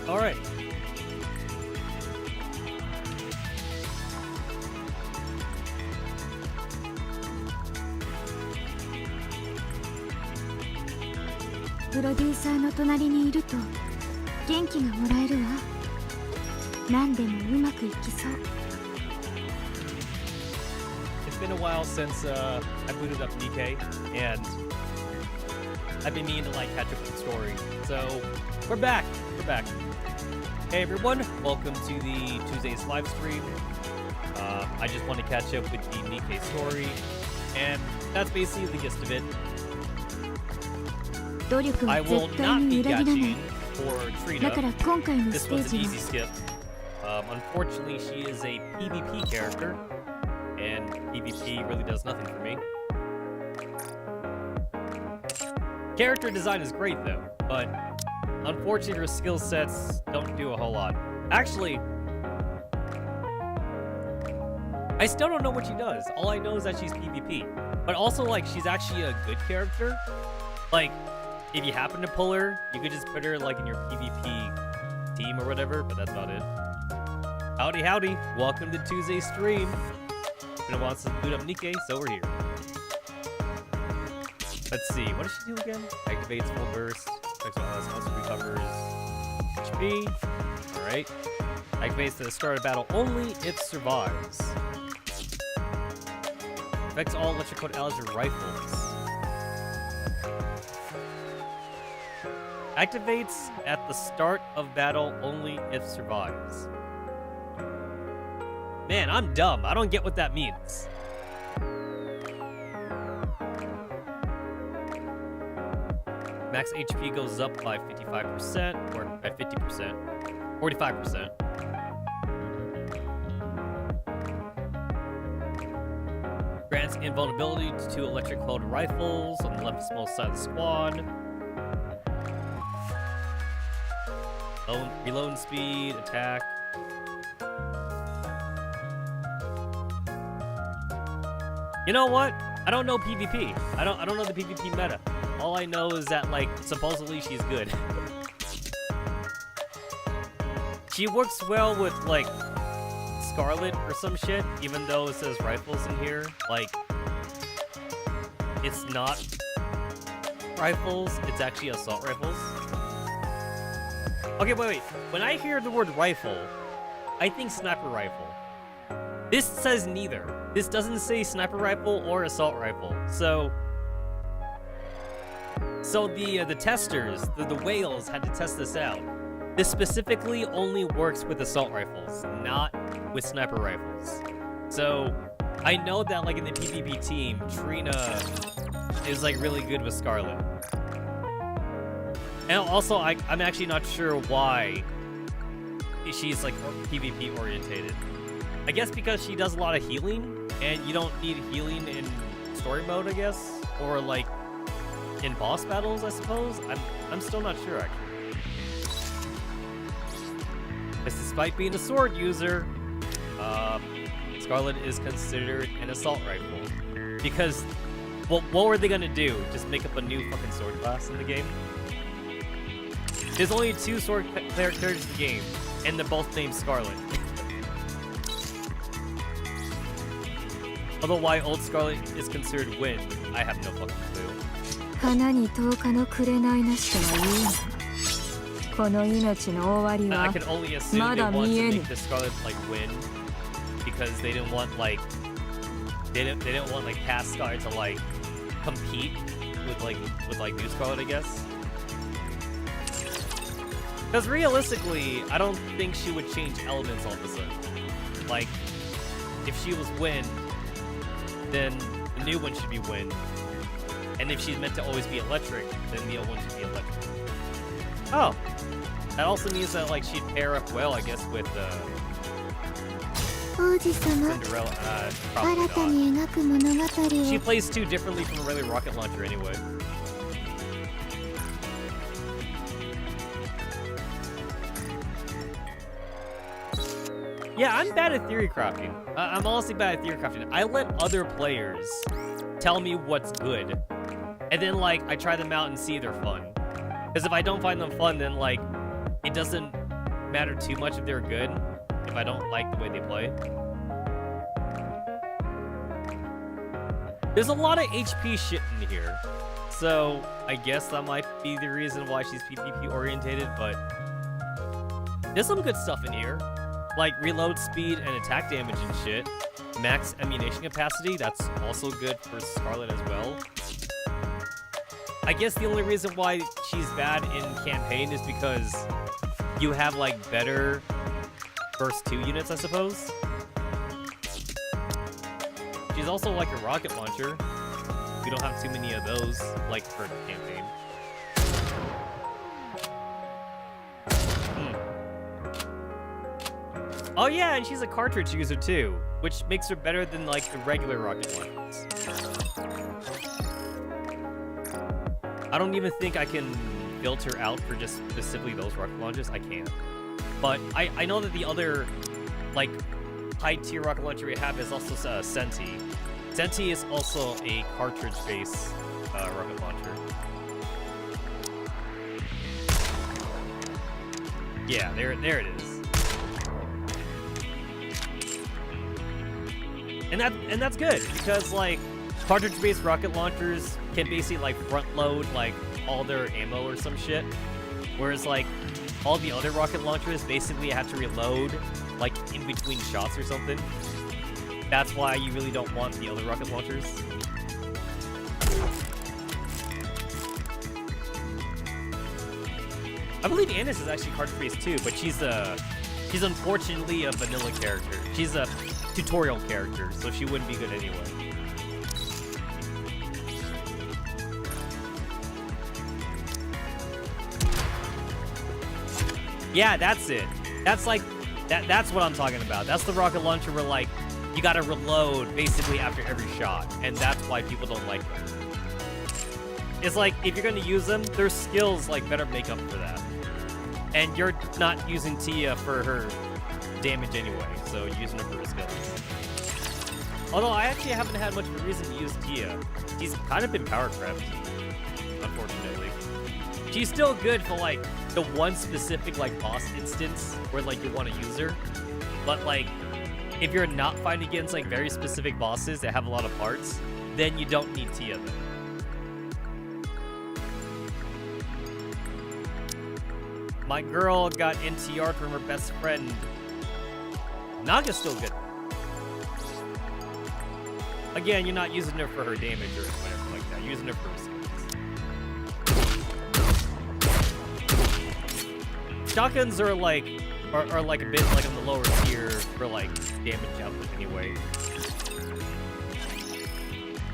Alright. Producer の隣にいると元気がもらえるわ。何でもうまくいきそう。It's been a while since I booted up Nikke, and I've been meaning to like catch up with the story. So we're back. We're back. Hey everyone, welcome to the Tuesday's live stream. I just want to catch up with the Nikke story, and that's basically the gist of it. I will not be catching for Trina. This was an easy skip. Unfortunately, she is a PvP character, and PvP really does nothing for me. Character design is great though, but unfortunately her skill sets don't do a whole lot. Actually, I still don't know what she does. All I know is that she's PvP. But also, like, she's actually a good character. Like, if you happen to pull her, you could just put her, like, in your PvP team or whatever, but that's about it. Howdy, howdy. Welcome to Tuesday's stream. Gonna want to boot up Nikke, so we're here. Let's see, what does she do again? Activates full burst. Also recovers HP. Alright. Activates to the start of battle only if survives. Affects all electric allies or rifles. Activates at the start of battle only if survives. Man, I'm dumb. I don't get what that means. Max HP goes up by 55%, or by 50%. 45%. Grants invulnerability to electric-hulled rifles on the leftmost side of the squad. Reload speed, attack. You know what? I don't know PvP. I don't know the PvP meta. All I know is that, like, supposedly she's good. She works well with, like, Scarlet or some shit, even though it says rifles in here. Like, it's not rifles, it's actually assault rifles. Okay, wait. When I hear the word rifle, I think sniper rifle. This says neither. This doesn't say sniper rifle or assault rifle. So the testers, the whales had to test this out. This specifically only works with assault rifles, not with sniper rifles. So I know that, like, in the PvP team, Trina is, like, really good with Scarlet. And also, I'm actually not sure why she's, like, PvP orientated. I guess because she does a lot of healing, and you don't need healing in story mode, I guess, or, like, in boss battles, I suppose. I'm still not sure, actually. Despite being a sword user, Scarlet is considered an assault rifle. Because, what were they gonna do? Just make up a new fucking sword class in the game? There's only 2 sword characters in the game, and they're both named Scarlet. Although why Old Scarlet is considered Wind, I have no fucking clue. I can only assume they wanted to make the Scarlet like Wind because they didn't want like past Scarlet to like compete with new Scarlet, I guess. Because realistically, I don't think she would change elements all of a sudden. Like, if she was Wind, then the new one should be Wind. And if she's meant to always be electric, then the old one should be electric. Oh. That also means that, like, she'd pair up well, I guess, with, Cinderella. Probably not. She plays too differently from a regular rocket launcher anyway. Yeah, I'm bad at theory crafting. I'm honestly bad at theory crafting. I let other players tell me what's good. And then, like, I try them out and see if they're fun. Because if I don't find them fun, then, like, it doesn't matter too much if they're good if I don't like the way they play. There's a lot of HP shit in here, so I guess that might be the reason why she's PvP orientated, but there's some good stuff in here, like reload speed and attack damage and shit. Max ammunition capacity, that's also good for Scarlet as well. I guess the only reason why she's bad in campaign is because you have like better burst 2 units, I suppose. She's also like a rocket launcher. We don't have too many of those, like, for the campaign. Oh yeah, and she's a cartridge user too, which makes her better than, like, the regular rocket launchers. I don't even think I can filter out for just specifically those rocket launchers. I can't. But I know that the other, like, high-tier rocket launcher we have is also Senti. Senti is also a cartridge-based rocket launcher. Yeah, there it is. And that's good because, like, cartridge-based rocket launchers can basically, like, front-load, like, all their ammo or some shit, whereas, like, all the other rocket launchers basically have to reload, like, in between shots or something. That's why you really don't want the other rocket launchers. I believe Annis is actually cartridge-based too, but she's unfortunately a vanilla character. She's a tutorial character, so she wouldn't be good anyway. Yeah, that's it. That's like, that's what I'm talking about. That's the rocket launcher where, like, you gotta reload basically after every shot, and that's why people don't like them. It's like, if you're gonna use them, their skills, like, better make up for that. And you're not using Tia for her damage anyway, so you're using her for her skills. Although I actually haven't had much of a reason to use Tia. She's kind of been power crept, unfortunately. She's still good for, like, the one specific, like, boss instance where, like, you want to use her. But, like, if you're not fighting against, like, very specific bosses that have a lot of parts, then you don't need Tia then. My girl got NTR from her best friend. Naga's still good. Again, you're not using her for her damage or whatever like that. You're using her for her skills. Shotguns are like a bit like on the lower tier for, like, damage output anyway.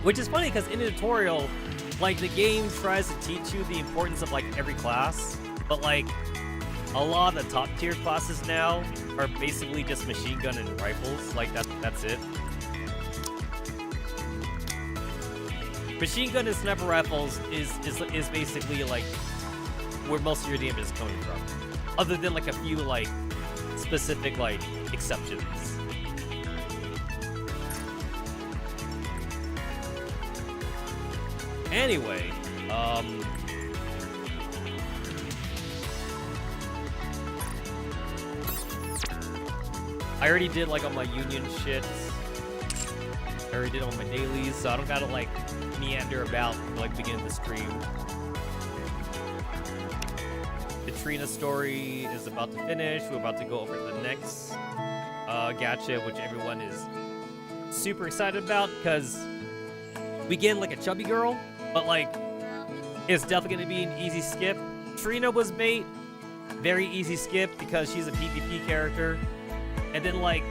Which is funny because in the tutorial, like, the game tries to teach you the importance of, like, every class, but, like, a lot of the top tier classes now are basically just machine gun and rifles. Like, that's it. Machine gun and sniper rifles is basically, like, where most of your damage is coming from. Other than, like, a few, like, specific, like, exceptions. Anyway, I already did, like, all my union shit. I already did all my dailies, so I don't gotta, like, meander about, like, beginning the stream. The Trina story is about to finish. We're about to go over the next gacha, which everyone is super excited about, because we get, like, a chubby girl, but, like, it's definitely gonna be an easy skip. Trina was bait, very easy skip, because she's a PvP character. And then, like,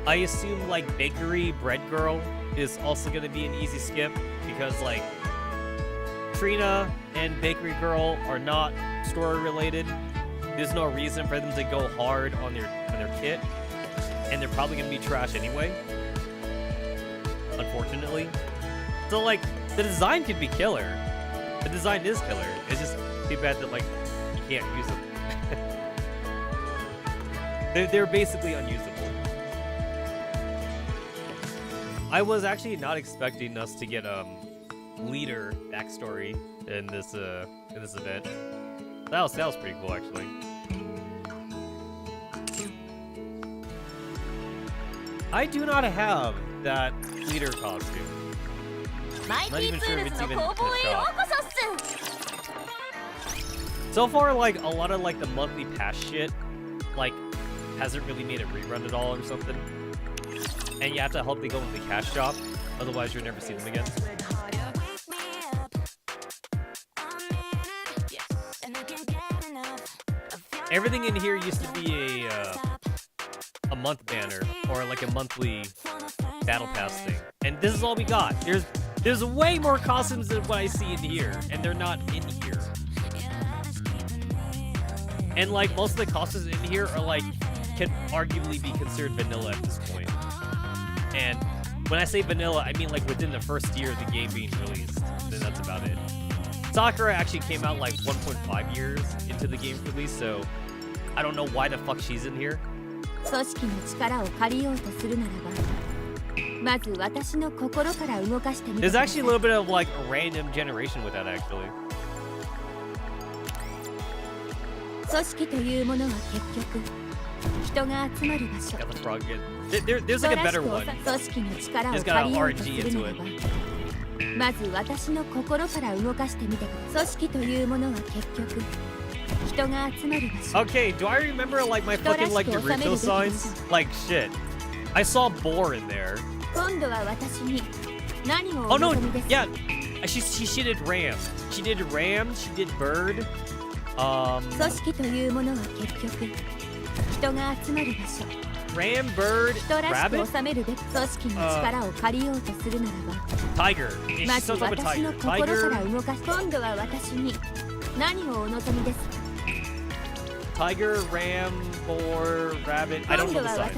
I assume, like, Bakery Bread Girl is also gonna be an easy skip, because, like, Trina and Bakery Girl are not story related. There's no reason for them to go hard on their kit, and they're probably gonna be trash anyway, unfortunately. So, like, the design could be killer. The design is killer. It's just too bad that, like, you can't use them. They're basically unusable. I was actually not expecting us to get leader backstory in this event. That was pretty cool, actually. I do not have that leader costume. I'm not even sure if it's even in the shop. So far, like, a lot of, like, the monthly pass shit, like, hasn't really made a rerun at all or something. And you have to help they go into the cash shop, otherwise you'll never see them again. Everything in here used to be a month banner, or like a monthly battle pass thing. And this is all we got. There's way more costumes than what I see in here, and they're not in here. And like most of the costumes in here are like, can arguably be considered vanilla at this point. And when I say vanilla, I mean like within the first year of the game being released. Then that's about it. Sakura actually came out like 1.5 years into the game's release, so I don't know why the fuck she's in here. There's actually a little bit of like a random generation with that actually. Got the frog again. There's like a better one. Just got an RNG into it. Okay, do I remember like my fucking like Naruto signs? Like shit. I saw boar in there. Oh no, yeah. She did ram. She did ram, she did bird. Ram, bird, rabbit? Tiger. She's still talking about tiger. Tiger, ram, boar, rabbit. I don't know the size.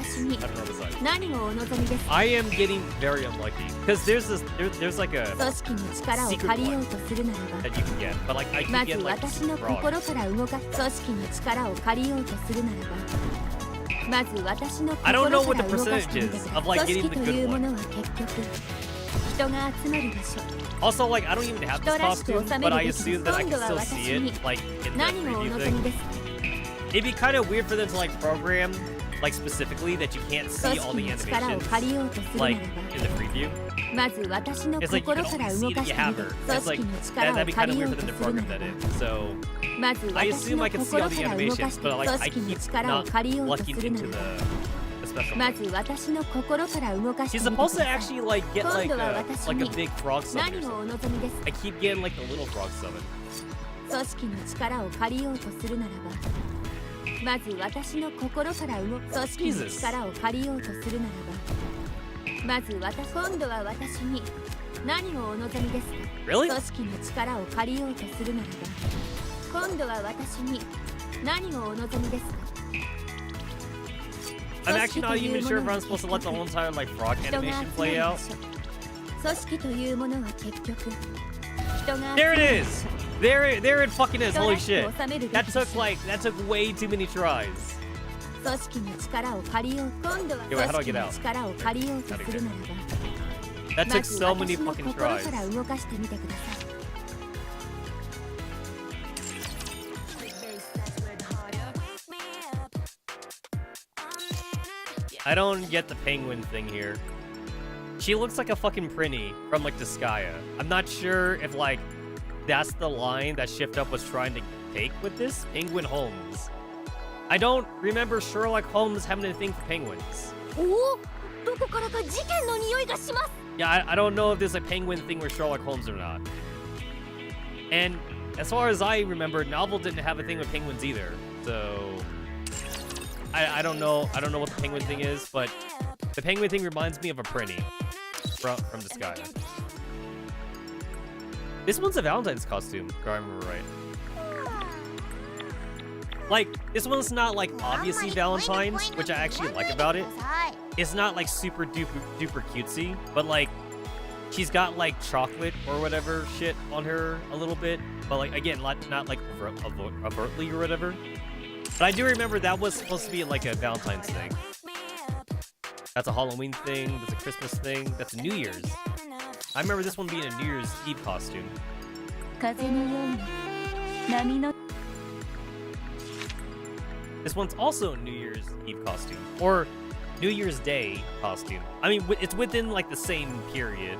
I am getting very unlucky because there's like a secret one that you can get, but like I can get like frogs. I don't know what the percentage is of like getting the good one. Also, like I don't even have this costume, but I assume that I can still see it like in the preview thing. It'd be kind of weird for them to like program like specifically that you can't see all the animations like in the preview. It's like you can only see that you have her. It's like that'd be kind of weird for them to program that in. So I assume I can see all the animations, but like I keep not looking into the special one. She's supposed to actually like get like a big frog summon or something. I keep getting like the little frog summon. Jesus. Really? I'm actually not even sure if I'm supposed to let the whole entire like frog animation play out. There it is! There it fucking is, holy shit. That took way too many tries. Okay, wait, how do I get out? That took so many fucking tries. I don't get the penguin thing here. She looks like a fucking Prinny from like Disgaea. I'm not sure if like that's the line that Shift Up was trying to take with this. Penguin Holmes. I don't remember Sherlock Holmes having a thing for penguins. Yeah, I don't know if there's a penguin thing with Sherlock Holmes or not. And as far as I remember, Novel didn't have a thing with penguins either. So I don't know what the penguin thing is, but the penguin thing reminds me of a Prinny from Disgaea. This one's a Valentine's costume, if I remember right. Like, this one's not like obviously Valentine's, which I actually like about it. It's not like super duper cutesy, but like she's got like chocolate or whatever shit on her a little bit, but like again, not like overtly or whatever. But I do remember that was supposed to be like a Valentine's thing. That's a Halloween thing. That's a Christmas thing. That's a New Year's. I remember this one being a New Year's Eve costume. This one's also a New Year's Eve costume. Or New Year's Day costume. I mean, it's within like the same period.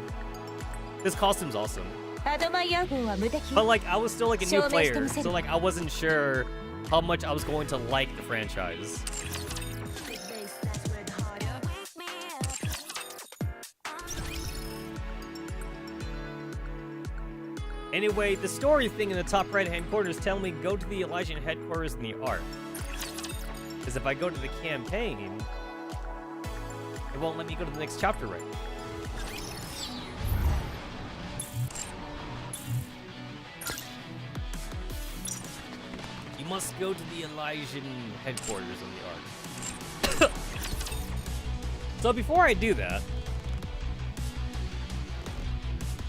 This costume's awesome. But like, I was still like a new player, so like I wasn't sure how much I was going to like the franchise. Anyway, the story thing in the top right-hand corner is telling me go to the Elysian headquarters in the arc. Because if I go to the campaign, it won't let me go to the next chapter right. You must go to the Elysian headquarters in the arc. So before I do that,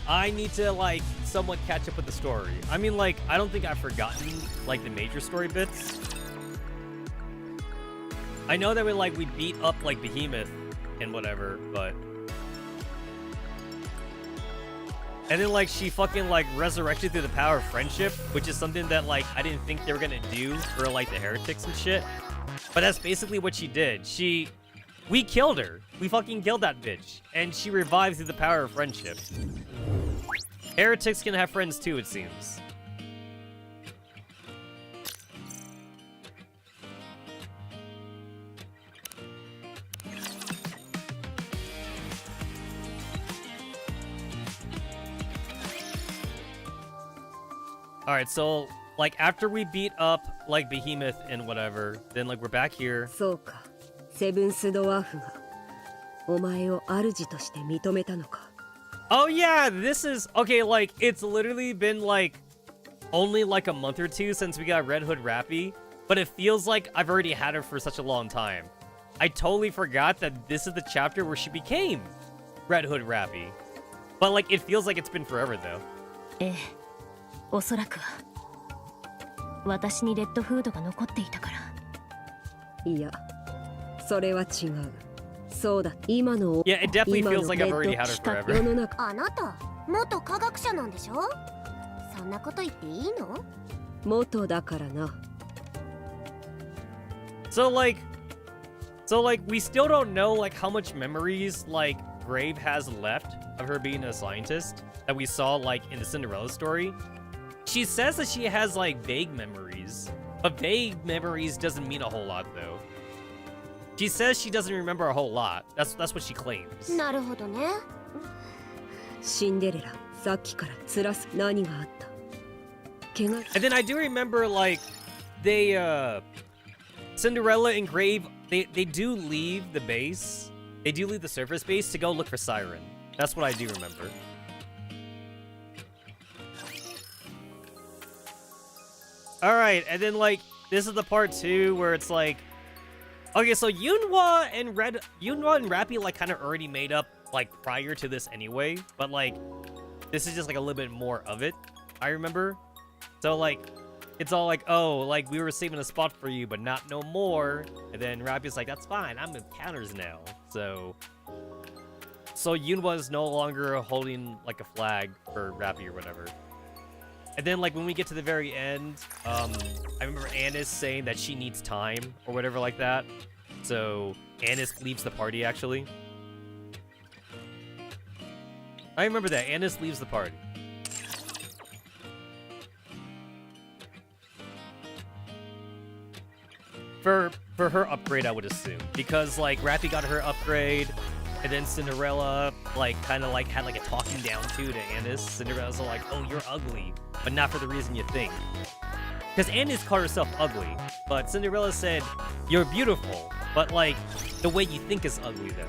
I need to, like, somewhat catch up with the story. I mean, like, I don't think I've forgotten, like, the major story bits. I know that we beat up, like, Behemoth and whatever, but... And then, like, she fucking, like, resurrected through the power of friendship, which is something that, like, I didn't think they were gonna do for, like, the heretics and shit. But that's basically what she did. We killed her. We fucking killed that bitch. And she revived through the power of friendship. Heretics can have friends too, it seems. Alright, so, like, after we beat up, like, Behemoth and whatever, then, like, we're back here. そうか、セブンスドワーフがお前を主として認めたのか。 Oh yeah, this is... Okay, like, it's literally been, like, only, like, a month or two since we got Red Hood Rappy, but it feels like I've already had her for such a long time. I totally forgot that this is the chapter where she became Red Hood Rappy. But, like, it feels like it's been forever, though. ええ、おそらくは私にレッドフードが残っていたから。いや、それは違う。 そうだ、今の Yeah, it definitely feels like I've already had her forever. あなた、元科学者なんでしょ？そんなこと言っていいの？元だからな。So like, we still don't know, like, how much memories, like, Grave has left of her being a scientist that we saw, like, in the Cinderella story. She says that she has, like, vague memories, but vague memories doesn't mean a whole lot, though. She says she doesn't remember a whole lot. That's what she claims. なるほどね。シンデレラ、さっきから辛す何があった？怪我。 And then I do remember, like, they, Cinderella and Grave, they do leave the base. They do leave the surface base to go look for Siren. That's what I do remember. Alright, and then, like, this is the part 2 where it's like... Okay, so Yunhwa and Rappy, like, kind of already made up, like, prior to this anyway. But, like, this is just, like, a little bit more of it, I remember. So, like, it's all like, oh, like, we were saving a spot for you, but not no more. And then Rappy's like, that's fine, I'm in counters now. So Yunhwa's no longer holding, like, a flag for Rappy or whatever. And then, like, when we get to the very end, I remember Annis saying that she needs time or whatever like that. So Annis leaves the party, actually. I remember that. Annis leaves the party. For her upgrade, I would assume. Because, like, Rappy got her upgrade, and then Cinderella, like, kind of, like, had, like, a talking down to Annis. Cinderella's like, oh, you're ugly. But not for the reason you think. Because Annis called herself ugly, but Cinderella said, you're beautiful, but, like, the way you think is ugly, though.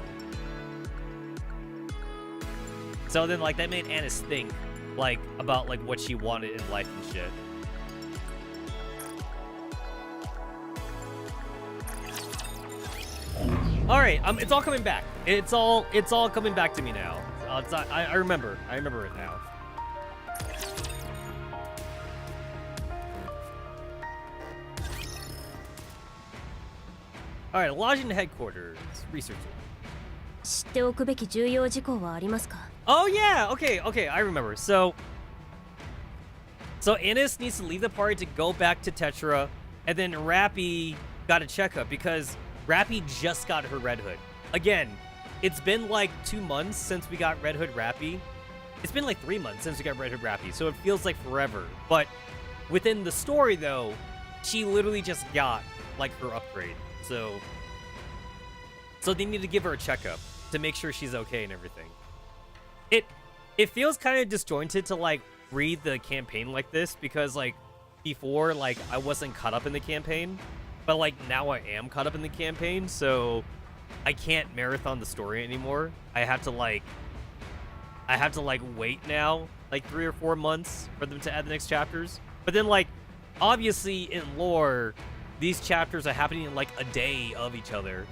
So then, like, that made Annis think, like, about, like, what she wanted in life and shit. Alright, it's all coming back. It's all coming back to me now. I remember it now. Alright, Elysian headquarters. Researcher. 知っておくべき重要事項はありますか? Oh yeah, okay, I remember. So Annis needs to leave the party to go back to Tetra, and then Rappy got a checkup because Rappy just got her Red Hood. again, it's been like 2 months since we got Red Hood Rappy. It's been like 3 months since we got Red Hood Rappy, so it feels like forever. But within the story, though, she literally just got like her upgrade. So they need to give her a checkup to make sure she's okay and everything. It feels kind of disjointed to like read the campaign like this because like before like I wasn't caught up in the campaign, but like now I am caught up in the campaign, so I can't marathon the story anymore. I have to like wait now like 3 or 4 months for them to add the next chapters. But then like obviously in lore these chapters are happening in like a day of each other.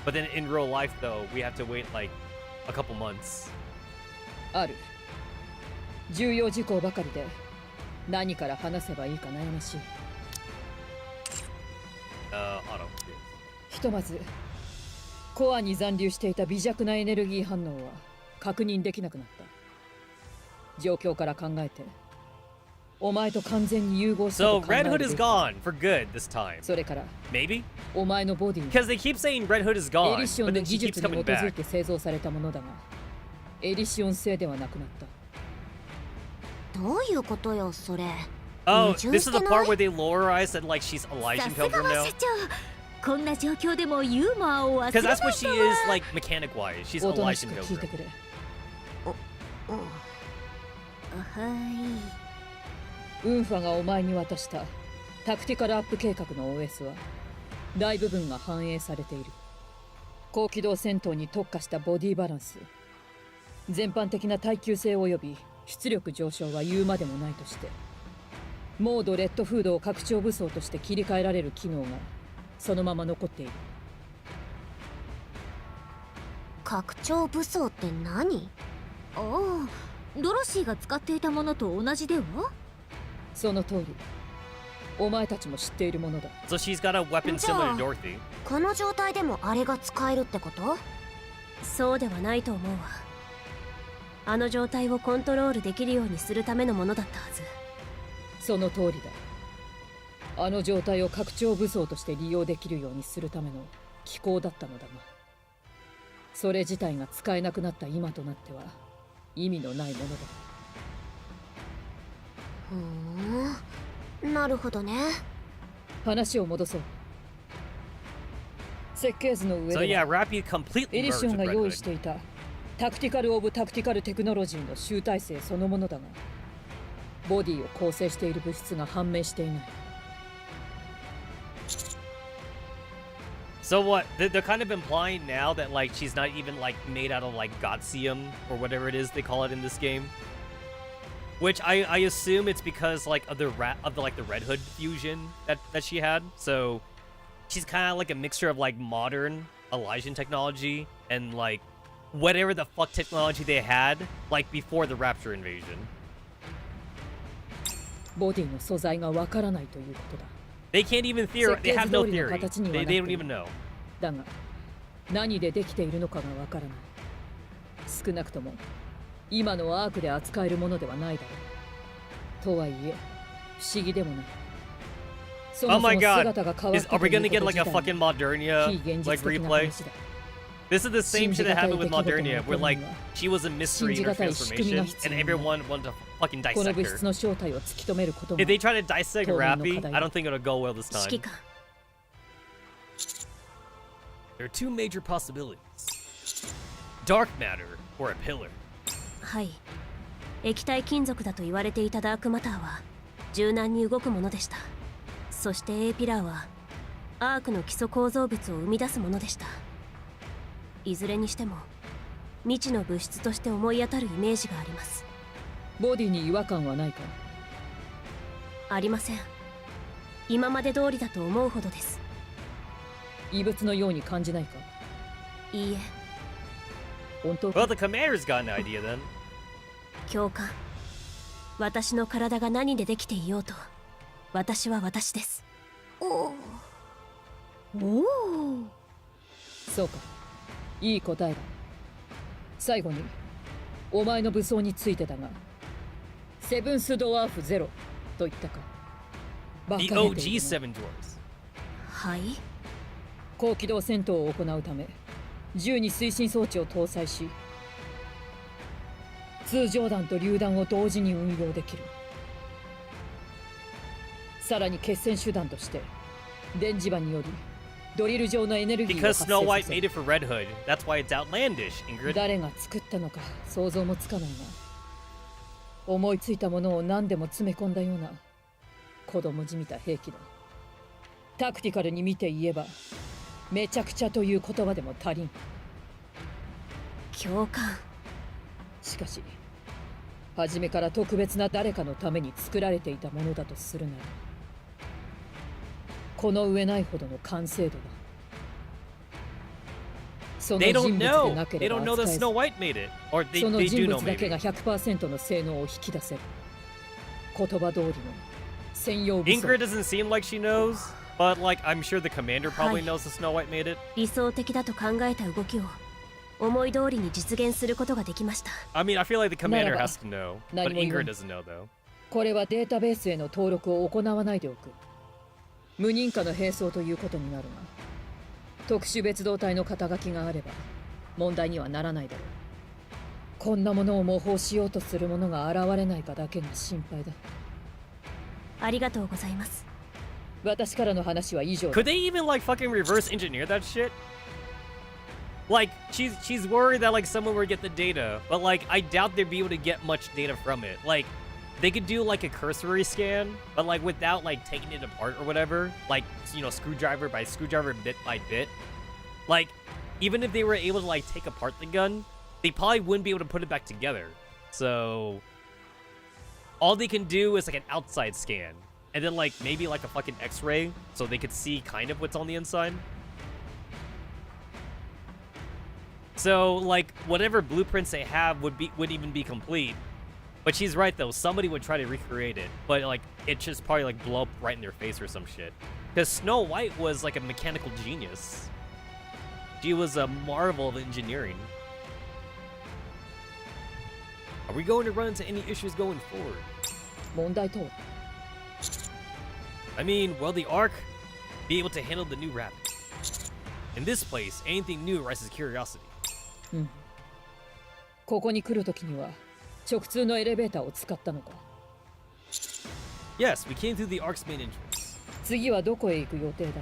But then in real life though, we have to wait like a couple months. ある。重要事項ばかりで何から話せばいいか悩ましい。Auto. ひとまずコアに残留していた微弱なエネルギー反応は確認できなくなった。状況から考えてお前と完全に融合したと So 考え Red る Hood べ is き。 gone for good this time. それから Maybe? お前のボディ Because they keep saying Red Hood is エ gone, リシオ but ンの then 技 she keeps 術に coming 基づい back. て製造されたものだがエリシオン製ではなくなった。どういうことよそれ。 Oh, 矛盾 this is し the てな part い？ where they lore-rise that like she's さ Elysian すが Pilgrim は now. 社長。こんな状況でもユーモアを忘れ Because ない that's what she と is は。 like mechanic-wise. She's おとなし Elysian く聞いて Pilgrim. くれ。はい。ウンファがお前に渡したタクティカルアップ計画の OS は大部分が反映されている。高機動戦闘に特化したボディバランス、全般的な耐久性及び出力上昇は言うまでもないとして、モードレッドフードを拡張武装として切り替えられる機能がそのまま残っている。拡張武装って何？ああ、ドロシーが使っていたものと同じでは？その通り。お前たちも知っているものだ。 So she's got a weapon similar to Dorothy. この状態でもあれが使えるってこと？そうではないと思うわ。あの状態をコントロールできるようにするためのものだったはず。その通りだ。あの状態を拡張武装として利用できるようにするための機構だったのだが、それ自体が使えなくなった今となっては意味のないものだ。なるほどね。話を戻そう。設計図の上 So で yeah, は Rappy completely エリ merged ション with が Red 用意し Hood. ていたタクティカル・オブ・タクティカル・テクノロジーの集大成そのものだが、ボディを構成している物質が判明していない。 So what? They're kind of implying now that like she's not even like made out of like Godsium or whatever it is they call it in this game. Which I assume it's because like of the Red Hood fusion that she had. So she's kind of like a mixture of like modern Elysian technology and like whatever the fuck technology they had like before the Rapture invasion. ボディの素材がわからないということだ。 They can't even theory. They have no theory. They don't even know. だが何でできているのかがわからない。少なくとも今のアークで扱えるものではないだろう。とはいえ不思議でもない。そ Oh もそ my も god. 姿が変わった Are と we い gonna う get こと like a 自体 fucking Modernia 非現 like 実的な replay? 話だ。 This is the same shit that happened with 信じがたい出来事 Modernia, の where like 起こるのは she was a mystery in her 信じがたい仕組みが transformation, 必要 and everyone wanted to fucking この dissect 物 her. 質の正体を突き止めることが If they try to dissect 当面の Rappy, 課題 I don't think it'll go well this 指揮 time. 官。 There are two major possibilities. Dark matter or a pillar. はい。液体金属だと言われていたダークマターは柔軟に動くものでした。そして A ピラーはアークの基礎構造物を生み出すものでした。いずれにしても未知の物質として思い当たるイメージがあります。ボディに違和感はないか？ありません。今まで通りだと思うほどです。異物のように感じないか？いいえ。本当か？ Well, the commander's got an idea then. 教官、私の体が何でできていようと私は私です。おお。そうか、いい答えだ。最後にお前の武装についてだが、セブンスドワーフゼロと言ったか？バカ The げている OG ね。 Seven Dwarfs. はい。高機動戦闘を行うため銃に推進装置を搭載し、通常弾と榴弾を同時に運用できる。さらに決戦手段として電磁場によりドリル上のエネルギーを Because 発 Snow 生さ White せ made it for Red Hood. That's why it's outlandish, Ingrid. 誰が作ったのか想像もつかないが、思いついたものを何でも詰め込んだような子供じみた兵器だ。タクティカルに見て言えばめちゃくちゃという言葉でも足りん。共感。しかし初めから特別な誰かのために作られていたものだとするなら、この上ないほどの完成度だ。その They 人 don't 物で know. なけ They れば don't know that 扱えず、 Snow White made it. Or they, その they 人 do know 物だけ maybe. が 100% の性能を引き出せる。言葉通りの専用武装。 Ingrid doesn't seem like she knows, but like I'm sure the commander probably Hi. knows that Snow White made it. 理想的だと考えた動きを思い通りに実現することができました。 I mean, I feel like the commander Naraba. has to know, but Nani mo Ingrid iwan. doesn't know though. これはデータベースへの登録を行わないでおく。無認可の兵装ということになるが、特殊別動隊の肩書きがあれば問題にはならないだろう。こんなものを模倣しようとする者が現れないかだけが心配だ。ありがとうございます。私からの話は以上だ。 Could they even like fucking reverse engineer that shit? Like she's worried that like someone would get the data, but like I doubt they'd be able to get much data from it. Like they could do like a cursory scan, but like without like taking it apart or whatever, like, you know, screwdriver by screwdriver, bit by bit. Like even if they were able to like take apart the gun, they probably wouldn't be able to put it back together. So all they can do is like an outside scan, and then like maybe like a fucking X-ray, so they could see kind of what's on the inside. So like whatever blueprints they have wouldn't even be complete. But she's right though, somebody would try to recreate it, but like it just probably like blow up right in their face or some shit. Because Snow White was like a mechanical genius. She was a marvel of engineering. Are we going to run into any issues going forward? 問題とは I mean, will the Ark be able to handle the new Rapid? In this place, anything new rises curiosity. ここに来るときには直通のエレベーターを使ったのか。 Yes, we came through the Ark's main entrance. 次はどこへ行く予定だ。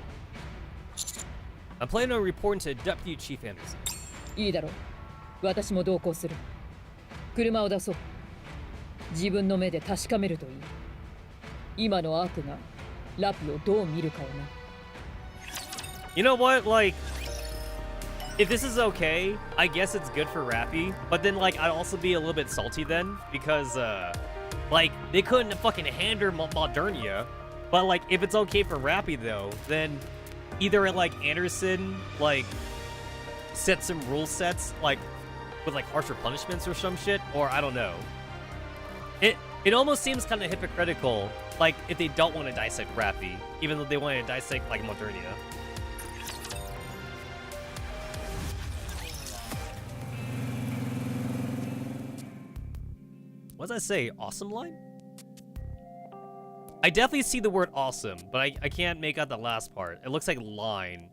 I'm planning on reporting to Deputy Chief Anderson. いいだろう。私も同行する。車を出そう。自分の目で確かめるといい。今のアークがラピをどう見るかをな。 You know what? Like, if this is okay, I guess it's good for Rappy. But then, like, I'd also be a little bit salty then because, like, they couldn't fucking handle Modernia. But like, if it's okay for Rappy though, then either like Anderson like set some rule sets like with like harsher punishments or some shit, or I don't know. It almost seems kind of hypocritical, like if they don't want to dissect Rappy, even though they want to dissect like Modernia. What does that say? Awesome line? I definitely see the word awesome, but I can't make out the last part. It looks like line.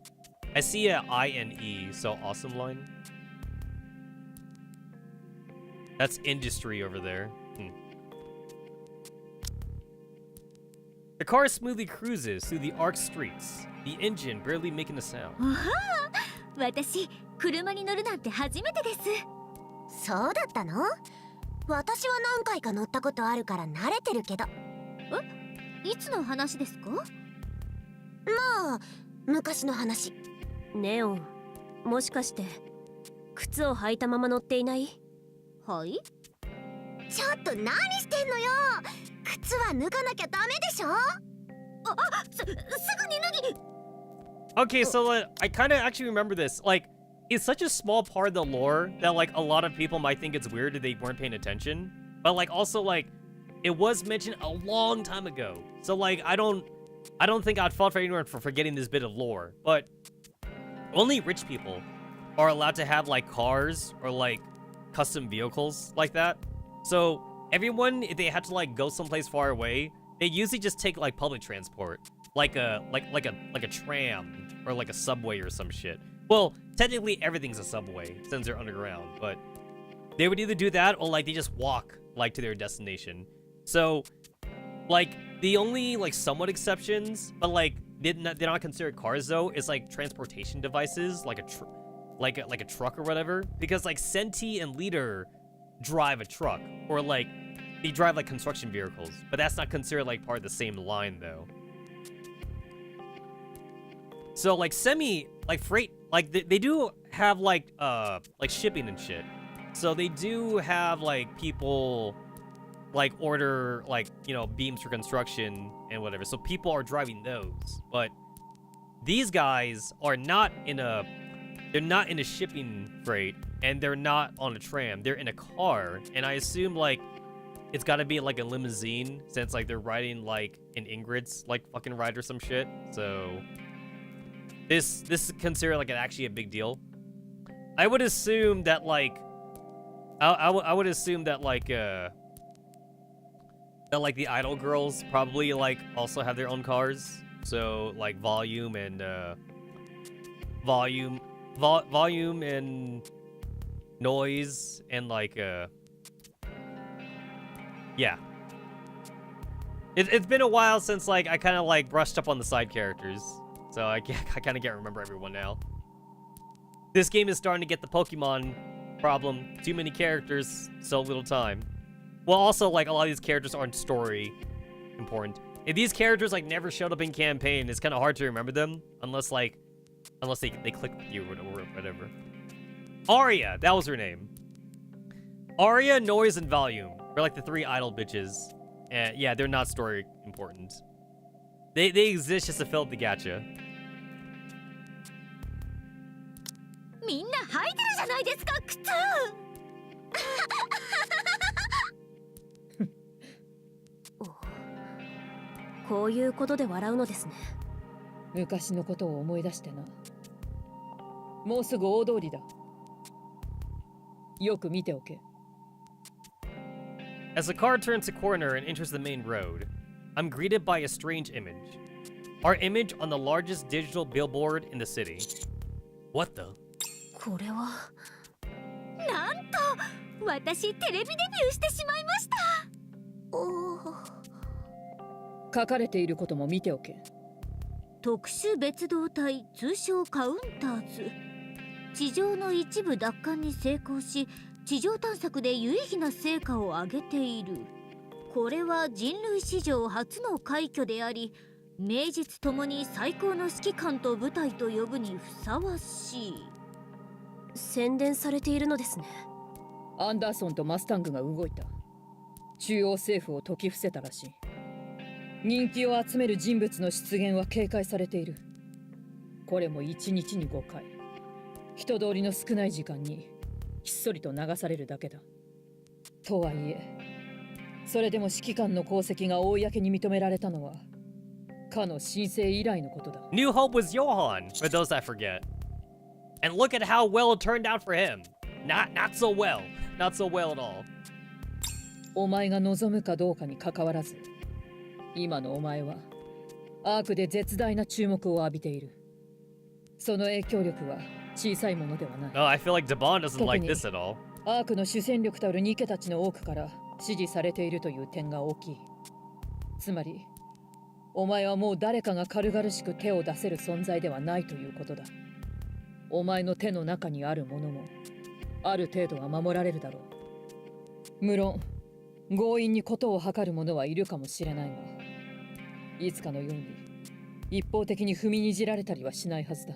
I see a I-N-E, so awesome line. That's industry over there. The car smoothly cruises through the Arc streets, the engine barely making a sound. 私、車に乗るなんて初めてです。そうだったの？私は何回か乗ったことあるから慣れてるけど。いつの話ですか？まあ、昔の話。ネオン、もしかして靴を履いたまま乗っていない？はい？ちょっと何してんのよ。靴は脱がなきゃダメでしょ。すぐに脱ぎ。 Okay, so I kind of actually remember this. Like, it's such a small part of the lore that like a lot of people might think it's weird if they weren't paying attention. But like also like it was mentioned a long time ago. So like I don't think I'd fault for anyone for forgetting this bit of lore. But only rich people are allowed to have like cars or like custom vehicles like that. So everyone, if they had to like go someplace far away, they usually just take like public transport, like a tram or like a subway or some shit. Well, technically everything's a subway since they're underground, but they would either do that or like they just walk like to their destination. So like the only like somewhat exceptions, but like they're not considered cars though, is like transportation devices, like a truck or whatever, because like Senti and Leader drive a truck, or like they drive like construction vehicles, but that's not considered like part of the same line though. So like freight, like they do have like shipping and shit. So they do have like people like order like, you know, beams for construction and whatever. So people are driving those, but these guys are not in a shipping freight, and they're not on a tram. They're in a car, and I assume like it's got to be like a limousine since like they're riding like an Ingrid's like fucking ride or some shit. So this is considered like actually a big deal. I would assume that like I would assume that like the idol girls probably like also have their own cars. So like volume and noise and like yeah. It's been a while since like I kind of like brushed up on the side characters, so I kind of can't remember everyone now. This game is starting to get the Pokemon problem: too many characters, so little time. Well, also like a lot of these characters aren't story important. If these characters like never showed up in campaign, it's kind of hard to remember them unless they click with you or whatever. Arya, that was her name. Arya, Noise, and Volume are like the three idol bitches. And yeah, they're not story important. They exist just to fill up the gacha. みんな履いてるじゃないですか、靴。こういうことで笑うのですね。昔のことを思い出してな。もうすぐ大通りだ。よく見ておけ。As the car turns a corner and enters the main road, I'm greeted by a strange image. Our image on the largest digital billboard in the city. What the? これはなんと、私テレビデビューしてしまいました。おお。書かれていることも見ておけ。特殊別動隊、通称カウンターズ。地上の一部奪還に成功し、地上探索で有意義な成果を上げている。これは人類史上初の快挙であり、名実ともに最高の指揮官と部隊と呼ぶにふさわしい。宣伝されているのですね。アンダーソンとマスタングが動いた。中央政府を説き伏せたらしい。人気を集める人物の出現は警戒されている。これも1日に5回。人通りの少ない時間にひっそりと流されるだけだ。とはいえ、それでも指揮官の功績が公に認められたのはかの申請以来のことだ。New Hope was Johan, for those that forget. And look at how well it turned out for him. Not so well. Not so well at all. お前が望むかどうかに関わらず、今のお前はアークで絶大な注目を浴びている。その影響力は小さいものではない。Oh, I feel like Devon doesn't like this at all. アークの主戦力たるニケたちの多くから支持されているという点が大きい。つまり、お前はもう誰かが軽々しく手を出せる存在ではないということだ。お前の手の中にあるものもある程度は守られるだろう。無論強引にことを図る者はいるかもしれないが、いつかのように一方的に踏みにじられたりはしないはずだ。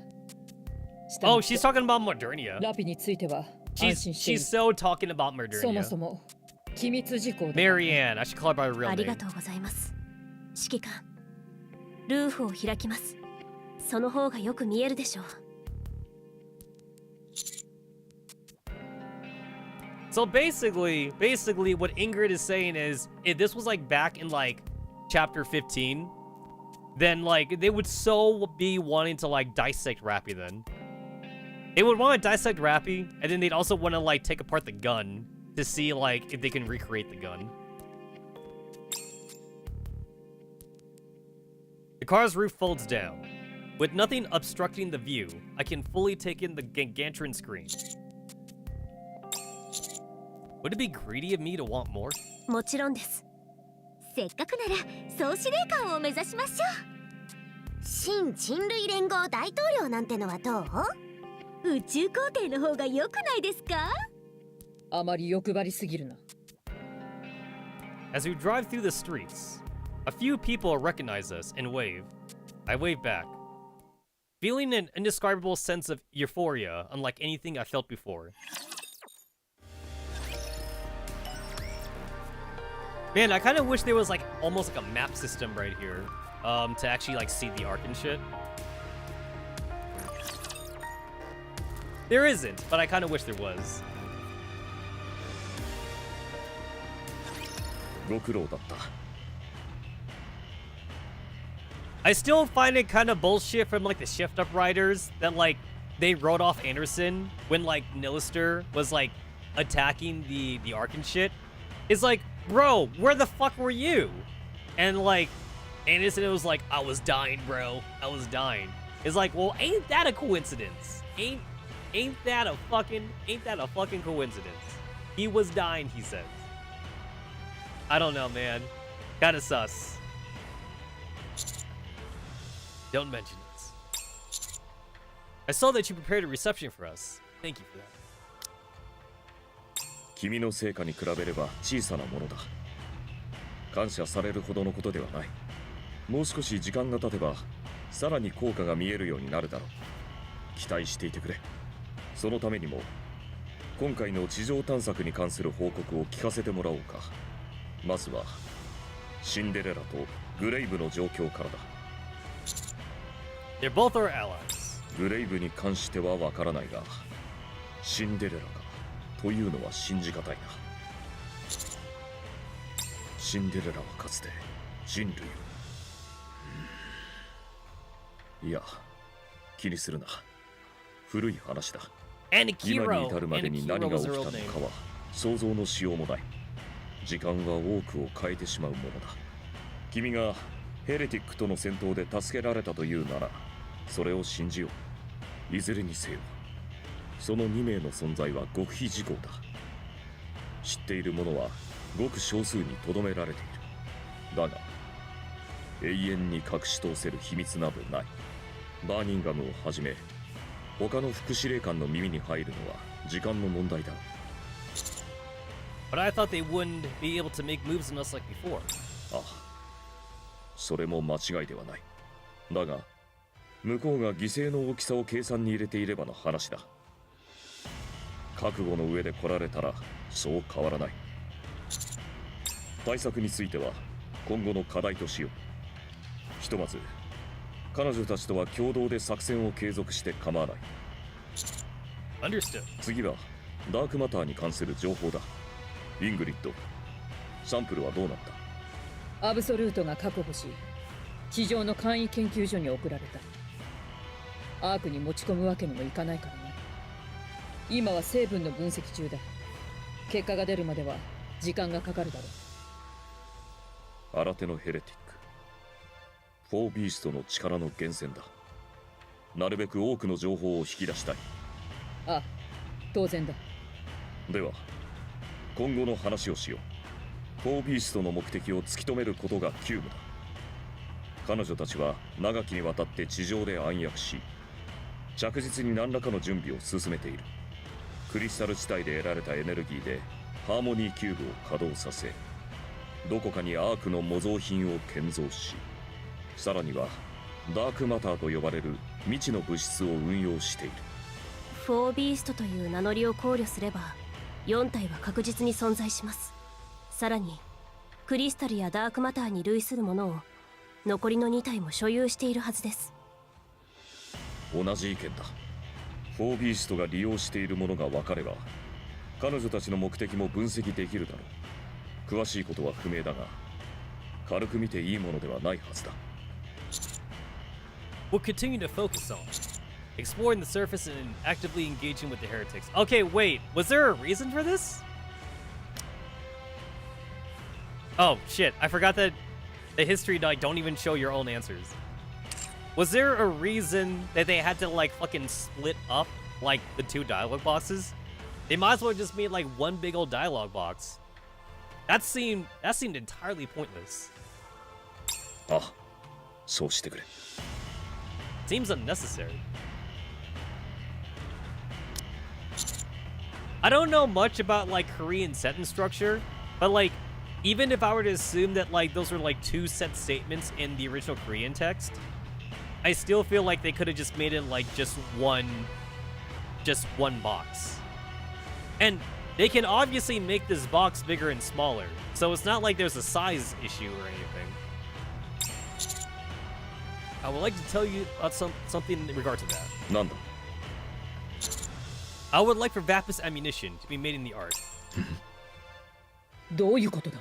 Oh, she's talking about Modernia. ラピについては安心している。She's so talking about Modernia. そもそも機密事項だ。Marianne, I should call her by her real name. ありがとうございます。指揮官、ルーフを開きます。その方がよく見えるでしょう。So basically what Ingrid is saying is, if this was like back in like chapter 15, then like they would so be wanting to like dissect Rappy then. They would want to dissect Rappy, and then they'd also want to like take apart the gun to see like if they can recreate the gun. The car's roof folds down. With nothing obstructing the view, I can fully take in the gargantuan screen. Would it be greedy of me to want more? もちろんです。せっかくなら総司令官を目指しましょう。新人類連合大統領なんてのはどう？宇宙皇帝の方が良くないですか？あまり欲張りすぎるな。As we drive through the streets, a few people recognize us and wave. I wave back, feeling an indescribable sense of euphoria unlike anything I felt before. Man, I kind of wish there was like almost like a map system right here, to actually like see the arc and shit. There isn't, but I kind of wish there was. ご苦労だった。 I still find it kind of bullshit from like the Shift Up Riders that like they wrote off Anderson when like Nilister was like attacking the arc and shit. It's like, bro, where the fuck were you? And like Anderson was like, I was dying, bro. I was dying. It's like, well, ain't that a coincidence? Ain't that a fucking coincidence? He was dying, he says. I don't know, man. Kinda sus. Don't mention it. I saw that you prepared a reception for us. Thank you for that. 君の成果に比べれば小さなものだ。感謝されるほどのことではない。もう少し時間が経てばさらに効果が見えるようになるだろう。期待していてくれ。そのためにも今回の地上探索に関する報告を聞かせてもらおうか。まずはシンデレラとグレイブの状況からだ。They're both our allies. グレイブに関してはわからないが、シンデレラがというのは信じがたいな。シンデレラはかつて人類を、いや、気にするな。古い話だ。今に至るまでに何が起きたのかは想像のしようもない。時間は多くを変えてしまうものだ。君がヘレティックとの戦闘で助けられたというなら、それを信じよう。いずれにせよ、その2名の存在は極秘事項だ。知っている者はごく少数にとどめられている。だが、永遠に隠し通せる秘密などない。バーニンガムをはじめ、他の副司令官の耳に入るのは時間の問題だ。But I thought they wouldn't be able to make moves on us like before. ああ、それも間違いではない。だが、向こうが犠牲の大きさを計算に入れていればの話だ。覚悟の上で来られたらそう変わらない。対策については今後の課題としよう。ひとまず彼女たちとは共同で作戦を継続して構わない。 Understood. 次はダークマターに関する情報だ。イングリッド、サンプルはどうなった？アブソルートが確保し、地上の簡易研究所に送られた。アークに持ち込むわけにもいかないからね。今は成分の分析中だ。結果が出るまでは時間がかかるだろう。新手のヘレティック、フォービーストの力の源泉だ。なるべく多くの情報を引き出したい。ああ、当然だ。では今後の話をしよう。フォービーストの目的を突き止めることが急務だ。彼女たちは長きにわたって地上で暗躍し、着実に何らかの準備を進めている。クリスタル地帯で得られたエネルギーでハーモニーキューブを稼働させ、どこかにアークの模造品を建造し、さらにはダークマターと呼ばれる未知の物質を運用している。フォービーストという名乗りを考慮すれば4体は確実に存在します。さらにクリスタルやダークマターに類するものを残りの2体も所有しているはずです。同じ意見だ。フォービーストが利用しているものが分かれば彼女たちの目的も分析できるだろう。詳しいことは不明だが、軽く見ていいものではないはずだ。 We'll continue to focus on exploring the surface and actively engaging with the heretics. Okay, wait, was there a reason for this? Oh shit, I forgot that the history like don't even show your own answers. Was there a reason that they had to like fucking split up like the two dialogue boxes? They might as well just made like one big old dialogue box. That seemed entirely pointless. Ah, そうしてくれ。 Seems unnecessary. I don't know much about like Korean sentence structure, but like even if I were to assume that like those were like two set statements in the original Korean text, I still feel like they could have just made it like just one box. And they can obviously make this box bigger and smaller, so it's not like there's a size issue or anything. I would like to tell you about something in regard to that. なんだ I would like for Vapus ammunition to be made in the art. どういうことだ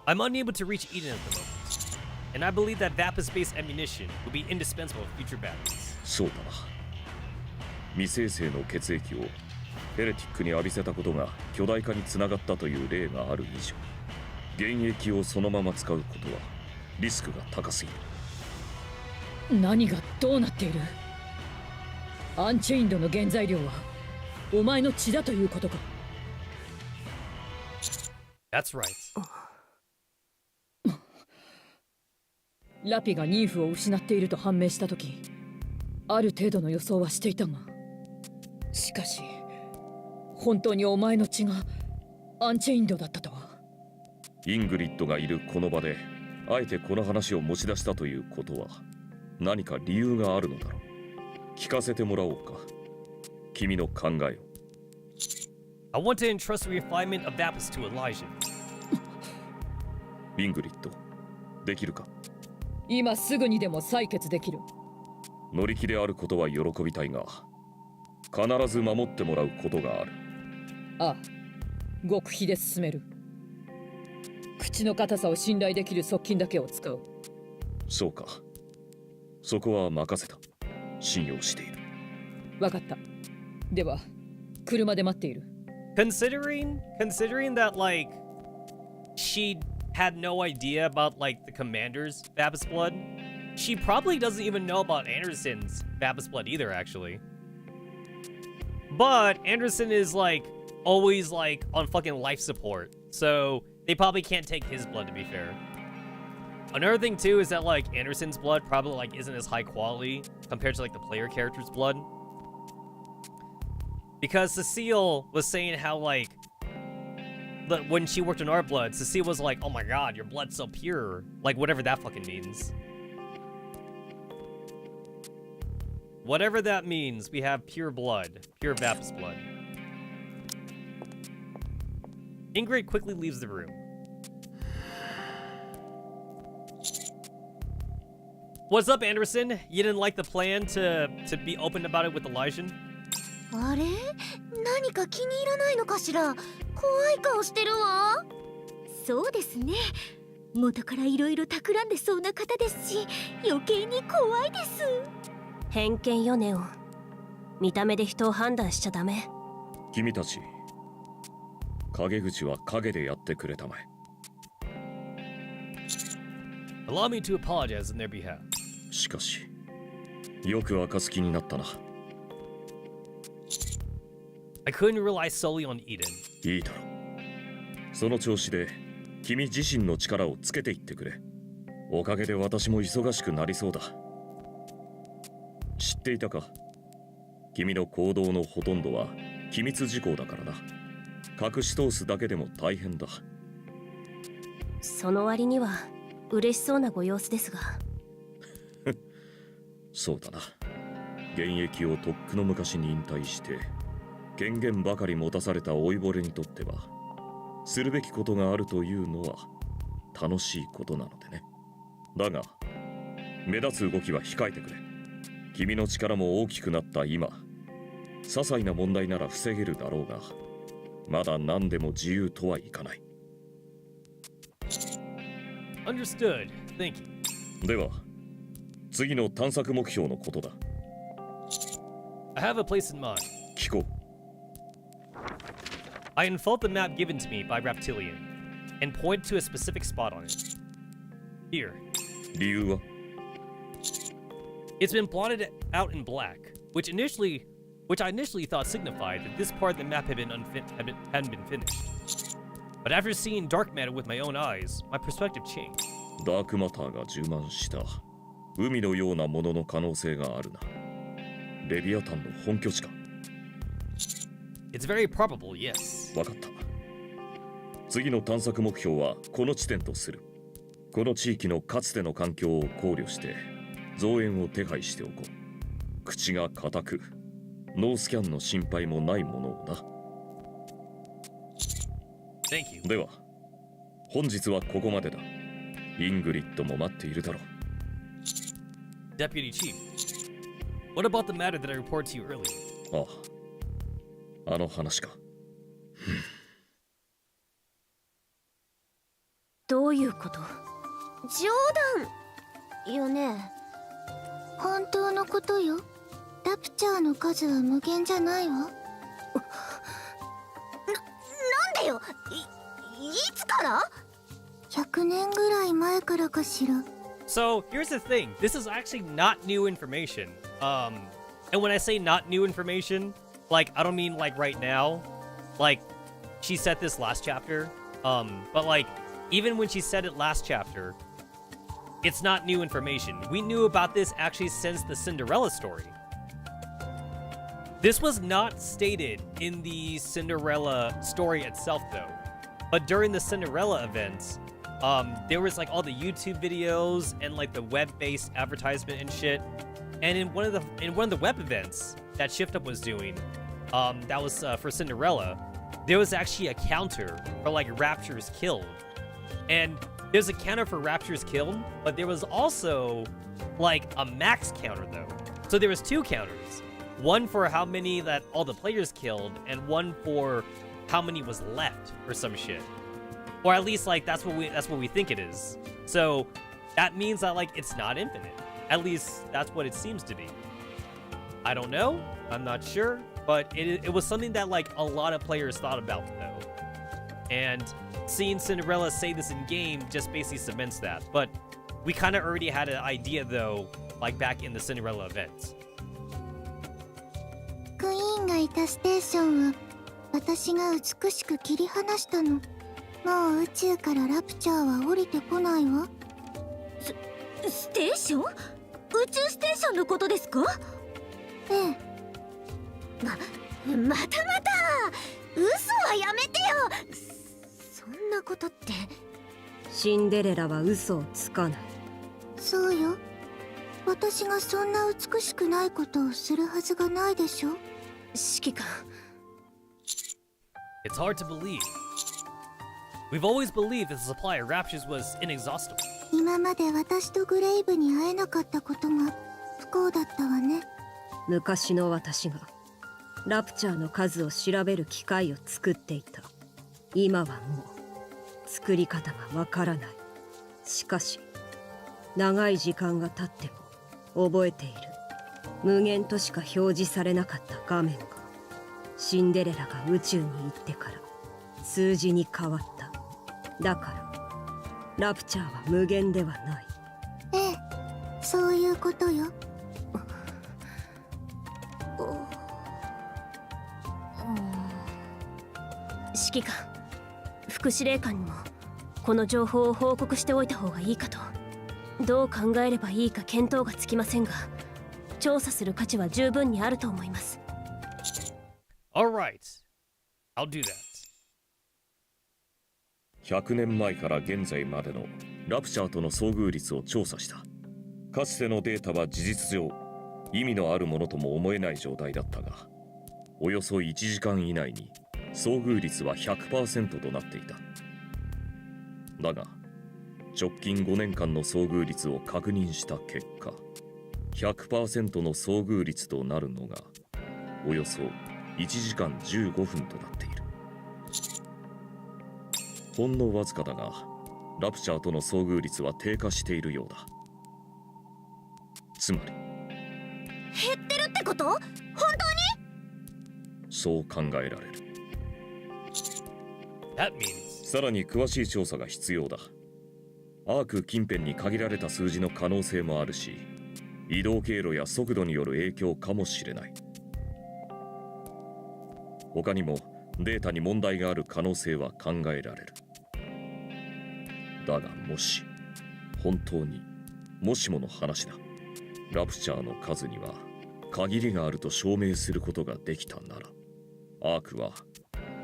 I'm unable to reach Eden at the moment, and I believe that Vapus-based ammunition will be indispensable for future battles. そうだな。未生成の血液をヘレティックに浴びせたことが巨大化につながったという例がある以上、原液をそのまま使うことはリスクが高すぎる。何がどうなっているアンチェインドの原材料はお前の血だということか That's right. ラピがニーフを失っていると判明したとき、ある程度の予想はしていたが、しかし本当にお前の血がアンチェインドだったとは。イングリッドがいるこの場であえてこの話を持ち出したということは何か理由があるのだろう。聞かせてもらおうか。君の考えを。I want to entrust the refinement of Vapus to Elijah. イングリッド、できるか。今すぐにでも採血できる。乗り気であることは喜びたいが、必ず守ってもらうことがある。ああ、極秘で進める。口の硬さを信頼できる側近だけを使う。そうか。そこは任せた。信用している。わかった。では、車で待っている。Considering that like she had no idea about like the commander's Vapus blood, she probably doesn't even know about Anderson's Vapus blood either, actually. But Anderson is like always like on fucking life support, so they probably can't take his blood, to be fair. Another thing too is that like Anderson's blood probably like isn't as high quality compared to like the player character's blood. Because Cecile was saying how like when she worked on our blood, Cecile was like, "Oh my god, your blood's so pure." Like whatever that fucking means. Whatever that means, we have pure blood, pure Vapus blood. Ingrid quickly leaves the room. What's up, Anderson? You didn't like the plan to be open about it with Elijah? あれ何か気に入らないのかしら。怖い顔してるわ。そうですね。元からいろいろ企んでそうな方ですし、余計に怖いです。偏見よネオン。見た目で人を判断しちゃダメ。君たち、陰口は陰でやってくれたまえ。Allow me to apologize in their behalf. しかし、よく明かす気になったな。I couldn't rely solely on Eden. いいだろう。その調子で君自身の力をつけていってくれ。おかげで私も忙しくなりそうだ。知っていたか？君の行動のほとんどは機密事項だからな。隠し通すだけでも大変だ。その割には嬉しそうなご様子ですが。そうだな。現役をとっくの昔に引退して権限ばかり持たされた老いぼれにとってはするべきことがあるというのは楽しいことなのでね。だが目立つ動きは控えてくれ。君の力も大きくなった今、些細な問題なら防げるだろうが、まだ何でも自由とはいかない。Understood. Thank you. では次の探索目標のことだ。I have a place in mind. 聞こう。I unfold the map given to me by Reptilian and point to a specific spot on it. Here. 理由は？ It's been blotted out in black, which I initially thought signified that this part of the map hadn't been finished. But after seeing dark matter with my own eyes, my perspective changed. ダークマターが充満した海のようなものの可能性があるな。レビアタンの本拠地か。It's very probable, yes. わかった。次の探索目標はこの地点とする。この地域のかつての環境を考慮して増援を手配しておこう。口が固く、ノースキャンの心配もないものをな。Thank you. では、本日はここまでだ。イングリッドも待っているだろう。Deputy Chief, what about the matter that I reported to you earlier? あの話か。どういうこと？冗談よね。本当のことよ。ラプチャーの数は無限じゃないわ。なんでよ。いつから？ 100年ぐらい前からかしら。So here's the thing. This is actually not new information. And when I say not new information, like I don't mean like right now. Like she said this last chapter. But like even when she said it last chapter, it's not new information. We knew about this actually since the Cinderella story. This was not stated in the Cinderella story itself though. But during the Cinderella events, there was like all the YouTube videos and like the web-based advertisement and shit. And in one of the web events that Shift Up was doing, that was for Cinderella, there was actually a counter for like raptures killed. And there's a counter for raptures killed, but there was also like a max counter though. So there was two counters. One for how many that all the players killed, and one for how many was left or some shit. Or at least like that's what we think it is. So that means that like it's not infinite. At least that's what it seems to be. I don't know. I'm not sure, but it was something that like a lot of players thought about though. And seeing Cinderella say this in game just basically cements that. But we kind of already had an idea though, like back in the Cinderella event. クイーンがいたステーションは私が美しく切り離したの。もう宇宙からラプチャーは降りてこないわ。ステーション？宇宙ステーションのことですか？ええ。また嘘はやめてよ。そんなことって。シンデレラは嘘をつかない。そうよ。私がそんな美しくないことをするはずがないでしょ。指揮官。It's hard to believe. We've always believed that the supply of raptures was inexhaustible. 今まで私とグレイブに会えなかったことが不幸だったわね。昔の私がラプチャーの数を調べる機械を作っていた。今はもう作り方がわからない。しかし長い時間が経っても覚えている。無限としか表示されなかった画面がシンデレラが宇宙に行ってから数字に変わった。だからラプチャーは無限ではない。ええ、そういうことよ。指揮官、副司令官にもこの情報を報告しておいた方がいいかと。どう考えればいいか見当がつきませんが、調査する価値は十分にあると思います。Alright, I'll do that. 100年前から現在までのラプチャーとの遭遇率を調査した。かつてのデータは事実上意味のあるものとも思えない状態だったが、およそ1時間以内に遭遇率は 100% となっていた。だが直近5年間の遭遇率を確認した結果、 100% の遭遇率となるのがおよそ1時間15分となっている。ほんのわずかだがラプチャーとの遭遇率は低下しているようだ。つまり減ってるってこと？本当に？そう考えられる。 That means さらに詳しい調査が必要だ。アーク近辺に限られた数字の可能性もあるし、移動経路や速度による影響かもしれない。他にもデータに問題がある可能性は考えられる。だがもし本当にもしもの話だ、ラプチャーの数には限りがあると証明することができたなら、アークは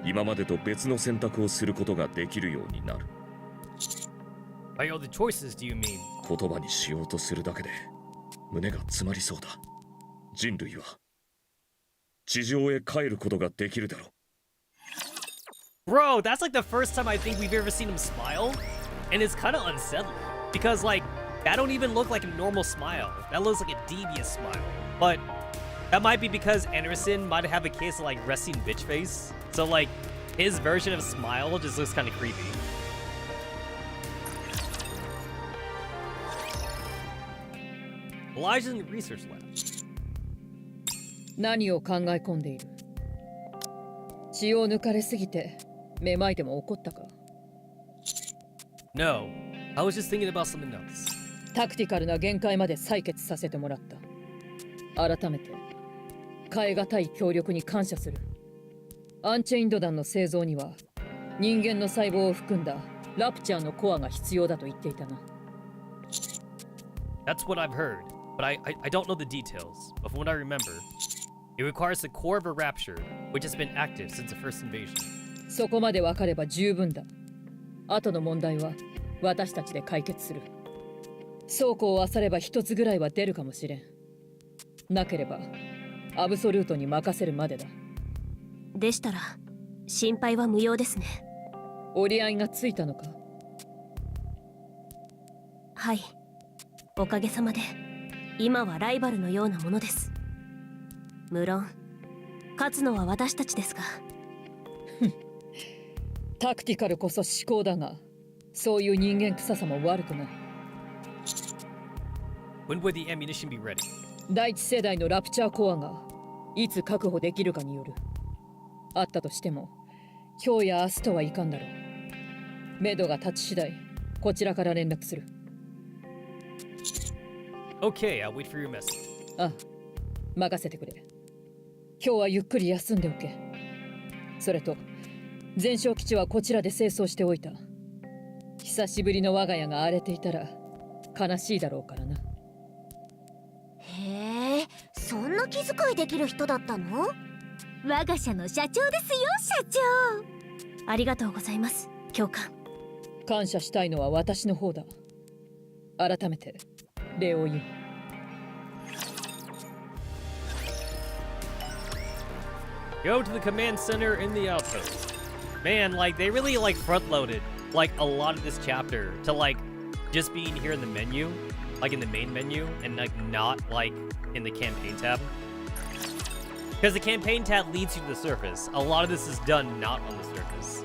今までと別の選択をすることができるようになる。 By all the choices, do you mean? 言葉にしようとするだけで胸が詰まりそうだ。人類は地上へ帰ることができるだろう。 Bro, that's like the first time I think we've ever seen him smile, and it's kind of unsettling because like that don't even look like a normal smile. That looks like a devious smile. But that might be because Anderson might have a case of like resting bitch face. So like his version of smile just looks kind of creepy. Elijah's in the research lab. 何を考え込んでいる？血を抜かれすぎてめまいでも怒ったか？ No, I was just thinking about something else. タクティカルな限界まで採決させてもらった。改めて変え難い協力に感謝する。アンチェインド弾の製造には人間の細胞を含んだラプチャーのコアが必要だと言っていたな。 That's what I've heard, but I don't know the details. But from what I remember, it requires the core of a rapture, which has been active since the first invasion. そこまで分かれば十分だ。後の問題は私たちで解決する。倉庫を漁れば一つぐらいは出るかもしれん。なければアブソルートに任せるまでだ。でしたら心配は無用ですね。折り合いがついたのか？はい、おかげさまで今はライバルのようなものです。無論勝つのは私たちですが。タクティカルこそ思考だが、そういう人間臭さも悪くない。When would the ammunition be ready? 第一世代のラプチャーコアがいつ確保できるかによる。あったとしても今日や明日とはいかんだろう。目処が立ち次第こちらから連絡する。 Okay, I'll wait for your message. ああ、任せてくれ。今日はゆっくり休んでおけ。それと前哨基地はこちらで清掃しておいた。久しぶりの我が家が荒れていたら悲しいだろうからな。へえ、そんな気遣いできる人だったの？我が社の社長ですよ、社長。ありがとうございます、教官。感謝したいのは私の方だ。改めて礼を言う。Go to the command center in the outpost. Man, like they really like front-loaded like a lot of this chapter to like just being here in the menu, like in the main menu, and like not like in the campaign tab. Because the campaign tab leads you to the surface. A lot of this is done not on the surface.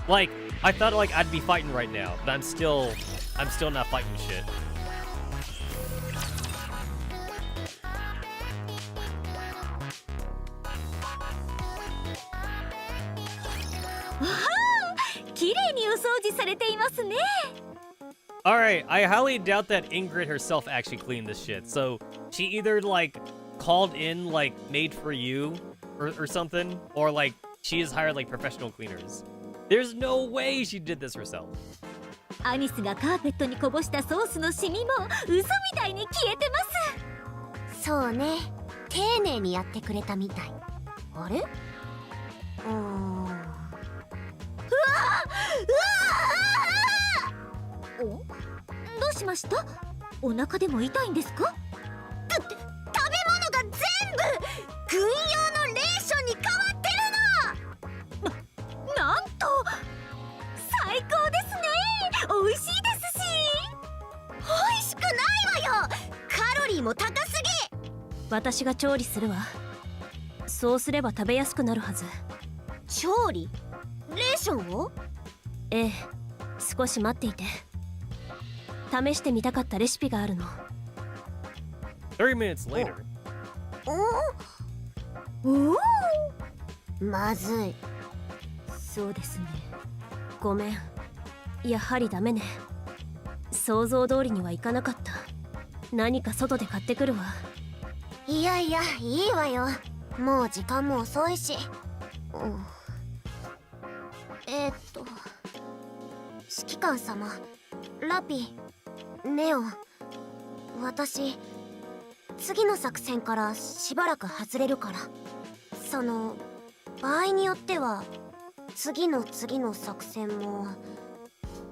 Like I thought like I'd be fighting right now, but I'm still not fighting shit. Alright, I highly doubt that Ingrid herself actually cleaned this shit. So she either like called in like made for you or something, or like she has hired like professional cleaners. There's no way she did this herself. アニスがカーペットにこぼしたソースのシミも嘘みたいに消えてます。そうね、丁寧にやってくれたみたい。あれ？うわお、どうしました？お腹でも痛いんですか？食べ物が全部軍用のレーションに変わってるの。なんと最高ですね。美味しいですし、美味しくないわよ。カロリーも高すぎ。私が調理するわ。そうすれば食べやすくなるはず。調理？レーションを？ええ、少し待っていて。試してみたかったレシピがあるの。30 minutes later. おお、まずい。そうですね。ごめん。やはりダメね。想像通りにはいかなかった。何か外で買ってくるわ。いやいや、いいわよ。もう時間も遅いし。指揮官様、ラピ、ネオ、私次の作戦からしばらく外れるから、その場合によっては次の次の作戦も、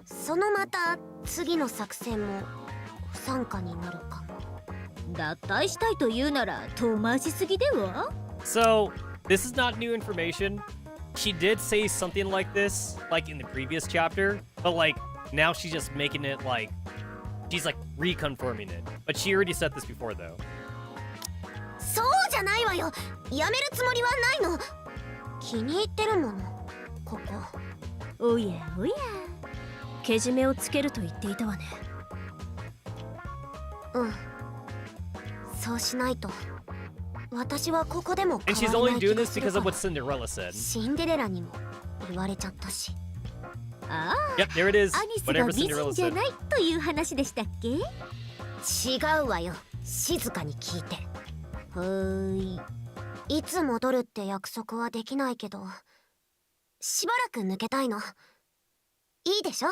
そのまた次の作戦も不参加になるかも。脱退したいと言うなら遠回しすぎでは？ So, this is not new information. She did say something like this, like in the previous chapter, but like now she's just making it like she's like reconfirming it. But she already said this before though. そうじゃないわよ。やめるつもりはないの。気に入ってるもの、ここ。おやおや。けじめをつけると言っていたわね。うん。そうしないと。私はここでも And 変 she's わら only ない気 doing が this する because か of ら。 what Cinderella said. シンデレラにも言われちゃったし。ああ、 Yep, there it is. アニスが Whatever 美 Cinderella 人じゃ said. ないという話でしたっけ？違うわよ。静かに聞いて。はーい。いつ戻るって約束はできないけど、しばらく抜けたいの。いいでしょ？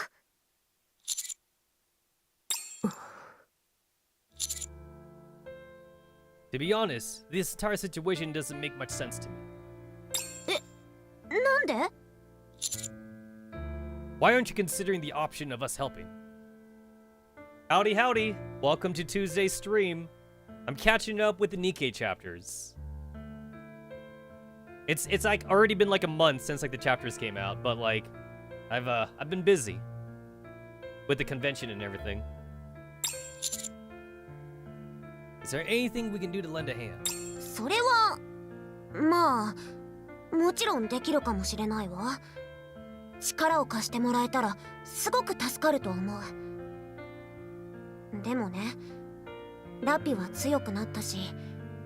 To be honest, this entire situation doesn't make much sense to me. なんで？ Why aren't you considering the option of us helping? Howdy, howdy. Welcome to Tuesday's stream. I'm catching up with the Nikke chapters. It's like already been like a month since like the chapters came out, but like I've been busy with the convention and everything. Is there anything we can do to lend a hand? それはまあもちろんできるかもしれないわ。力を貸してもらえたらすごく助かると思う。でもね、ラピは強くなったし、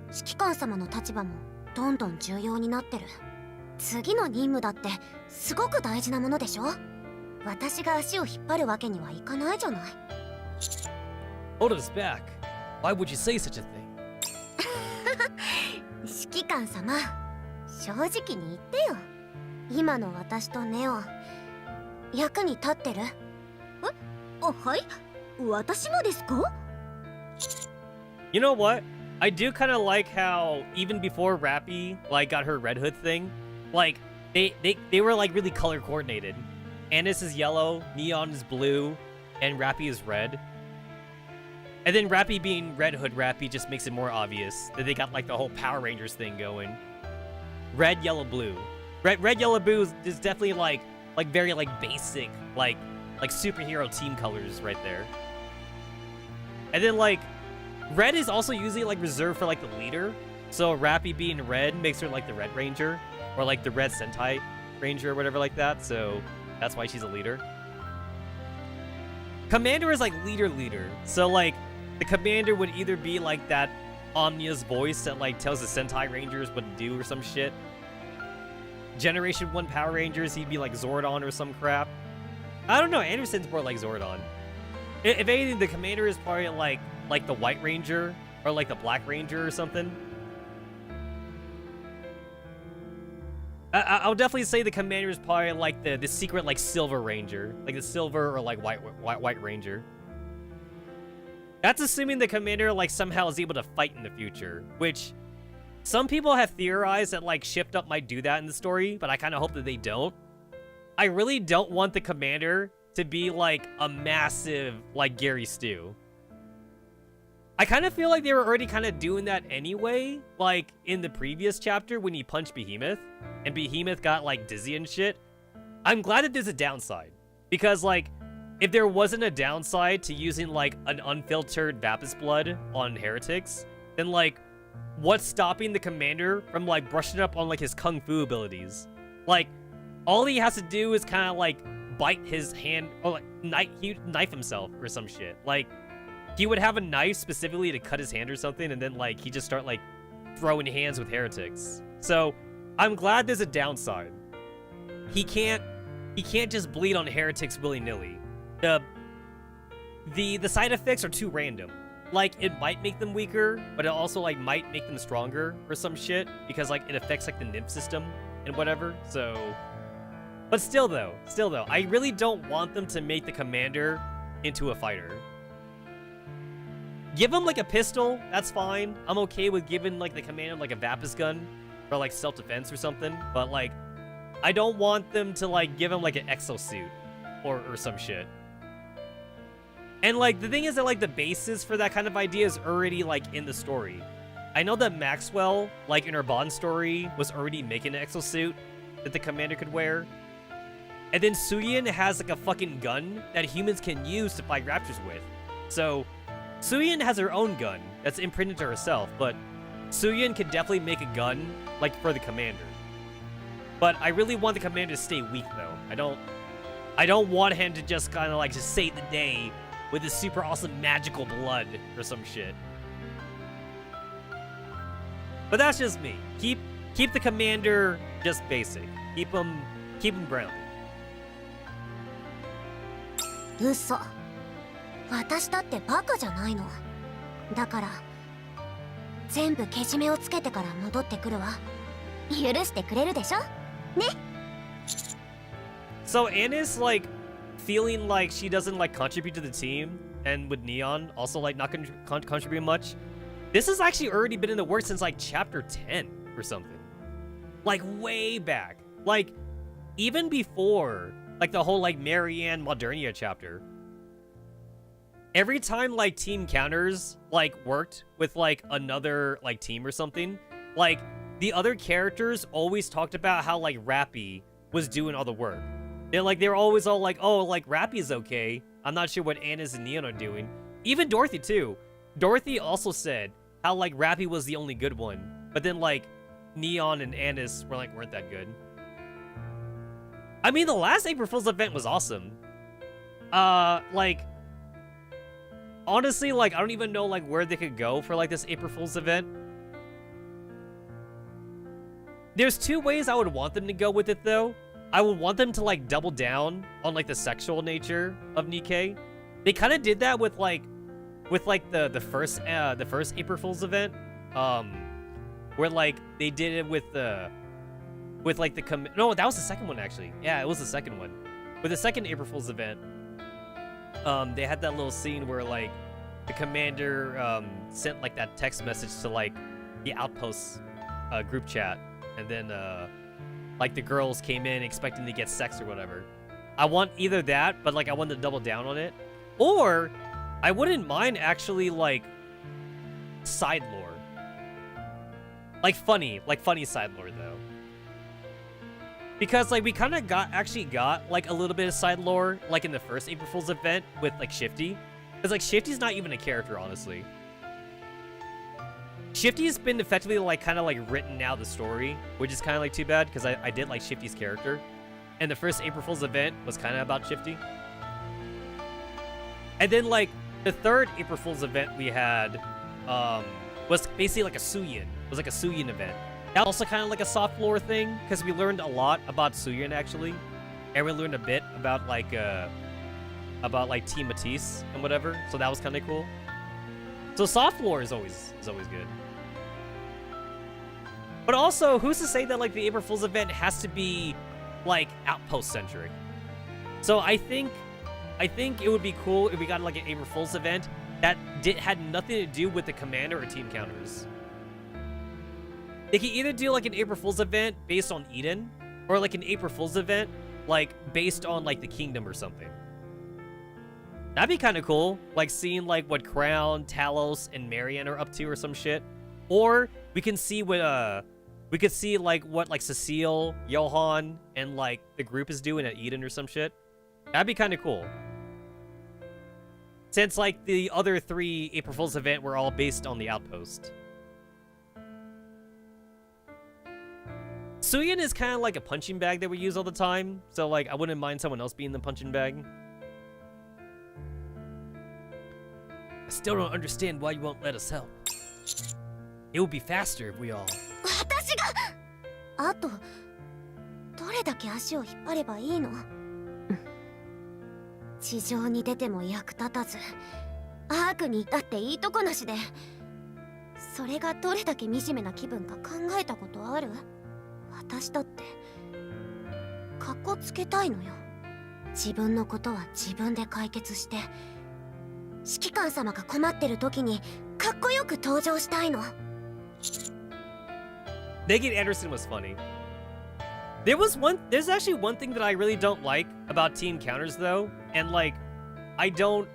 指揮官様の立場もどんどん重要になってる。次の任務だってすごく大事なものでしょ。私が足を引っ張るわけにはいかないじゃない。Hold us back. Why would you say such a thing? 指揮官様、正直に言ってよ。今の私とネオ、役に立ってる？あ、はい。私もですか？ You know what? I do kind of like how even before Rappy like got her Red Hood thing, like they were like really color coordinated. Anis is yellow, Neon is blue, and Rappy is red. And then Rappy being Red Hood Rappy just makes it more obvious that they got like the whole Power Rangers thing going. Red, yellow, blue. Red, yellow, blue is definitely like very like basic like superhero team colors right there. And then like red is also usually like reserved for like the leader. So Rappy being red makes her like the Red Ranger or like the Red Sentai Ranger or whatever like that. So that's why she's a leader. Commander is like leader. So like the commander would either be like that ominous voice that like tells the Sentai Rangers what to do or some shit. Generation 1 Power Rangers, he'd be like Zordon or some crap. I don't know, Anderson's more like Zordon. If anything, the commander is probably like the White Ranger or like the Black Ranger or something. I'll definitely say the commander is probably like the secret like Silver Ranger, like the Silver or like White Ranger. That's assuming the commander like somehow is able to fight in the future, which some people have theorized that like Shipped Up might do that in the story, but I kind of hope that they don't. I really don't want the commander to be like a massive like Gary Stu. I kind of feel like they were already kind of doing that anyway, like in the previous chapter when he punched Behemoth and Behemoth got like dizzy and shit. I'm glad that there's a downside, because like if there wasn't a downside to using like an unfiltered Vapus blood on heretics, then like what's stopping the commander from like brushing up on like his kung fu abilities? Like all he has to do is kind of like bite his hand or like knife himself or some shit. Like he would have a knife specifically to cut his hand or something, and then like he just start like throwing hands with heretics. So I'm glad there's a downside. He can't just bleed on heretics willy-nilly. The side effects are too random. like, it might make them weaker, but it also, like, might make them stronger or some shit, because, like, it affects, like, the nymph system and whatever, so... But still, though, I really don't want them to make the commander into a fighter. Give him, like, a pistol, that's fine. I'm okay with giving, like, the commander, like, a Vapus gun for, like, self-defense or something, but, like, I don't want them to, like, give him, like, an exosuit or some shit. And, like, the thing is that, like, the basis for that kind of idea is already, like, in the story. I know that Maxwell, like, in her Bond story, was already making an exosuit that the commander could wear. And then Suyin has, like, a fucking gun that humans can use to fight raptors with. So, Suyin has her own gun that's imprinted to herself, but Suyin can definitely make a gun, like, for the commander. But I really want the commander to stay weak, though. I don't want him to just kind of, like, just save the day with his super awesome magical blood or some shit. But that's just me. Keep the commander just basic. Keep him grounded. 嘘。私だってバカじゃないの。だから全部けじめをつけてから戻ってくるわ。許してくれるでしょ？ね。So Anna's like feeling like she doesn't like contribute to the team, and with Neon also like not contribute much. This has actually already been in the works since like chapter 10 or something. Like way back. Like even before like the whole like Marianne Modernia chapter. Every time like team counters like worked with like another like team or something, like the other characters always talked about how like Rappy was doing all the work. They're always all like, oh, like Rappy's okay. I'm not sure what Annis and Neon are doing. Even Dorothy too. Dorothy also said how like Rappy was the only good one, but then like Neon and Annis weren't that good. I mean, the last April Fool's event was awesome. Like honestly, like I don't even know like where they could go for like this April Fool's event. There's two ways I would want them to go with it though. I would want them to like double down on like the sexual nature of Nikke. They kind of did that with like the first April Fool's event, where like they did it with like no, that was the second one actually. Yeah, it was the second one. With the second April Fool's event, they had that little scene where like the commander sent like that text message to like the Outpost group chat, and then like the girls came in expecting to get sex or whatever. I want either that, but like I want to double down on it, or I wouldn't mind actually like side lore, like funny side lore though, because like we kind of actually got like a little bit of side lore like in the first April Fool's event with like Shifty, because like Shifty's not even a character honestly. Shifty's been effectively like kind of like written out the story, which is kind of like too bad because I did like Shifty's character, and the first April Fool's event was kind of about Shifty. And then like the third April Fool's event we had was basically like a Suyin. It was like a Suyin event. That was also kind of like a soft lore thing because we learned a lot about Suyin actually, and we learned a bit about like Team Matisse and whatever. So that was kind of cool. So soft lore is always good. But also, who's to say that like the April Fool's event has to be like Outpost centric? So I think it would be cool if we got like an April Fool's event that had nothing to do with the commander or team counters. They could either do like an April Fool's event based on Eden, or like an April Fool's event like based on like the kingdom or something. That'd be kind of cool, like seeing like what Crown, Talos, and Marianne are up to or some shit. Or we can see what what like Cecile, Johan, and like the group is doing at Eden or some shit. That'd be kind of cool. Since like the other three April Fool's event were all based on the Outpost. Suyin is kind of like a punching bag that we use all the time, so like I wouldn't mind someone else being the punching bag. I still don't understand why you won't let us help. It would be faster if we all... 私があとどれだけ足を引っ張ればいいの？地上に出ても役立たずアークにいたっていいとこなしで、それがどれだけ惨めな気分か考えたことある？私だってかっこつけたいのよ。自分のことは自分で解決して、指揮官様が困ってる時にかっこよく登場したいの。Naked Anderson was funny. There's actually one thing that I really don't like about team counters though, and like, I don't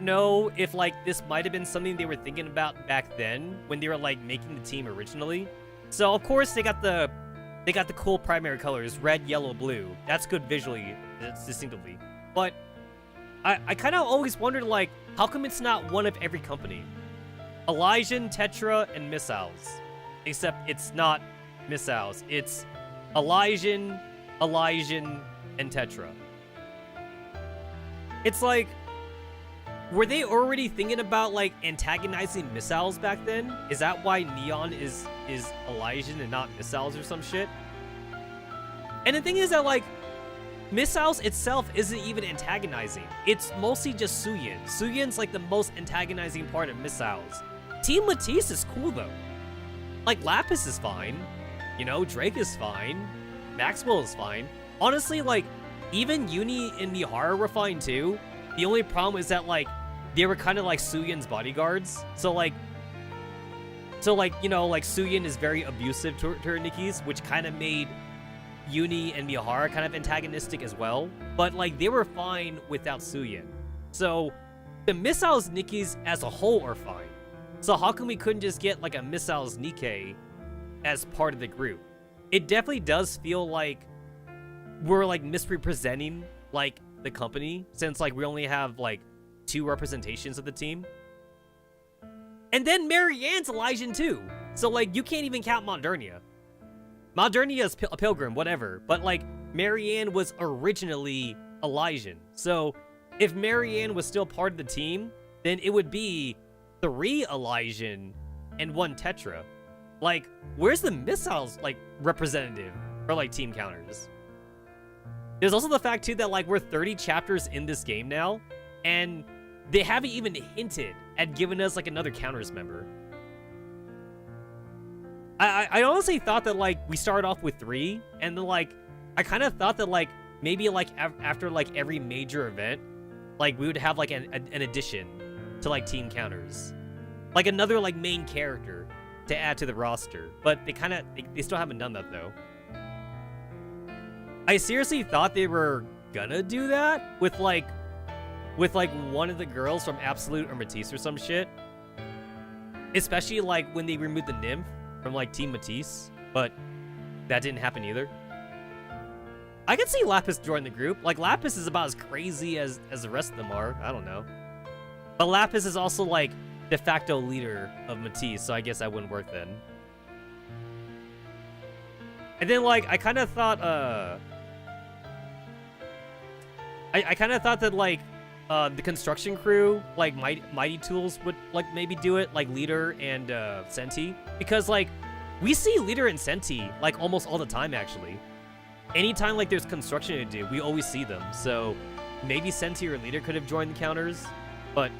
know if like this might have been something they were thinking about back then when they were like making the team originally. So of course they got the cool primary colors, red, yellow, blue. That's good visually, that's distinctively. But I kind of always wondered like, how come it's not one of every company? Elysian, Tetra, and Missiles. Except it's not Missiles. It's Elysian, and Tetra. It's like, were they already thinking about like antagonizing Missiles back then? Is that why Neon is Elysian and not Missiles or some shit? And the thing is that like, Missiles itself isn't even antagonizing. It's mostly just Suyin. Suyin's like the most antagonizing part of Missiles. Team Matisse is cool though. Like Lapis is fine. You know, Drake is fine. Maxwell is fine. Honestly, like, even Uni and Mihara were fine too. The only problem is that like, they were kind of like Suyin's bodyguards. So like, you know, like Suyin is very abusive to her Nikkis, which kind of made Uni and Mihara kind of antagonistic as well. But like, they were fine without Suyin. So the Missiles Nikkis as a whole are fine. So how come we couldn't just get like a Missiles Nikke as part of the group? It definitely does feel like we're like misrepresenting like the company, since like we only have like 2 representations of the team. And then Marianne's Elysian too. So like you can't even count Modernia. Modernia is a pilgrim, whatever. But like Marianne was originally Elysian. So if Marianne was still part of the team, then it would be 3 Elysian and 1 Tetra. Like, where's the Missiles like representative for like team counters? There's also the fact too that like we're 30 chapters in this game now, and they haven't even hinted at giving us like another counters member. I honestly thought that like we started off with 3, and then like I kind of thought that like maybe like after like every major event, like we would have like an addition to like team counters, like another like main character to add to the roster. But they still haven't done that though. I seriously thought they were gonna do that with like one of the girls from Absolute or Matisse or some shit, especially like when they removed the nymph from like Team Matisse, but that didn't happen either. I could see Lapis join the group. Like Lapis is about as crazy as the rest of them are. I don't know. But Lapis is also like de facto leader of Matisse, so I guess that wouldn't work then. And then like I kind of thought I kind of thought that like the construction crew, like Mighty Tools would like maybe do it, like Leader and Senti, because like we see Leader and Senti like almost all the time actually. Anytime like there's construction to do, we always see them. So maybe Senti or Leader could have joined the counters, but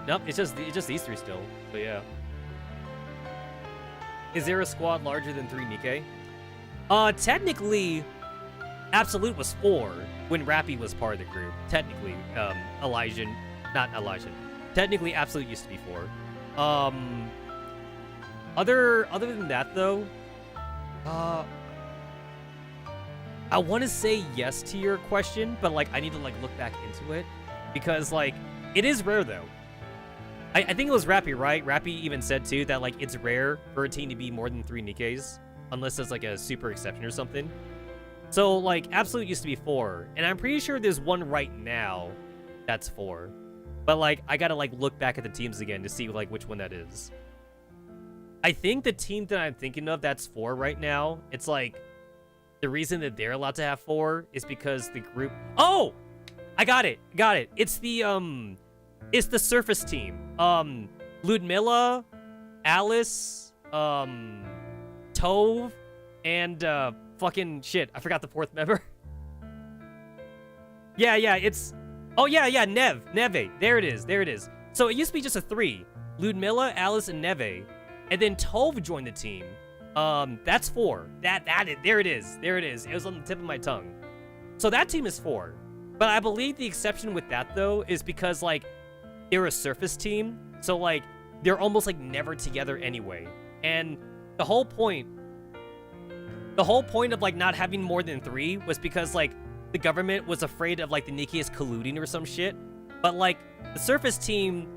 nope, it's just these 3 still. So yeah. Is there a squad larger than 3 Nikke? Technically, Absolute was 4 when Rappy was part of the group. Technically, Elysian, not Elysian. Technically, Absolute used to be 4. Other than that though, I want to say yes to your question, but like I need to like look back into it because like it is rare though. I think it was Rappy, right? Rappy even said too that like it's rare for a team to be more than 3 Nikkes unless it's like a super exception or something. So like Absolute used to be 4, and I'm pretty sure there's one right now that's 4. But like I gotta like look back at the teams again to see like which one that is. I think the team that I'm thinking of that's 4 right now, it's like the reason that they're allowed to have 4 is because the group. Oh, I got it. It's the Surface team. Ludmilla, Alice, Tove, and fucking shit. I forgot the 4th member. yeah, it's Oh, yeah, Neve. There it is. So it used to be just a 3. Ludmilla, Alice, and Neve. And then Tove joined the team. That's 4. There it is. It was on the tip of my tongue. So that team is 4. But I believe the exception with that, though, is because, like, they're a surface team. So, like, they're almost, like, never together anyway. And the whole point of, like, not having more than 3 was because, like, the government was afraid of, like, the Nikke's colluding or some shit. But, like, the surface team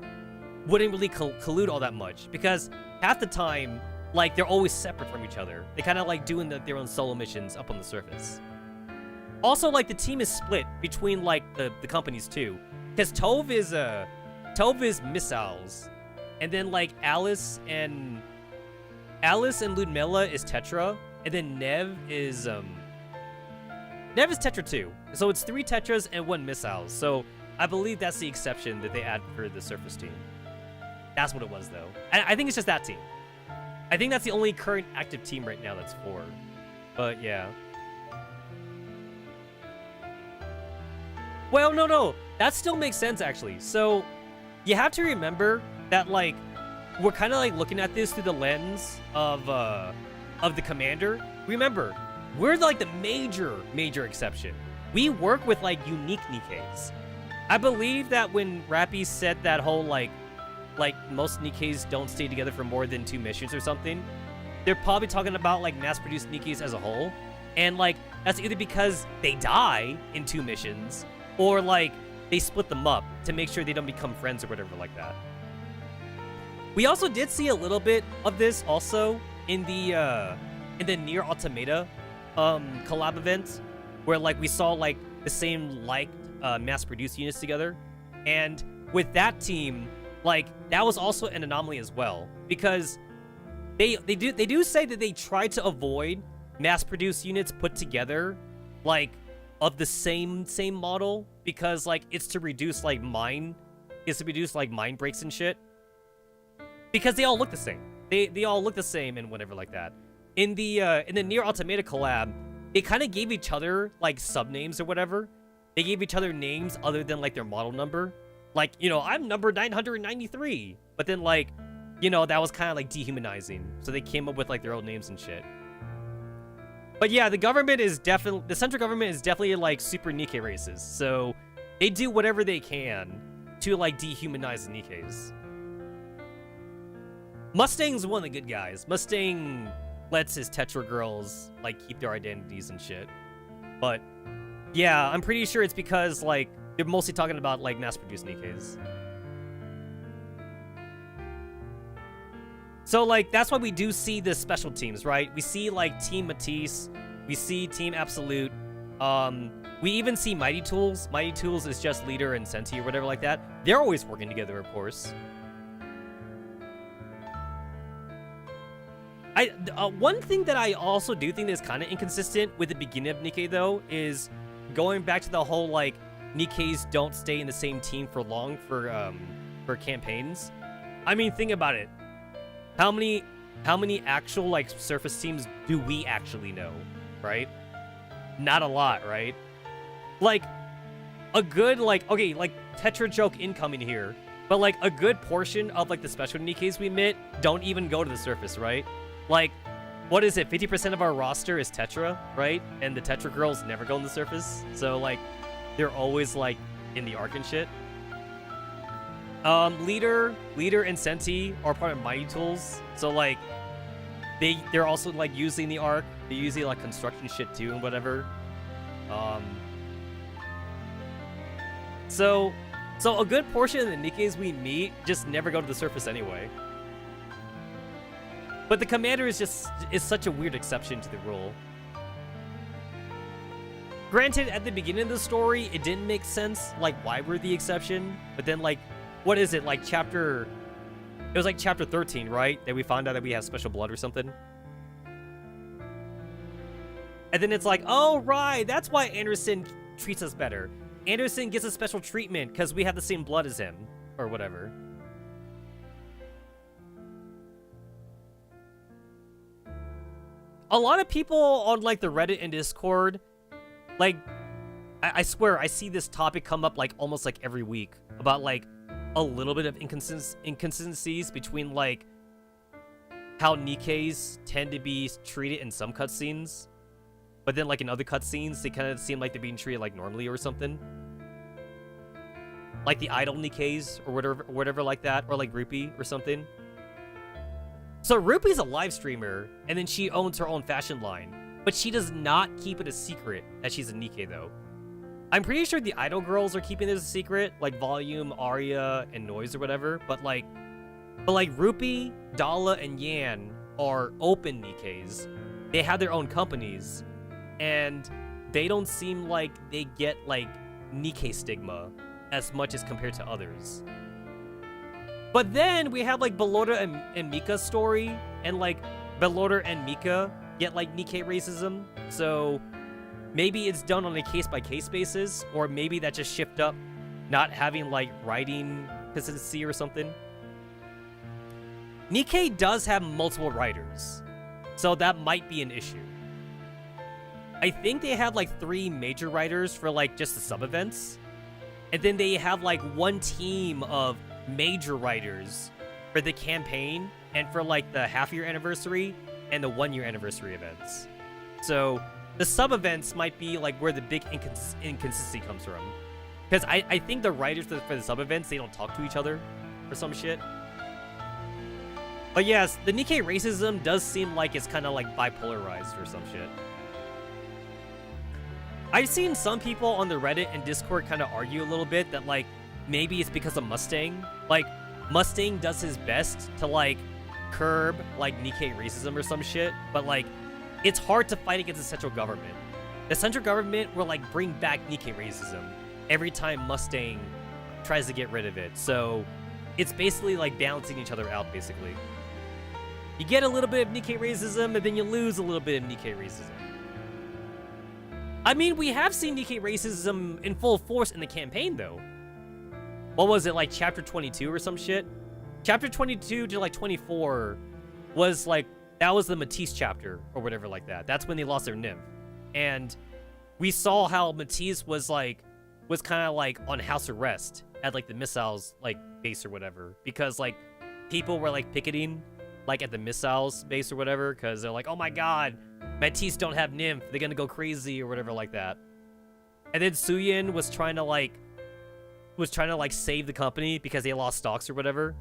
wouldn't really collude all that much. Because half the time, like, they're always separate from each other. They kind of like doing their own solo missions up on the surface. Also, like, the team is split between, like, the companies, too. Because Tove is missiles. And then, like, Alice and Ludmilla is Tetra. And then Nev is Tetra, too. So it's 3 Tetras and 1 missiles. So I believe that's the exception that they add for the surface team. That's what it was, though. I think it's just that team. I think that's the only current active team right now that's 4. But, yeah. Well, no. That still makes sense, actually. So, you have to remember that, like, we're kind of, like, looking at this through the lens of the commander. Remember, we're, like, the major exception. We work with, like, unique Nikkes. I believe that when Rappy said that whole, like most Nikkes don't stay together for more than 2 missions or something, they're probably talking about, like, mass-produced Nikkes as a whole. And, like, that's either because they die in 2 missions, or, like, they split them up to make sure they don't become friends or whatever like that. We also did see a little bit of this also in the Nier Automata collab event, where, like, we saw, like, the same, like, mass-produced units together. And with that team, like, that was also an anomaly as well, because they do say that they try to avoid mass-produced units put together, like, of the same model, because, like, it's to reduce mind breaks and shit, because they all look the same. They all look the same and whatever like that. In the Nier Automata collab, they kind of gave each other, like, subnames or whatever. They gave each other names other than, like, their model number. Like, you know, I'm number 993. But then, like, you know, that was kind of, like, dehumanizing. So they came up with, like, their own names and shit. But yeah, the central government is definitely, like, super Nikke races. So they do whatever they can to, like, dehumanize the Nikkes. Mustang's one of the good guys. Mustang lets his Tetra girls, like, keep their identities and shit. But yeah, I'm pretty sure it's because, like, they're mostly talking about, like, mass-produced Nikkes. So, like, that's why we do see the special teams, right? We see, like, Team Matisse. We see Team Absolute. We even see Mighty Tools. Mighty Tools is just Leader and Senti or whatever like that. They're always working together, of course. One thing that I also do think is kind of inconsistent with the beginning of Nikke, though, is going back to the whole, like, Nikkes don't stay in the same team for long for campaigns. I mean, think about it. How many actual, like, surface teams do we actually know, right? Not a lot, right? Like, a good, like, okay, like, Tetra joke incoming here, but, like, a good portion of, like, the special Nikkes we met don't even go to the surface, right? Like, what is it? 50% of our roster is Tetra, right? And the Tetra girls never go on the surface, so, like, they're always, like, in the arc and shit. Leader and Senti are part of Mighty Tools, so, like, they're also, like, using the arc. They usually, like, construction shit too and whatever. So a good portion of the Nikkes we meet just never go to the surface anyway. But the commander is such a weird exception to the rule. Granted, at the beginning of the story, it didn't make sense, like, why we're the exception. But then, like, what is it, like, it was like chapter 13, right? That we found out that we have special blood or something. And then it's like, oh, right, that's why Anderson treats us better. Anderson gets a special treatment because we have the same blood as him, or whatever. A lot of people on, like, the Reddit and Discord, like, I swear, I see this topic come up like almost like every week about like a little bit of inconsistencies between like how Nikkes tend to be treated in some cutscenes, but then like in other cutscenes, they kind of seem like they're being treated like normally or something. Like the idol Nikkes or whatever like that, or like Rupee or something. So Rupee's a live streamer, and then she owns her own fashion line, but she does not keep it a secret that she's a Nikke though. I'm pretty sure the idol girls are keeping this a secret, like Volume, Arya, and Noise or whatever, but like Rupee, Dala, and Yan are open Nikkes. They have their own companies, and they don't seem like they get like Nikke stigma as much as compared to others. But then we have like Belota and Mika's story, and like Belota and Mika get like Nikke racism, so maybe it's done on a case-by-case basis, or maybe that just shift up not having like writing consistency or something. Nikke does have multiple writers, so that might be an issue. I think they have like 3 major writers for like just the sub-events, and then they have like one team of major writers for the campaign and for like the half-year anniversary and the 1-year anniversary events. So the sub-events might be like where the big inconsistency comes from. Because I think the writers for the sub-events, they don't talk to each other or some shit. But yes, the Nikke racism does seem like it's kind of like bipolarized or some shit. I've seen some people on the Reddit and Discord kind of argue a little bit that like maybe it's because of Mustang. Like Mustang does his best to like curb like Nikke racism or some shit, but like it's hard to fight against the central government. The central government will like bring back Nikke racism every time Mustang tries to get rid of it. So it's basically like balancing each other out, basically. You get a little bit of Nikke racism, and then you lose a little bit of Nikke racism. I mean, we have seen Nikke racism in full force in the campaign, though. What was it, like chapter 22 or some shit? Chapter 22 to like 24 was like, that was the Matisse chapter or whatever like that. That's when they lost their nymph. And we saw how Matisse was kind of like on house arrest at like the missiles like base or whatever, because like people were like picketing like at the missiles base or whatever, because they're like, oh my god, Matisse don't have nymph, they're gonna go crazy or whatever like that. And then Suyin was trying to like save the company because they lost stocks or whatever.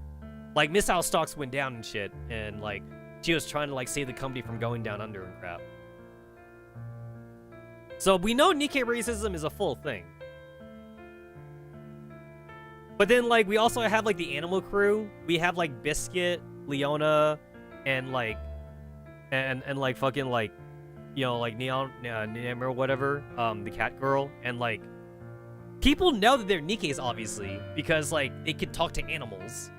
Like missile stocks went down and shit, and like she was trying to like save the company from going down under and crap. So we know Nikke racism is a full thing. But then like we also have like the animal crew. We have like Biscuit, Leona, and like like fucking like, you know, like Neon or whatever, the cat girl, and like people know that they're Nikkes obviously because like they can talk to animals.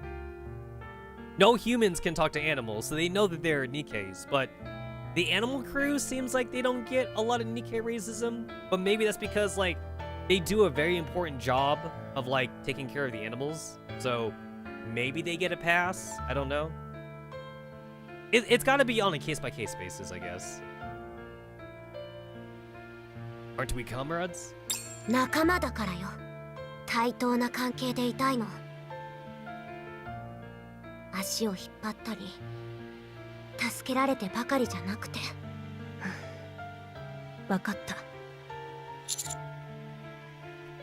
No humans can talk to animals, so they know that they're Nikkes, but the animal crew seems like they don't get a lot of Nikke racism, but maybe that's because like they do a very important job of like taking care of the animals, so maybe they get a pass. I don't know. It's got to be on a case-by-case basis, I guess. Aren't we comrades? 仲間だからよ。対等な関係でいたいの。足を引っ張ったり、助けられてばかりじゃなくて。わかった。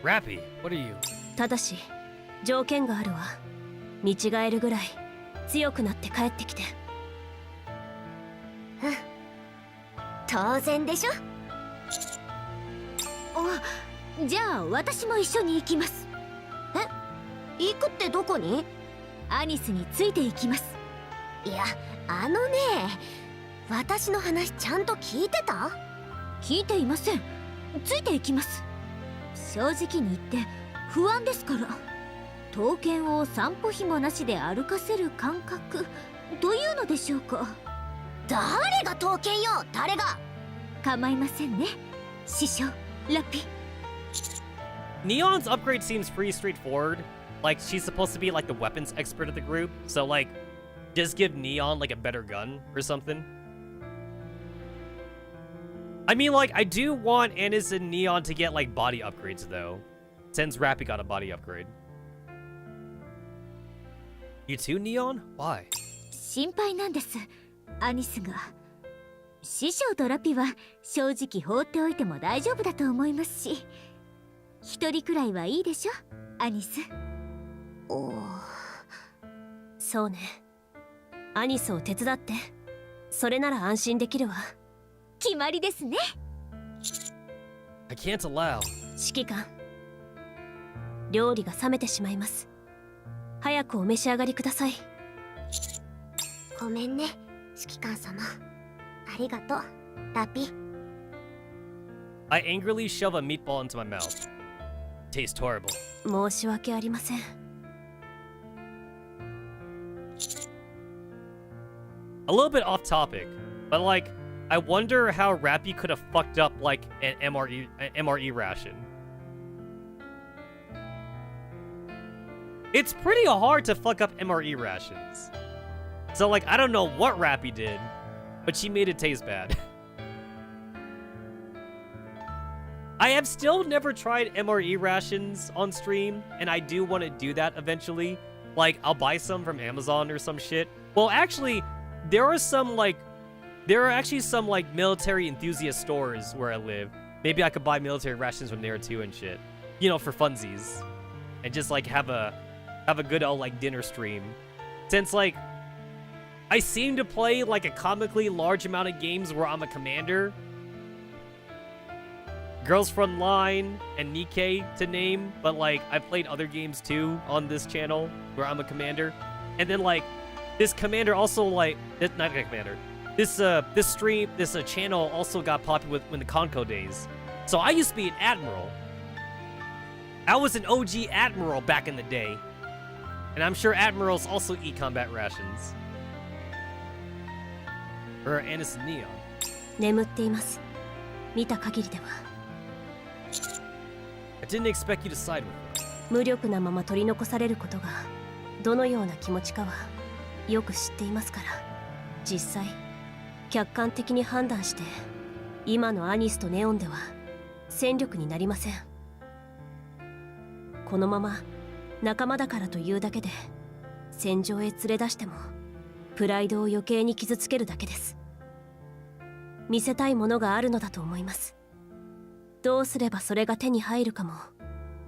Rappy, what are you? ただし条件があるわ。見違えるぐらい強くなって帰ってきて。当然でしょ。じゃあ私も一緒に行きます。行くってどこに？アニスについて行きます。いや、私の話ちゃんと聞いてた？聞いていません。ついて行きます。正直に言って不安ですから。刀剣を散歩紐なしで歩かせる感覚というのでしょうか。誰が刀剣よ、誰が。構いませんね、師匠ラピ。Neon's upgrade seems pretty straightforward. Like, she's supposed to be like the weapons expert of the group, so like, just give Neon like a better gun or something. I mean, like, I do want Annis and Neon to get, like, body upgrades, though. Since Rappy got a body upgrade. You too, Neon? Why? 心配なんです、アニスが。師匠とラピは正直放っておいても大丈夫だと思いますし、一人くらいはいいでしょ、アニス。そうね。アニスを手伝って。それなら安心できるわ。決まりですね。I can't allow. 指揮官。料理が冷めてしまいます。早くお召し上がりください。ごめんね、指揮官様。ありがとう、ラピ。I angrily shove a meatball into my mouth. Tastes horrible. 申し訳ありません。A little bit off topic, but like, I wonder how Rappy could have fucked up like an MRE ration. It's pretty hard to fuck up MRE rations. So like, I don't know what Rappy did, but she made it taste bad. I have still never tried MRE rations on stream, and I do want to do that eventually. Like, I'll buy some from Amazon or some shit. Well, actually, there are actually some like military enthusiast stores where I live. Maybe I could buy military rations from there too and shit. You know, for funsies. And just like have a good old like dinner stream. Since like I seem to play like a comically large amount of games where I'm a commander. Girls Frontline and Nikke to name, but like I've played other games too on this channel where I'm a commander. And then like this commander also like not a commander. This channel also got popular in the Conco days. So I used to be an admiral. I was an OG admiral back in the day. And I'm sure admirals also eat combat rations. Or Annis and Neon. 眠っています。見た限りでは。I didn't expect you to side with me. 無力なまま取り残されることがどのような気持ちかはよく知っていますから。実際客観的に判断して今のアニスとネオンでは戦力になりません。このまま仲間だからというだけで戦場へ連れ出してもプライドを余計に傷つけるだけです。見せたいものがあるのだと思います。どうすればそれが手に入るかも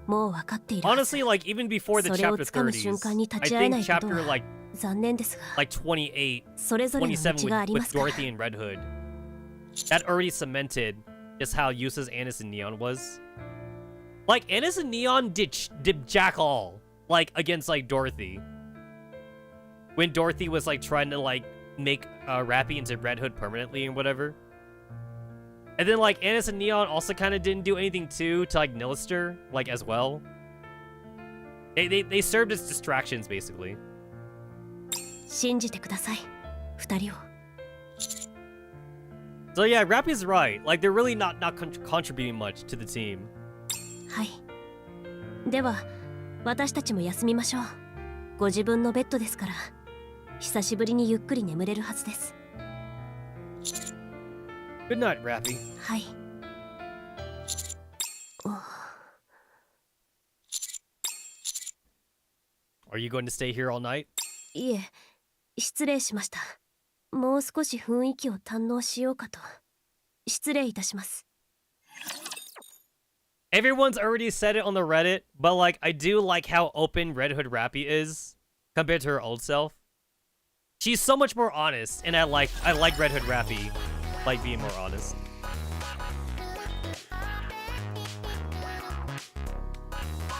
もう分かっているはず。 Honestly, like even before the それを chapter つかむ 30s, 瞬間に立 I ち会え think ないこと chapter は like 残念ですが、 28, それぞれの道 27がありま with すから。 Dorothy and Red Hood. That already cemented just how useless Annis and Neon was. Like, Annis and Neon did jack all, like, against, like, Dorothy. When Dorothy was, like, trying to, like, make Rappy into Red Hood permanently and whatever. And then, like, Annis and Neon also kind of didn't do anything, too, to, like, Nilister, like, as well. They served as distractions, basically. 信じてください、二人を。 So yeah, Rappy's right. Like, they're really not contributing much to the team. はい。では、私たちも休みましょう。ご自分のベッドですから、久しぶりにゆっくり眠れるはずです。Good night, Rappy. はい。Are you going to stay here all night? いえ、失礼しました。もう少し雰囲気を堪能しようかと。失礼いたします。 Everyone's already said it on the Reddit, but like, I do like how open Red Hood Rappy is compared to her old self. She's so much more honest, and I like Red Hood Rappy, like being more honest.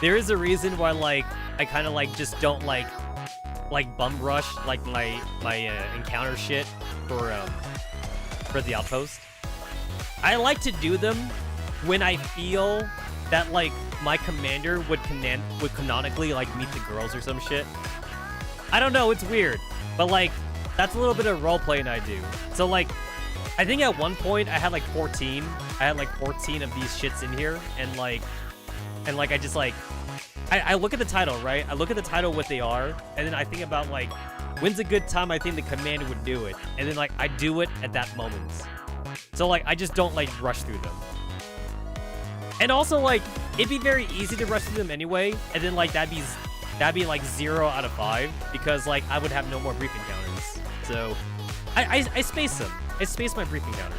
There is a reason why like I kind of like just don't like bum rush like my encounter shit for the outpost. I like to do them when I feel that like my commander would canonically like meet the girls or some shit. I don't know, it's weird, but like that's a little bit of role playing I do. So like I think at one point I had like 14. I had like 14 of these shits in here, and like I just like I look at the title, right? I look at the title what they are, and then I think about like when's a good time I think the commander would do it, and then like I do it at that moment. So like I just don't like rush through them. And also like it'd be very easy to rush through them anyway, and then like that'd be like 0 out of 5 because like I would have no more brief encounters. So I space them. I space my brief encounters.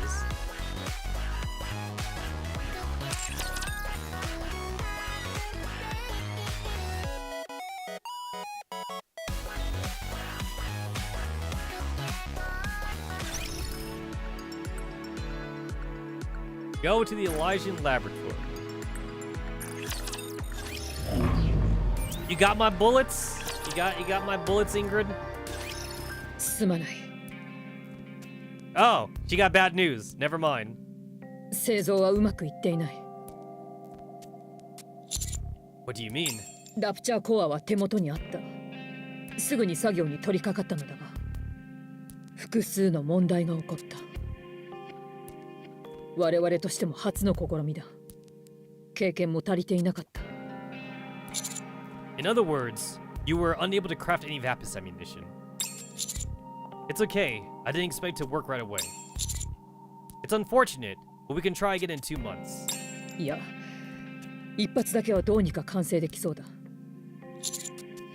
Go to the Elysian Laboratory. You got my bullets? You got my bullets, Ingrid? すまない。 Oh, she got bad news. Never mind. 製造はうまくいっていない。 What do you mean? ラプチャーコアは手元にあった。すぐに作業に取り掛かったのだが、複数の問題が起こった。我々としても初の試みだ。経験も足りていなかった。 In other words, you were unable to craft any Vapis ammunition. It's okay. I didn't expect to work right away. It's unfortunate, but we can try again in 2 months. いや、一発だけはどうにか完成できそうだ。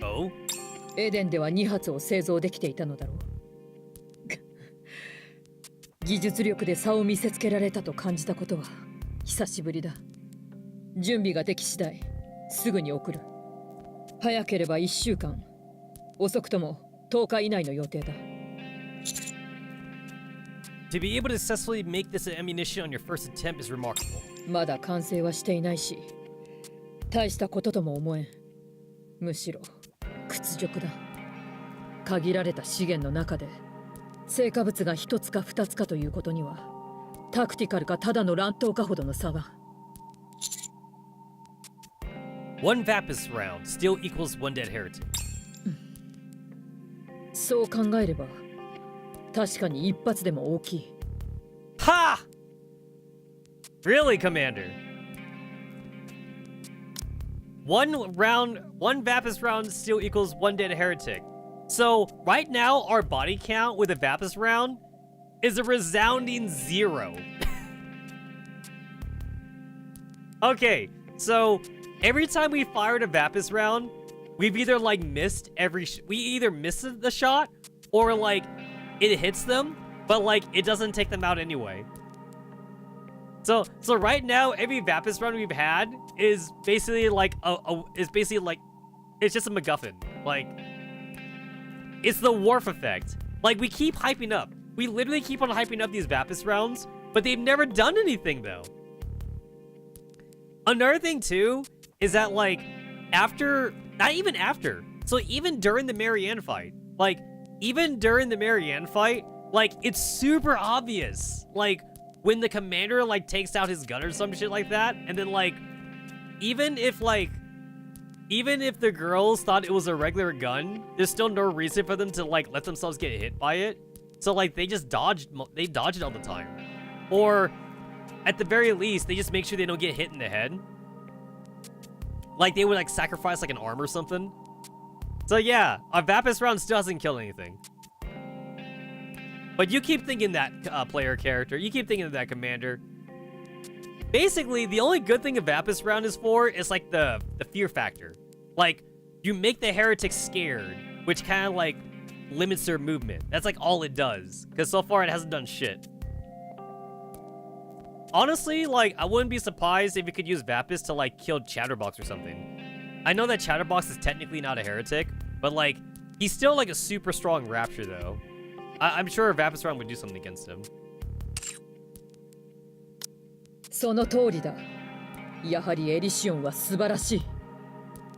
Oh? エデンでは2発を製造できていたのだろう。技術力で差を見せつけられたと感じたことは久しぶりだ。準備ができ次第すぐに送る。早ければ1週間、遅くとも10日以内の予定だ。 To be able to successfully make this ammunition on your first attempt is remarkable. まだ完成はしていないし、大したこととも思えん。むしろ屈辱だ。限られた資源の中で成果物が1つか2つかということにはタクティカルかただの乱闘かほどの差が。 One Vapis round still equals one dead heretic. そう考えれば確かに一発でも大きい。 Ha! Really, Commander? One Vapis round still equals one dead heretic. So, right now, our body count with a Vapis round is a resounding 0. Okay, so every time we fired a Vapis round, we've either like missed we either missed the shot or like it hits them, but like it doesn't take them out anyway. So right now, every Vapis round we've had is basically like it's just a MacGuffin. Like, it's the Wharf effect. Like, we keep hyping up. We literally keep on hyping up these Vapis rounds, but they've never done anything though. Another thing too is that like not even after. So even during the Marianne fight, like it's super obvious. Like when the commander like takes out his gun or some shit like that, and then like even if the girls thought it was a regular gun, there's still no reason for them to like let themselves get hit by it. So like they just dodge it all the time. Or at the very least, they just make sure they don't get hit in the head. Like they would like sacrifice like an arm or something. So yeah, our Vapis round still hasn't killed anything. But you keep thinking that, player character. You keep thinking of that, commander. Basically, the only good thing a Vapis round is for is like the fear factor. Like, you make the heretics scared, which kind of like limits their movement. That's like all it does. Because so far it hasn't done shit. Honestly, like, I wouldn't be surprised if you could use Vapis to like kill Chatterbox or something. I know that Chatterbox is technically not a heretic, but like, he's still like a super strong Rapture though. I'm sure Vapis round would do something against him. その通りだ。やはりエリシオンは素晴らしい。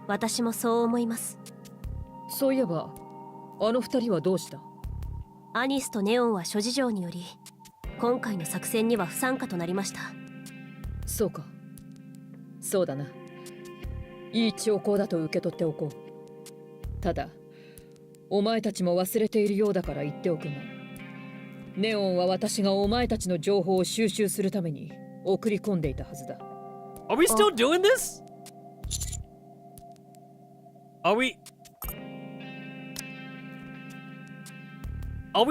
私もそう思います。そういえば、あの二人はどうした？アニスとネオンは諸事情により、今回の作戦には不参加となりました。そうか。そうだな。いい兆候だと受け取っておこう。ただ、お前たちも忘れているようだから言っておくが、ネオンは私がお前たちの情報を収集するために送り込んでいたはずだ。Are we still doing this? Are we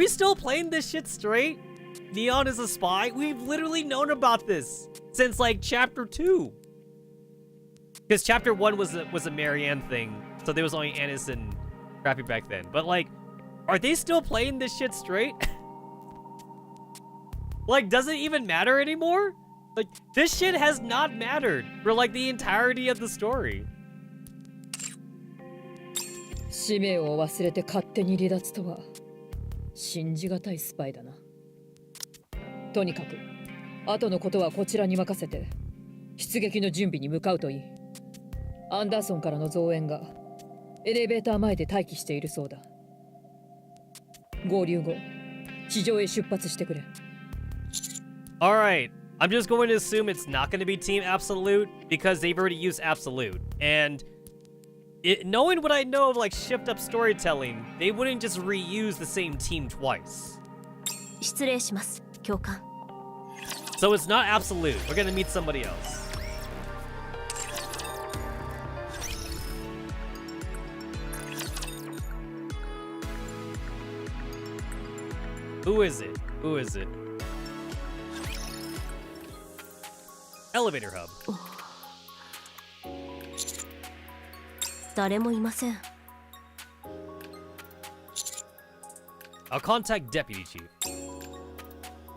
still playing this shit straight? Neon is a spy? We've literally known about this since like chapter 2. Because chapter 1 was a Marianne thing, so there was only Anis and Crappy back then. But like, are they still playing this shit straight? Like, does it even matter anymore? Like, this shit has not mattered for like the entirety of the story. 使命を忘れて勝手に離脱とは信じがたいスパイだな。とにかく後のことはこちらに任せて出撃の準備に向かうといい。アンダーソンからの増援がエレベーター前で待機しているそうだ。合流後地上へ出発してくれ。 Alright, I'm just going to assume it's not going to be Team Absolute because they've already used Absolute. And knowing what I know of like shift up storytelling, they wouldn't just reuse the same team twice. 失礼します、教官。 So it's not Absolute. We're going to meet somebody else. Who is it? Who is it? Elevator hub. 誰もいません。 I'll contact Deputy Chief.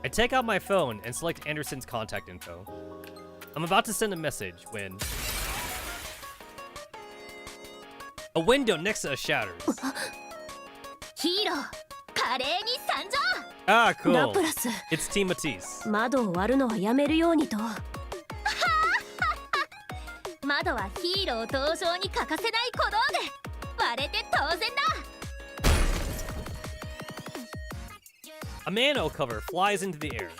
I take out my phone and select Anderson's contact info. I'm about to send a message when a window next to us shatters. ヒーロー、華麗に参上。 Ah, ラ cool. プラス、 It's Team Matisse. 窓を割るのはやめるようにと。窓はヒーロー登場に欠かせない小道具。割れて当然だ。 A mano cover flies into the air.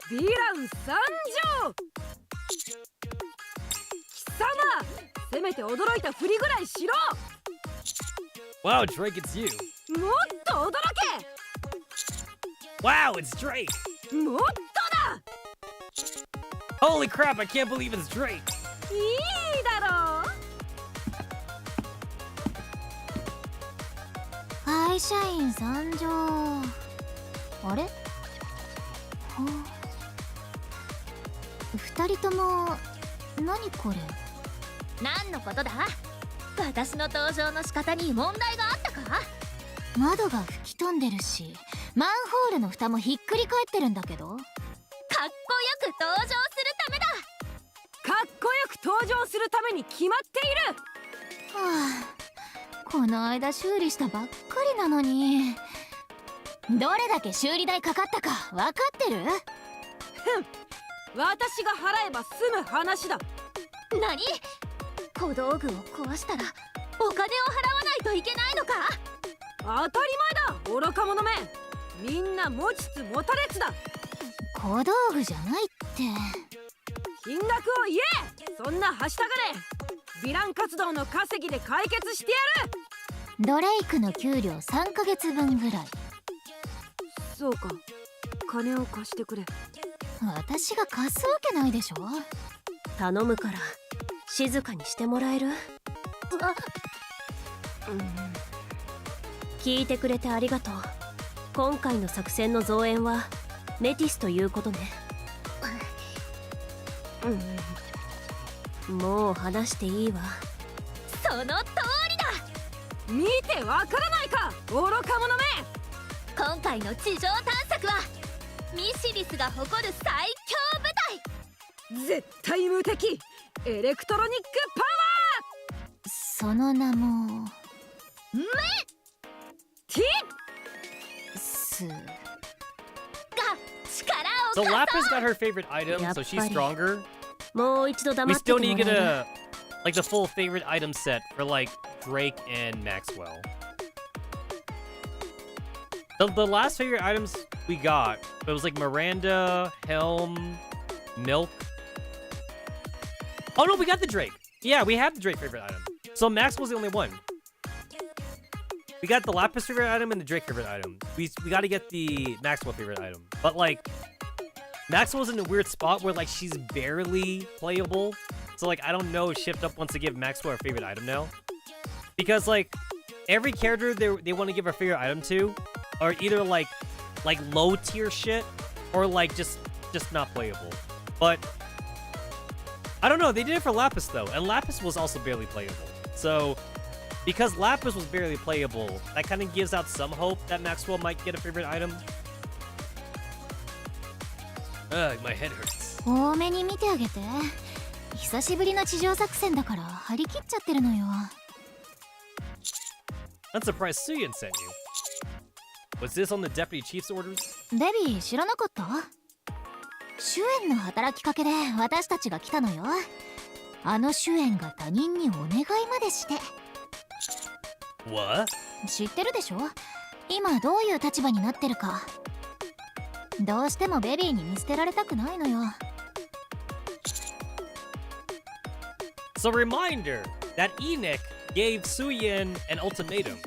ヴィラン参上。貴様、せめて驚いたふりぐらいしろ。 Wow, Drake, it's you. もっと驚 Wow, it's Drake. け。もっとだ。 Holy crap, I can't believe it's Drake. いいだろう。会社員参上。あれ？二人とも何これ？何のことだ？私の登場の仕方に問題があったか？窓が吹き飛んでるし、マンホールの蓋もひっくり返ってるんだけど。かっこよく登場するためだ。かっこよく登場するために決まっている。はあ、この間修理したばっかりなのに。どれだけ修理代かかったか分かってる？私が払えば済む話だ。何？小道具を壊したらお金を払わないといけないのか？当たり前だ、愚か者め。みんな持ちつ持たれつだ。小道具じゃないって。金額を言え。そんなはした金。ヴィラン活動の稼ぎで解決してやる。ドレイクの給料3ヶ月分ぐらい。そうか、金を貸してくれ。私が貸すわけないでしょ。頼むから静かにしてもらえる？聞いてくれてありがとう。今回の作戦の増援はメティスということね。もう話していいわ。その通りだ。見てわからないか、愚か者め。今回の地上探索はミシリスが誇る最強部隊。絶対無敵、エレクトロニックパワー。その名もティスが力 So を貸 Lapis そう。 got her favorite item, so she's stronger. もう一度 We 黙ってて still も need to ら get える？ like the full favorite item set for like Drake and Maxwell. The last favorite items we got, it was like Miranda, Helm, Milk. Oh no, we got the Drake. Yeah, we have the Drake favorite item. So Maxwell's the only one. We got the Lapis favorite item and the Drake favorite item. We got to get the Maxwell favorite item. But like, Maxwell's in a weird spot where like she's barely playable. So like, I don't know if Shift Up wants to give Maxwell her favorite item now. Because like, every character they want to give a favorite item to are either like like low tier shit, or like just not playable. But I don't know, they did it for Lapis though, and Lapis was also barely playable. So because Lapis was barely playable, that kind of gives out some hope that Maxwell might get a favorite item. Ugh, my head hurts. 多めに見てあげて。久しぶりの地上作戦だから張り切っちゃってるのよ。I'm surprised Suyin sent you. Was this on the deputy chief's orders? デビー知らなかった？主演の働きかけで私たちが来たのよ。あの主演が他人にお願いまでして。What? 知ってるでしょ？今どういう立場になってるか。どうしてもベビーに見捨てられたくないのよ。So reminder that Nikke gave Suyin an ultimatum.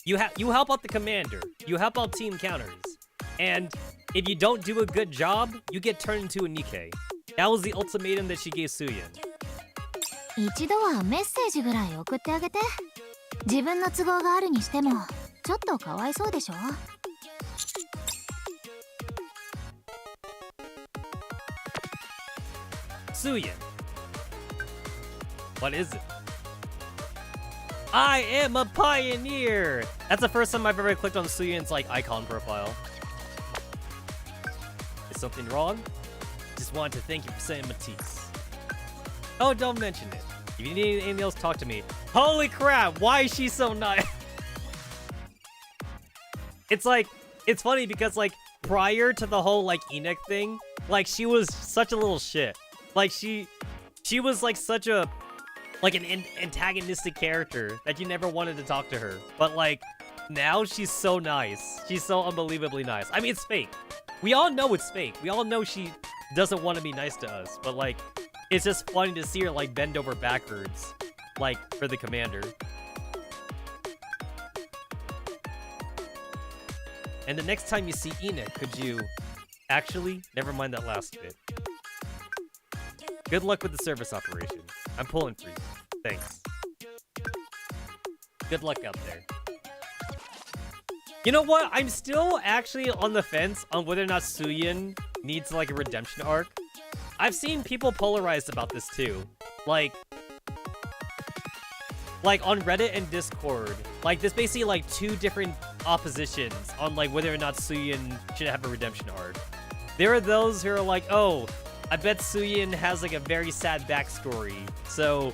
You help out the commander, you help out team counters, and if you don't do a good job, you get turned into a Nikke. That was the ultimatum that she gave Suyin. 一度はメッセージぐらい送ってあげて。自分の都合があるにしてもちょっとかわいそうでしょ。Suyin. What is it? I am a pioneer! That's the first time I've ever clicked on Suyin's like icon profile. Is something wrong? Just wanted to thank you for saying Matisse. Oh, don't mention it. If you need anything else, talk to me. Holy crap, why is she so nice? It's like, it's funny because like prior to the whole like Nikke thing, like she was such a little shit. Like she was like such a like an antagonistic character that you never wanted to talk to her. But like now she's so nice. She's so unbelievably nice. I mean, it's fake. We all know it's fake. We all know she doesn't want to be nice to us. But like, it's just funny to see her like bend over backwards, like for the commander. And the next time you see Nikke, could you actually never mind that last bit? Good luck with the service operation. I'm pulling for you. Thanks. Good luck out there. You know what? I'm still actually on the fence on whether or not Suyin needs like a redemption arc. I've seen people polarized about this too. Like on Reddit and Discord. Like there's basically like two different oppositions on like whether or not Suyin should have a redemption arc. There are those who are like, oh, I bet Suyin has like a very sad backstory, so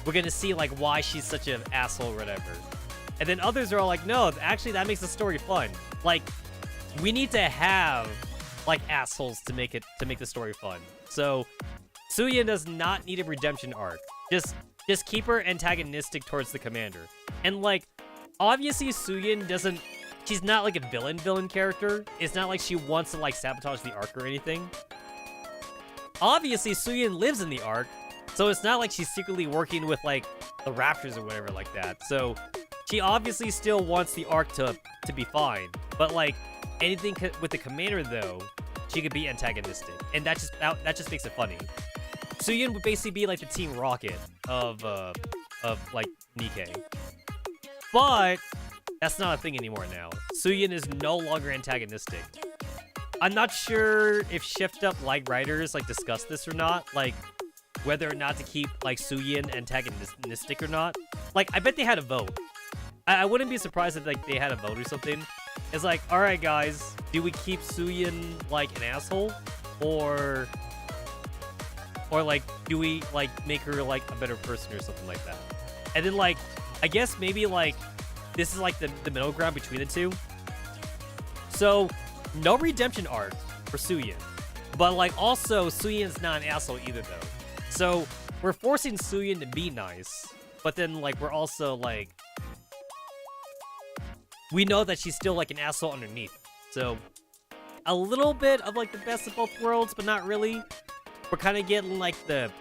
we're gonna see like why she's such an asshole or whatever. And then others are all like, no, actually that makes the story fun. Like, we need to have like assholes to make the story fun. So Suyin does not need a redemption arc. Just keep her antagonistic towards the commander. And like, obviously Suyin doesn't, she's not like a villain character. It's not like she wants to like sabotage the arc or anything. Obviously, Suyin lives in the arc, so it's not like she's secretly working with, like, the Raptors or whatever like that. So, she obviously still wants the arc to be fine. But, like, anything with the commander, though, she could be antagonistic. And that just makes it funny. Suyin would basically be, like, the Team Rocket of like, Nikke. But, that's not a thing anymore now. Suyin is no longer antagonistic. I'm not sure if Shift Up like writers like discussed this or not, like whether or not to keep like Suyin antagonistic or not. Like I bet they had a vote. I wouldn't be surprised if like they had a vote or something. It's like, all right guys, do we keep Suyin like an asshole, or like do we like make her like a better person or something like that? And then like I guess maybe like this is like the middle ground between the two. So no redemption arc for Suyin. But like also Suyin's not an asshole either though. So we're forcing Suyin to be nice, but then like we're also like we know that she's still like an asshole underneath. So a little bit of like the best of both worlds, but not really. We're kind of getting like the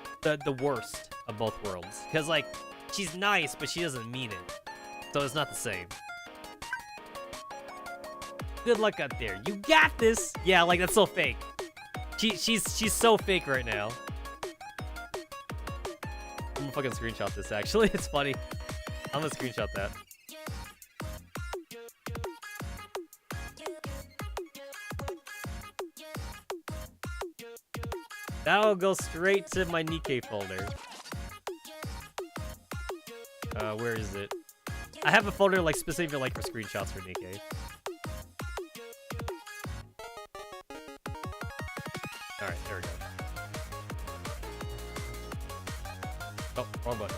worst of both worlds. Cause like she's nice, but she doesn't mean it. So it's not the same. Good luck out there. You got this! Yeah, like, that's so fake. She's so fake right now. I'm gonna fucking screenshot this, actually. It's funny. I'm gonna screenshot that. That'll go straight to my Nikke folder. Where is it? I have a folder like specifically like for screenshots for Nikke. Alright, there we go. Oh, wrong button.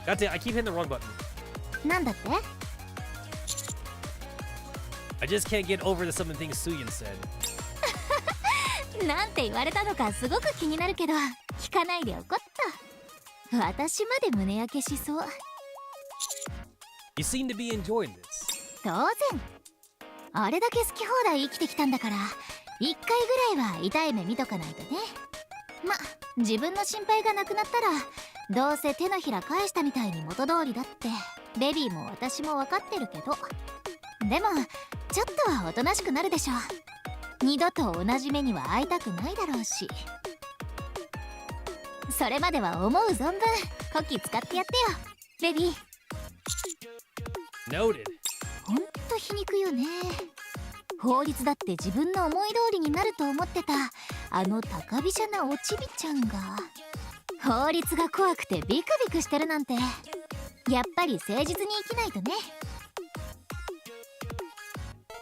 God damn, I keep hitting the wrong button. なんだって I just can't get over the some of the things Suyin said. なんて言われたのかすごく気になるけど聞かないでおこっと。私まで胸焼けしそう。 You seem to be enjoying this. 当然あれだけ好き放題生きてきたんだから1回ぐらいは痛い目見とかないとね。ま、自分の心配がなくなったらどうせ手のひら返したみたいに元通りだってベビーも私も分かってるけど、でもちょっとはおとなしくなるでしょ。二度と同じ目には会いたくないだろうし、それまでは思う存分コキ使ってやってよベビー。 Noted. ほんと皮肉よね。法律だって自分の思い通りになると思ってたあの高飛車なおちびちゃんが法律が怖くてビクビクしてるなんて、やっぱり誠実に生きないとね。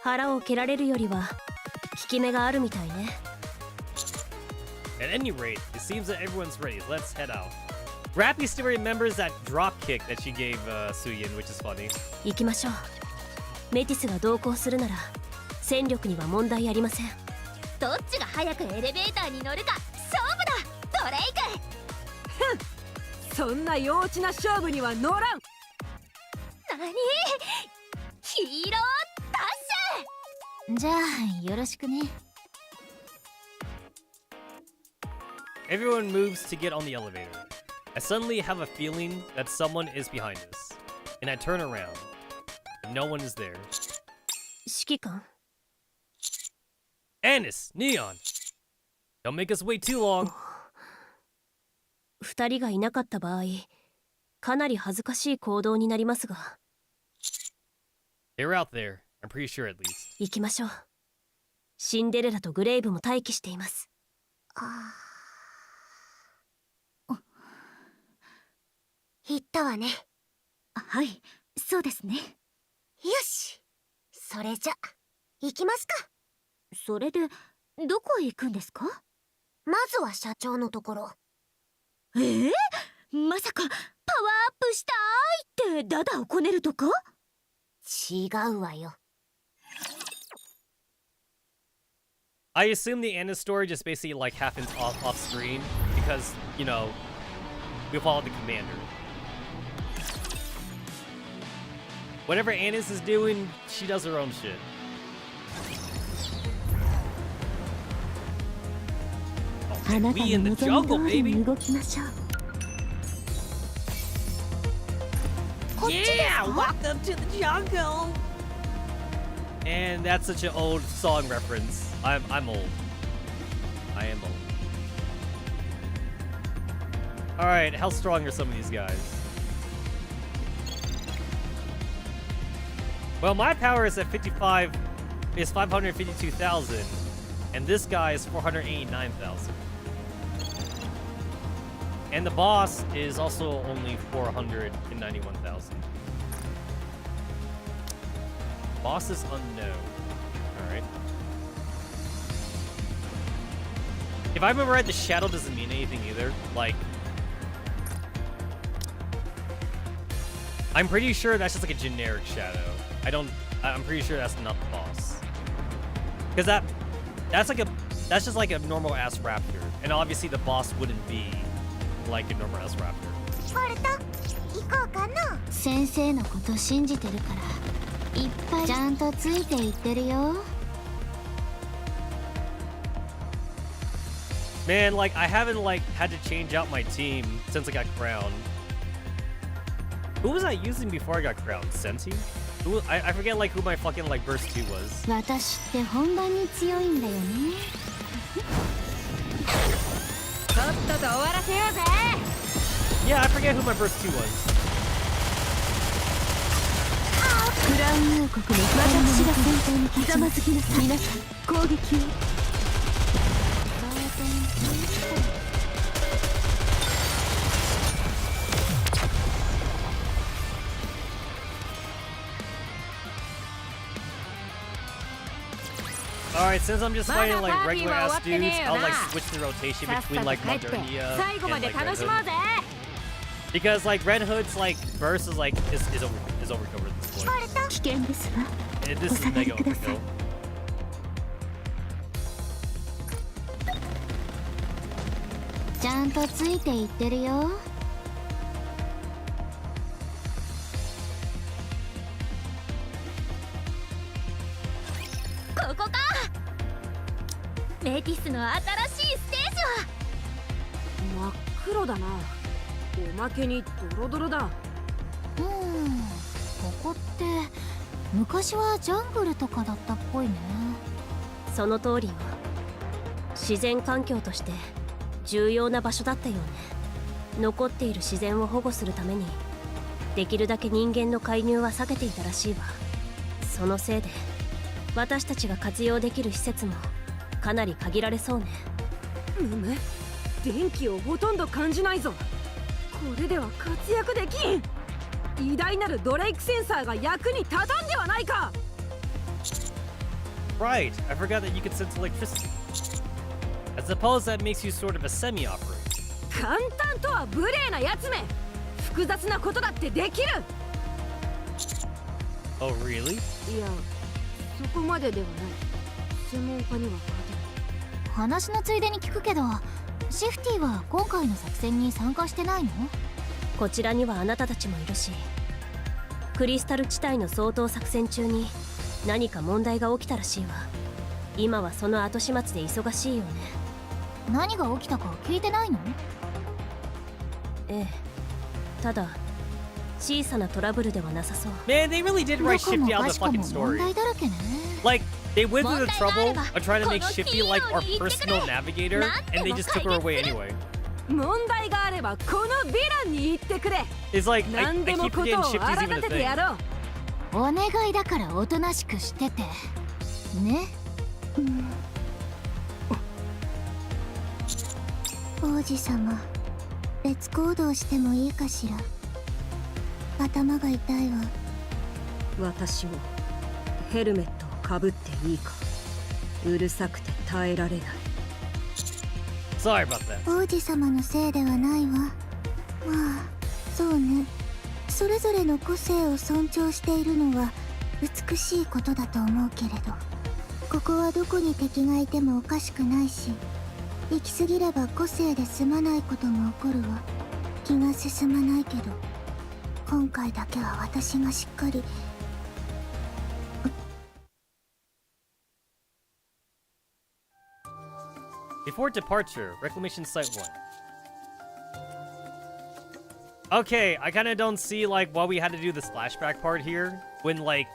腹を蹴られるよりは効き目があるみたいね。 At any rate, it seems that everyone's ready. Let's head out. Rappy still remembers that drop kick that she gave Suyin, which is funny. 行きましょう。メティスが同行するなら戦力には問題ありません。どっちが早くエレベーターに乗るか勝負だドレイク。そんな幼稚な勝負には乗らん。何ヒーローダッシュ。じゃあよろしくね。 Everyone moves to get on the elevator. I suddenly have a feeling that someone is behind us, and I turn around, but no one is there. 指揮官、 Annis, Neon! Don't make us wait too long. 2人がいなかった場合かなり恥ずかしい行動になりますが。 They're out there, I'm pretty sure at least. 行きましょう。シンデレラとグレイブも待機しています。言ったわね。はい、そうですね。よし、それじゃ行きますか。それでどこへ行くんですか？まずは社長のところ。まさかパワーアップしたいってダダをこねるとか？違うわよ。 I assume the Annis story just basically like happens off screen because, you know, we follow the commander. Whatever Annis is doing, she does her own shit. Oh, we in the jungle, baby! Yeah! Welcome to the jungle! And that's such an old song reference. I'm old. I am old. Alright, how strong are some of these guys? Well, my power is at 552,000, and this guy is 489,000. And the boss is also only 491,000. Boss is unknown. Alright. If I remember right, the shadow doesn't mean anything either. Like, I'm pretty sure that's just like a generic shadow. I'm pretty sure that's not the boss. Because that's just like a normal ass raptor. And obviously the boss wouldn't be like a normal ass raptor. ボルト、行こうかな。先生のこと信じてるからいっぱいちゃんとついていってるよ。 Man, like, I haven't, like, had to change out my team since I got crowned. Who was I using before I got crowned? Senti? I forget, like, who my fucking, like, burst 2 was. 私って本番に強いんだよね。とっとと終わらせようぜ。 Yeah, I forget who my burst 2 was. ラウン王国の私が先頭にひざまずきなさい。皆さん攻撃を。Alright, since I'm just fighting like regular ass dudes, I'll like switch the rotation between like Modernia and like Red Hood. Because like Red Hood's like burst is like is overkill at this point. 危険ですわ。 This is mega overkill. ちゃんとついていってるよ。ここか。メティスの新しいステージは。真っ黒だな。おまけにドロドロだ。ここって昔はジャングルとかだったっぽいね。その通りよ。自然環境として重要な場所だったよね。残っている自然を保護するためにできるだけ人間の介入は避けていたらしいわ。そのせいで私たちが活用できる施設もかなり限られそうね。電気をほとんど感じないぞ。これでは活躍できん。偉大なるドレイクセンサーが役に立たんではないか。 Right, I forgot that you could sense electricity. I suppose that makes you sort of a semi-operator. 簡単とは無礼なやつめ。複雑なことだってできる。 Oh, really? いや、そこまでではない。専門家には勝てない。話のついでに聞くけど、シフティは今回の作戦に参加してないの？こちらにはあなたたちもいるし、クリスタル地帯の掃討作戦中に何か問題が起きたらしいわ。今はその後始末で忙しいよね。何が起きたか聞いてないの？ええ、ただ小さなトラブルではなさそう。 Man, they really did write どこ Shifty も out か of し the こも fucking 問 story. 題だらけね。 Like, they went through the trouble 問題があれば of trying to make この Shifty like our 企業に言ってくれ。 personal navigator, and they just took her away anyway. 問題があればこのヴィランに言ってくれ。 It's like, I 何でも keep こと forgetting を Shifty's 荒 even a 立ててや thing. ろう。お願いだからおとなしくしててね。王子様、別行動してもいいかしら。頭が痛いわ。私もヘルメットをかぶっていいか。うるさくて耐えられない。 Sorry about that. 王子様のせいではないわ。まあ、そうね。それぞれの個性を尊重しているのは美しいことだと思うけれど、ここはどこに敵がいてもおかしくないし、行き過ぎれば個性で済まないことも起こるわ。気が進まないけど、今回だけは私がしっかり。Before departure, Reclamation Site 1. Okay, I kind of don't see, like, why we had to do the splashback part here, when, like,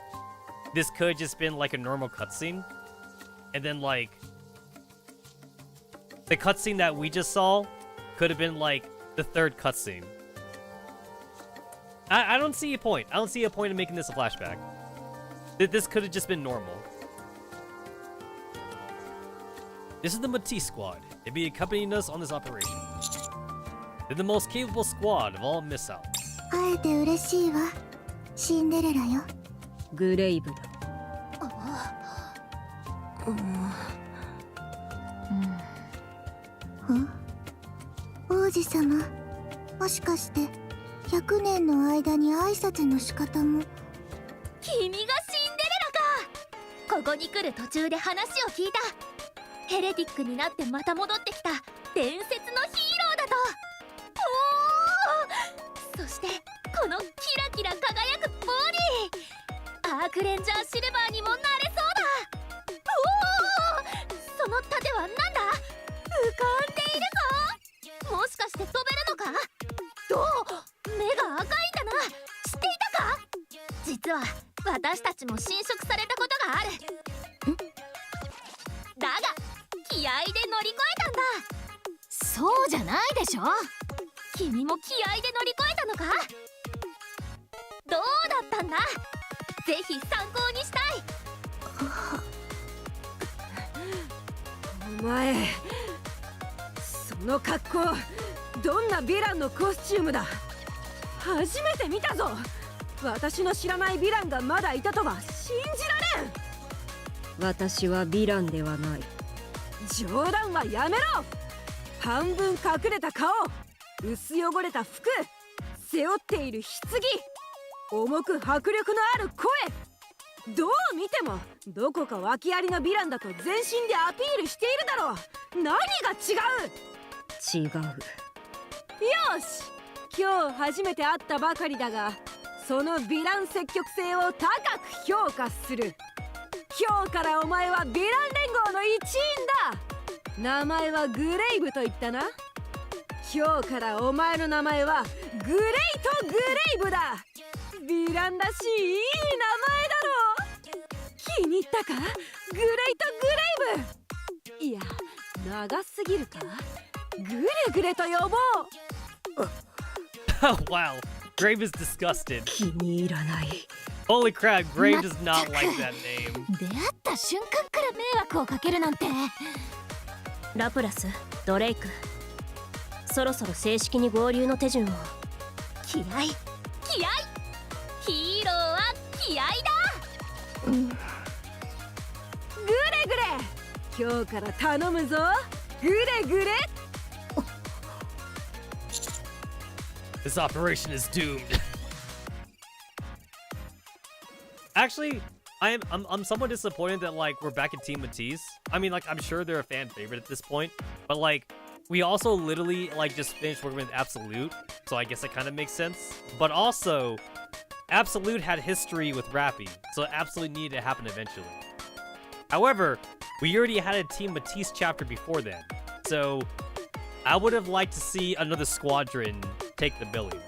this could have just been, like, a normal cutscene. And then, like, the cutscene that we just saw could have been, like, the third cutscene. I don't see a point. I don't see a point in making this a flashback. This could have just been normal. This is the Matisse squad. They'll be accompanying us on this operation. They're the most capable squad of all Miss South. 会えて嬉しいわ。シンデレラよ。グレイブだ。王子様、もしかして100年の間に挨拶の仕方も。君がシンデレラか。ここに来る途中で話を聞いた。ヘレティックになってまた戻ってきた伝説のヒーローだと。おお、そしてこのキラキラ輝くボディ、アークレンジャーシルバーにもなれそうだ。おお、その盾はなんだ。浮かんでいるぞ。もしかして飛べるのか。どう、目が赤いんだな。知っていたか。実は私たちも侵食されたことがある。だが気合で乗り越えたんだ。そうじゃないでしょ。君も気合で乗り越えたのか。どうだったんだ。ぜひ参考にしたい。お前、その格好どんなヴィランのコスチュームだ。初めて見たぞ。私の知らないヴィランがまだいたとは信じられん。私はヴィランではない。冗談はやめろ。半分隠れた顔、薄汚れた服、背負っている棺、重く迫力のある声、どう見てもどこか訳ありのヴィランだと全身でアピールしているだろう。何が違う。違う。よし、今日初めて会ったばかりだが、そのヴィラン積極性を高く評価する。今日からお前はヴィラン連合の一員だ。名前はグレイブと言ったな。今日からお前の名前はグレイト・グレイブだ。ヴィランらしいいい名前だろう。気に入ったか、グレイト・グレイブ。いや、長すぎるか。グレグレと呼ぼう。Oh wow, Grave is disgusted. 気に入らない。 Holy crap, Grave does not like that name. 出会った瞬間から迷惑をかけるなんて。ラプラス、ドレイク、そろそろ正式に合流の手順を。気合、気合、ヒーローは気合だ。グレグレ、今日から頼むぞ。グレグレ。 This operation is doomed. Actually, I'm somewhat disappointed that like we're back in Team Matisse. I mean, like I'm sure they're a fan favorite at this point, but like we also literally like just finished working with Absolute, so I guess it kind of makes sense. But also, Absolute had history with Rappy, so Absolute needed to happen eventually. However, we already had a Team Matisse chapter before then, so I would have liked to see another squadron take the billing.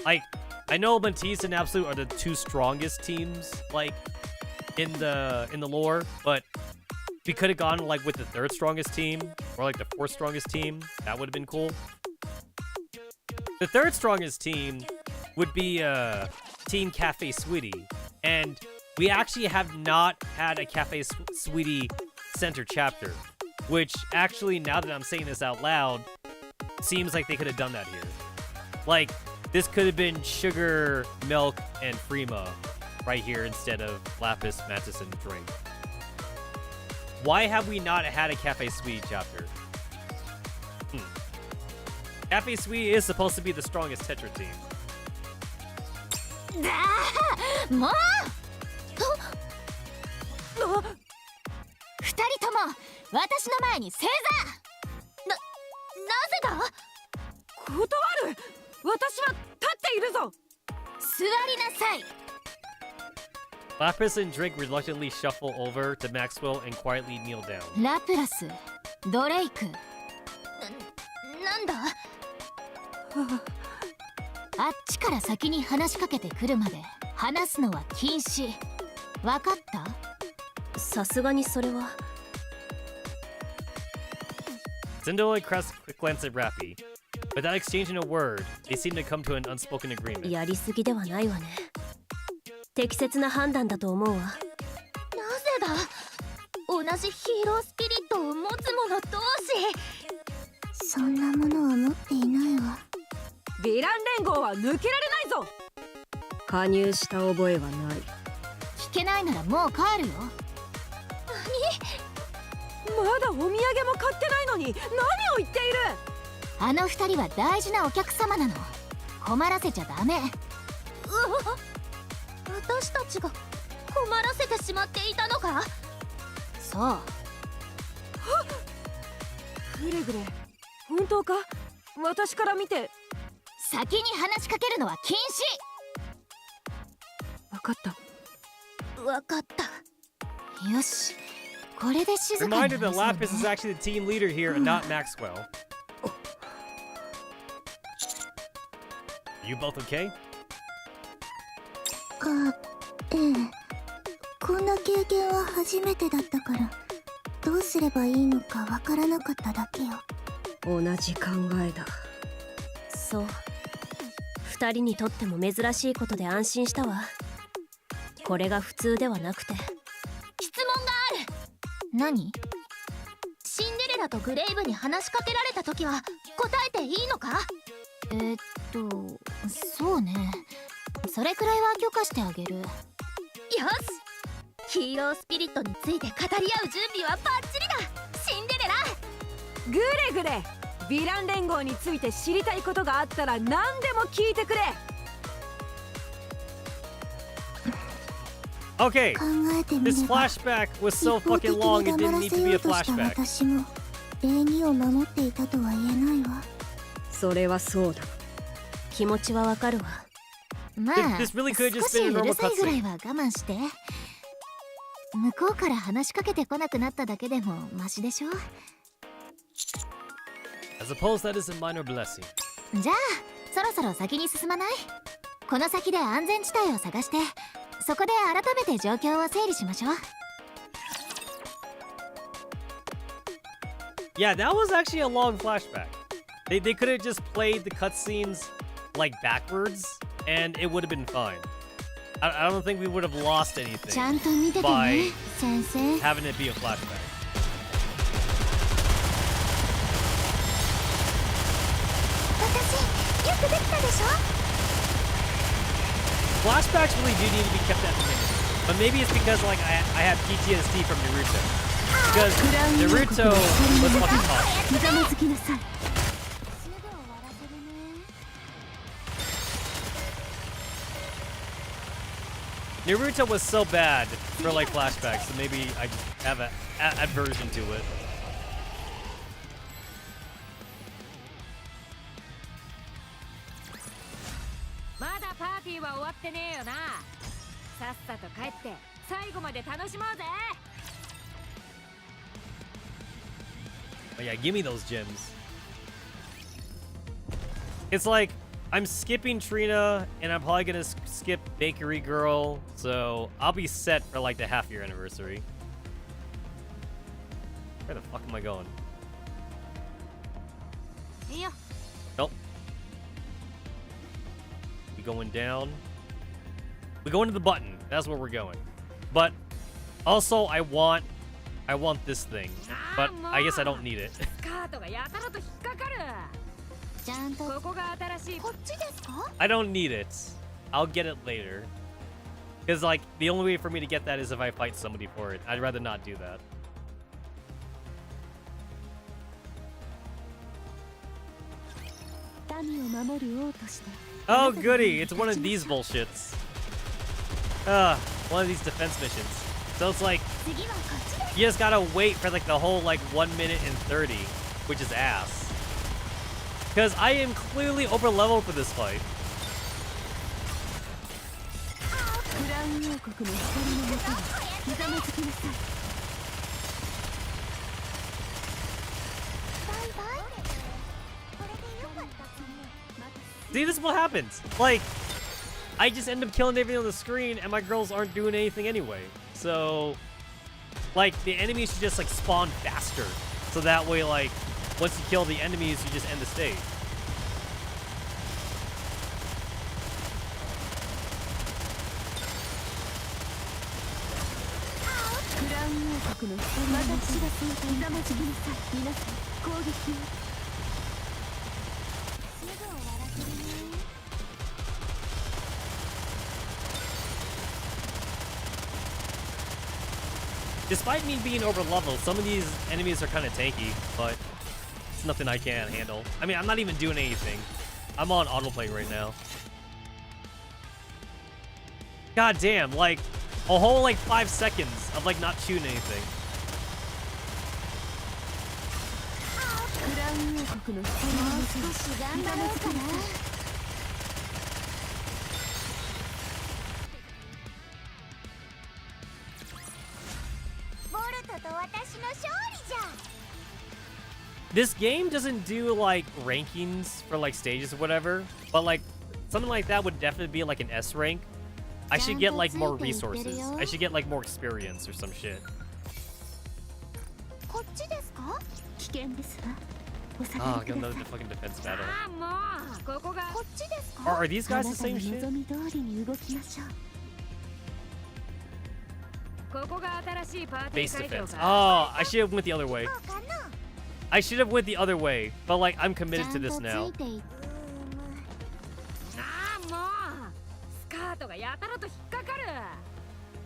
Like, I know Matisse and Absolute are the two strongest teams, like, in the lore, but we could have gone, like, with the third strongest team, or, like, the fourth strongest team. That would have been cool. The third strongest team would be, Team Cafe Sweetie, and we actually have not had a Cafe Sweetie center chapter, which actually, now that I'm saying this out loud, seems like they could have done that here. Like, this could have been Sugar, Milk, and Frima right here instead of Lapis, Mantis, and Drake. Why have we not had a Cafe Sweetie chapter? Cafe Sweetie is supposed to be the strongest Tetra team. もう二人とも私の前に正座。なぜだ。断る。私は立っているぞ。座りなさい。 Lapis and Drake reluctantly shuffle over to Maxwell and quietly kneel down. ラプラス、ドレイク。なんだ。あっちから先に話しかけてくるまで話すのは禁止。わかった？さすがにそれは。Zendoi casts a quick glance at Rappy. Without exchanging a word, they seem to come to an unspoken agreement. やりすぎではないわね。適切な判断だと思うわ。なぜだ。同じヒーロースピリットを持つ者同士。そんなものは持っていないわ。ヴィラン連合は抜けられないぞ。加入した覚えはない。聞けないならもう帰るよ。まだお土産も買ってないのに何を言っている。あの二人は大事なお客様なの。困らせちゃダメ。私たちが困らせてしまっていたのか。そう。グレグレ、本当か。私から見て。先に話しかけるのは禁止。分かった。分かった。よし、これで静かになりそう Reminder that Lapis is actually the team leader here and not Maxwell. You both okay? ええ。こんな経験は初めてだったからどうすればいいのかわからなかっただけよ。同じ考えだ。そう。二人にとっても珍しいことで安心したわ。これが普通ではなくて。質問がある。何？シンデレラとグレイブに話しかけられた時は答えていいのか？そうね。それくらいは許可してあげる。よし、ヒーロースピリットについて語り合う準備はバッチリだ。シンデレラ、グレグレ、ヴィラン連合について知りたいことがあったら何でも聞いてくれ。 Okay, 考えてみ this れば flashback was so fucking long it didn't need to be a 一方的に黙らせようとした flashback. 私も礼儀を守っていたとは言えないわ。それはそうだ。気持ちはわかるわ。まあ This really could have 少 just し been a う normal るさいぐらい cutscene. は我慢して。向こうから話しかけてこなくなっただけでもマシでしょ。 I suppose that is a minor blessing. じゃあそろそろ先に進まない？この先で安全地帯を探してそこで改めて状況を整理しましょう。 Yeah, that was actually a long flashback. They could have just played the cutscenes like backwards, and it would have been fine. I don't think we would have lost ち anything ゃんと見ててね by 先生。 having it be a flashback. 私よくできたでしょ。 Flashbacks really do need to be kept at the minimum, but maybe it's because like I have PTSD from Naruto. Because Naruto was fucking tough. ひざまずきなさい。 Naruto was so bad for like flashbacks, so maybe I just have a aversion to it. まだパーティーは終わってねえよな。さっさと帰って最後まで楽しもうぜ。 But yeah, give me those gems. It's like I'm skipping Trina, and I'm probably gonna skip Bakery Girl, so I'll be set for like the half-year anniversary. Where the fuck am I going? いいよ。 Nope. We going down. We going to the button. That's where we're going. But also, I want this thing, but I guess I don't need it. スカートがやたらと引っかかる。ちゃんとここが新しい。こっちですか？ I don't need it. I'll get it later. Because like the only way for me to get that is if I fight somebody for it. I'd rather not do that. Oh goody, it's one of these bullshits. One of these defense missions. So it's like 次はこっちです。 you just gotta wait for like the whole like 1 minute and 30, which is ass. Because I am clearly over leveled for this fight. クラウン王国の光のもとにひざまずきなさい。バイバイ。これでよかったつも。 See, this is what happens. Like, I just end up killing everything on the screen, and my girls aren't doing anything anyway. So, like, the enemies should just like spawn faster, so that way, like, once you kill the enemies, you just end the stage. Despite me being over leveled, some of these enemies are kind of tanky, but it's nothing I can't handle. I mean, I'm not even doing anything. I'm on autoplay right now. God damn, like a whole like 5 seconds of like not shooting anything. This game doesn't do like rankings for like stages or whatever, but like something like that would definitely be like an S rank. I should get like more resources. I should get like more experience or some shit. こっちですか？危険ですわ。 Oh, I got another fucking defense battle. あ、もうここが。こっちですか？ Are these guys the same shit? 望み通りに動きましょう。Base defense. Oh, I should have went the other way. I should have went the other way, but like I'm committed to this now.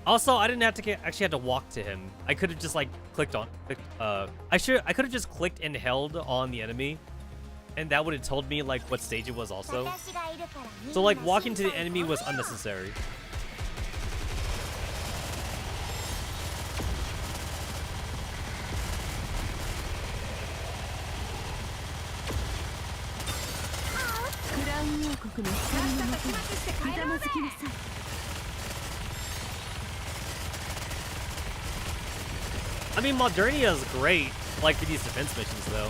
Also, I didn't have to actually had to walk to him. I could have just like clicked. I could have just clicked and held on the enemy, and that would have told me like what stage it was also. So like walking to the enemy was unnecessary. I mean, Modernia is great, like for these defense missions, though.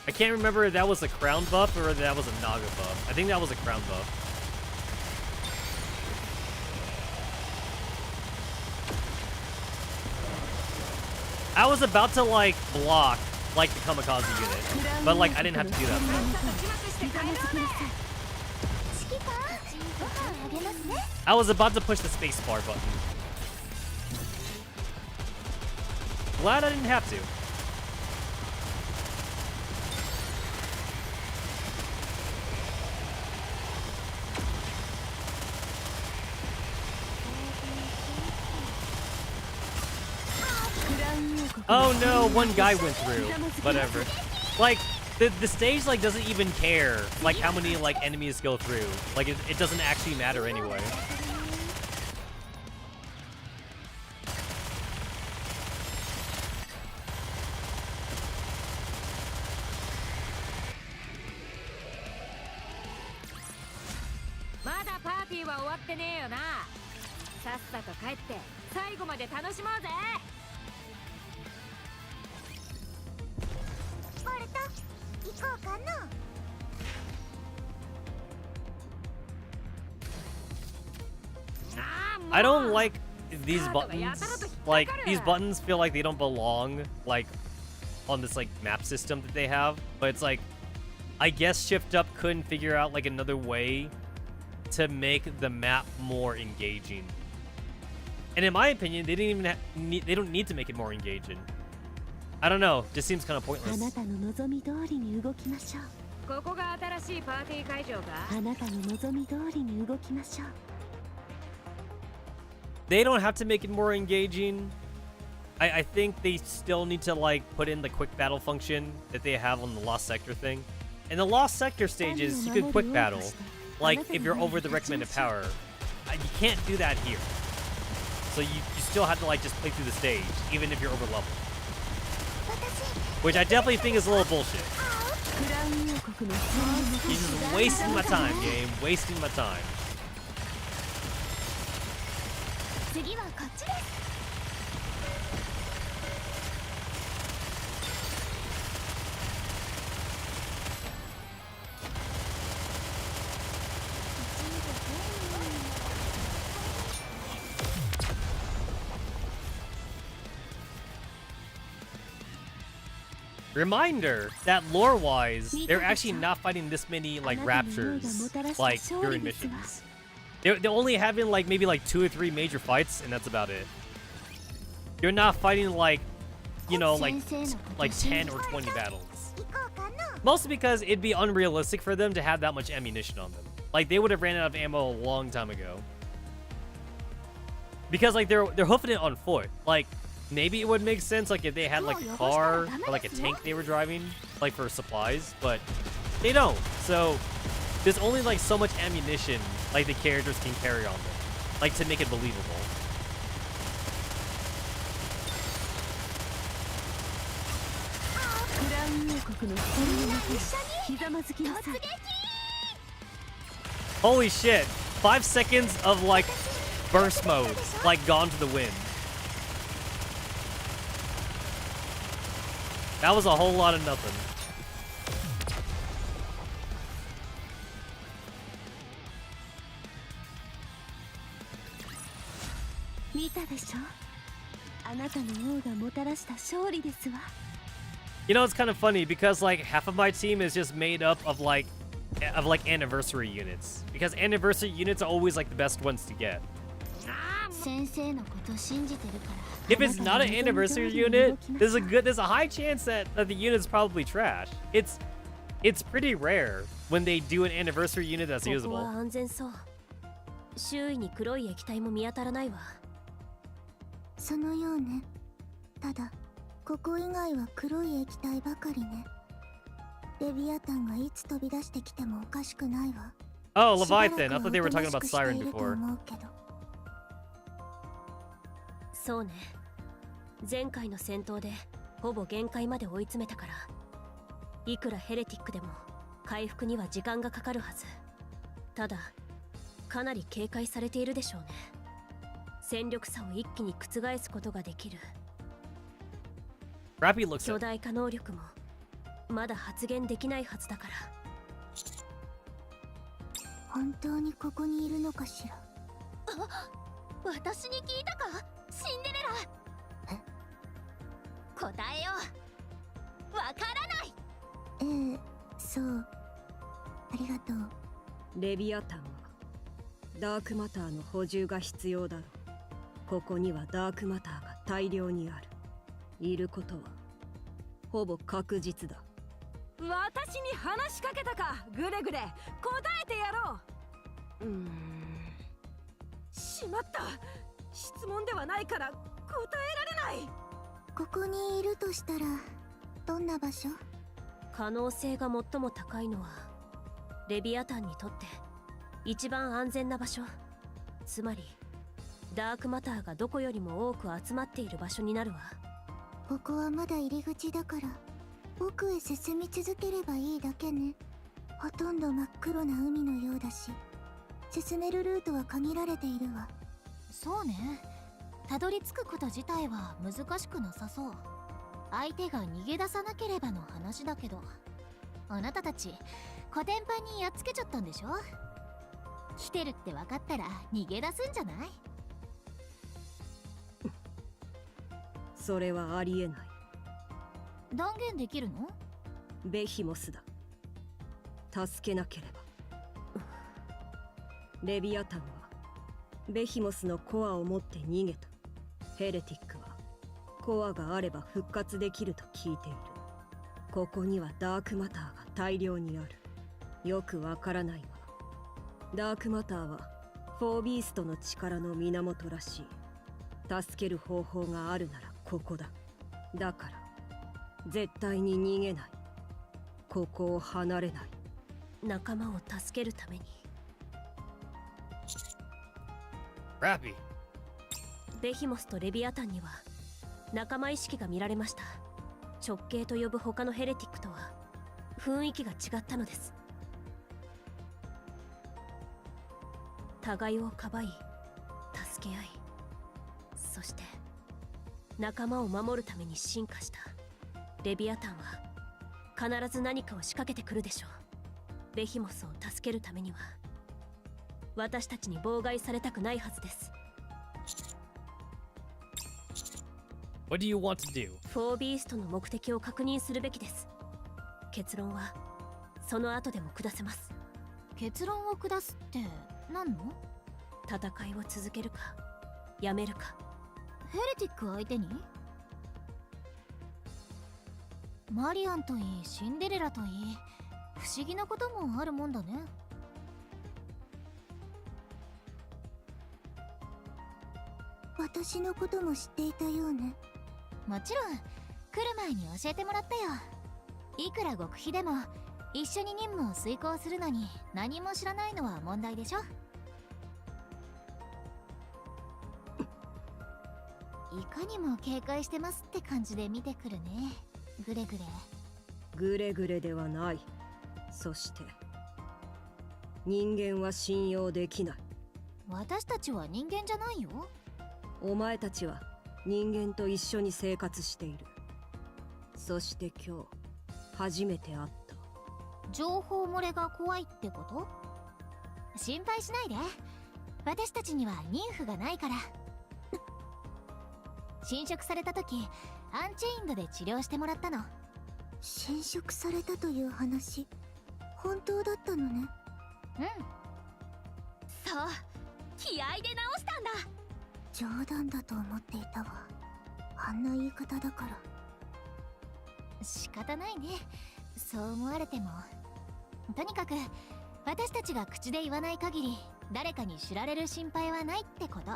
I can't remember if that was a crown buff or if that was a Naga buff. I think that was a crown buff. I was about to like block like the kamikaze unit, but like I didn't have to do that. I was about to push the spacebar button. Glad I didn't have to. Oh no, one guy went through. Whatever. Like, the stage like doesn't even care like how many like enemies go through. Like it doesn't actually matter anyway. I don't like these buttons. Like, these buttons feel like they don't belong, like, on this, like, map system that they have. But it's like, I guess Shift Up couldn't figure out, like, another way to make the map more engaging. And in my opinion, they didn't even they don't need to make it more engaging. I don't know. Just seems kind of pointless. They don't have to make it more engaging. I think they still need to like put in the quick battle function that they have on the Lost Sector thing. In the Lost Sector stages, you can quick battle. Like if you're over the recommended power. You can't do that here. So you still have to like just play through the stage, even if you're over level. Which I definitely think is a little bullshit. You're just wasting my time, game. Wasting my time. Reminder that lore-wise, they're actually not fighting this many like raptures like during missions. They're only having like maybe like 2 or 3 major fights, and that's about it. You're not fighting like, you know, like 10 or 20 battles. Mostly because it'd be unrealistic for them to have that much ammunition on them. Like they would have ran out of ammo a long time ago. Because like they're hoofing it on foot. Like maybe it would make sense like if they had like a car or like a tank they were driving like for supplies, but they don't. So there's only like so much ammunition like the characters can carry on them, like to make it believable. Holy shit, 5 seconds of like burst mode, like gone to the wind. That was a whole lot of nothing. You know, it's kind of funny because like half of my team is just made up of like of like anniversary units, because anniversary units are always like the best ones to get. If it's not an anniversary unit, there's a high chance that the unit's probably trash. It's pretty rare when they do an anniversary unit that's ここ usable. は安全そう。周囲に黒い液体も見当たらないわ。そのようね。ただここ以外は黒い液体ばかりね。レビアタンがいつ飛び出してきてもおかしくないわ。 Oh, Leviathan. I thought they were talking about Siren before. そうね。前回の戦闘でほぼ限界まで追い詰めたから、いくらヘレティックでも回復には時間がかかるはず。ただかなり警戒されているでしょうね。戦力差を一気に覆すことができる。 Rappy looks 巨 at 大化能力もまだ発現できないはずだから。本当にここにいるのかしら。私に聞いたか、シンデレラ。答えよう。わからない。そう。ありがとう。レビアタンはダークマターの補充が必要だろう。ここにはダークマターが大量にある。いることはほぼ確実だ。私に話しかけたか、グレグレ。答えてやろう。しまった。質問ではないから答えられない。ここにいるとしたらどんな場所？可能性が最も高いのはレビアタンにとって一番安全な場所、つまりダークマターがどこよりも多く集まっている場所になるわ。ここはまだ入り口だから奥へ進み続ければいいだけね。ほとんど真っ黒な海のようだし、進めるルートは限られているわ。そうね。たどり着くこと自体は難しくなさそう。相手が逃げ出さなければの話だけど、あなたたちコテンパンにやっつけちゃったんでしょ。来てるって分かったら逃げ出すんじゃない？それはありえない。断言できるの？ベヒモスだ。助けなければ。レビアタンはベヒモスのコアを持って逃げた。ヘレティックはコアがあれば復活できると聞いている。ここにはダークマターが大量にある。よくわからないがダークマターはフォービーストの力の源らしい。助ける方法があるならここだ。だから絶対に逃げない。ここを離れない。仲間を助けるために。 Rappy. ベヒモスとレビアタンには仲間意識が見られました。直系と呼ぶ他のヘレティックとは雰囲気が違ったのです。互いをかばい助け合い、そして仲間を守るために進化したレビアタンは必ず何かを仕掛けてくるでしょう。ベヒモスを助けるためには私たちに妨害されたくないはずです。 What do you want to do? フォービーストの目的を確認するべきです。結論はその後でも下せます。結論を下すって何の？戦いを続けるかやめるか。ヘレティック相手に？マリアンといいシンデレラといい、不思議なこともあるもんだね。私のことも知っていたようね。もちろん来る前に教えてもらったよ。いくら極秘でも一緒に任務を遂行するのに何も知らないのは問題でしょ。いかにも警戒してますって感じで見てくるね、グレグレ。グレグレではない。そして人間は信用できない。私たちは人間じゃないよ。お前たちは人間と一緒に生活している。そして今日初めて会った。情報漏れが怖いってこと？心配しないで。私たちには妊婦がないから。侵食された時アンチェインドで治療してもらったの。侵食されたという話、本当だったのね。そう、気合で直したんだ。冗談だと思っていたわ。あんな言い方だから。仕方ないね、そう思われても。とにかく私たちが口で言わない限り誰かに知られる心配はないってこと。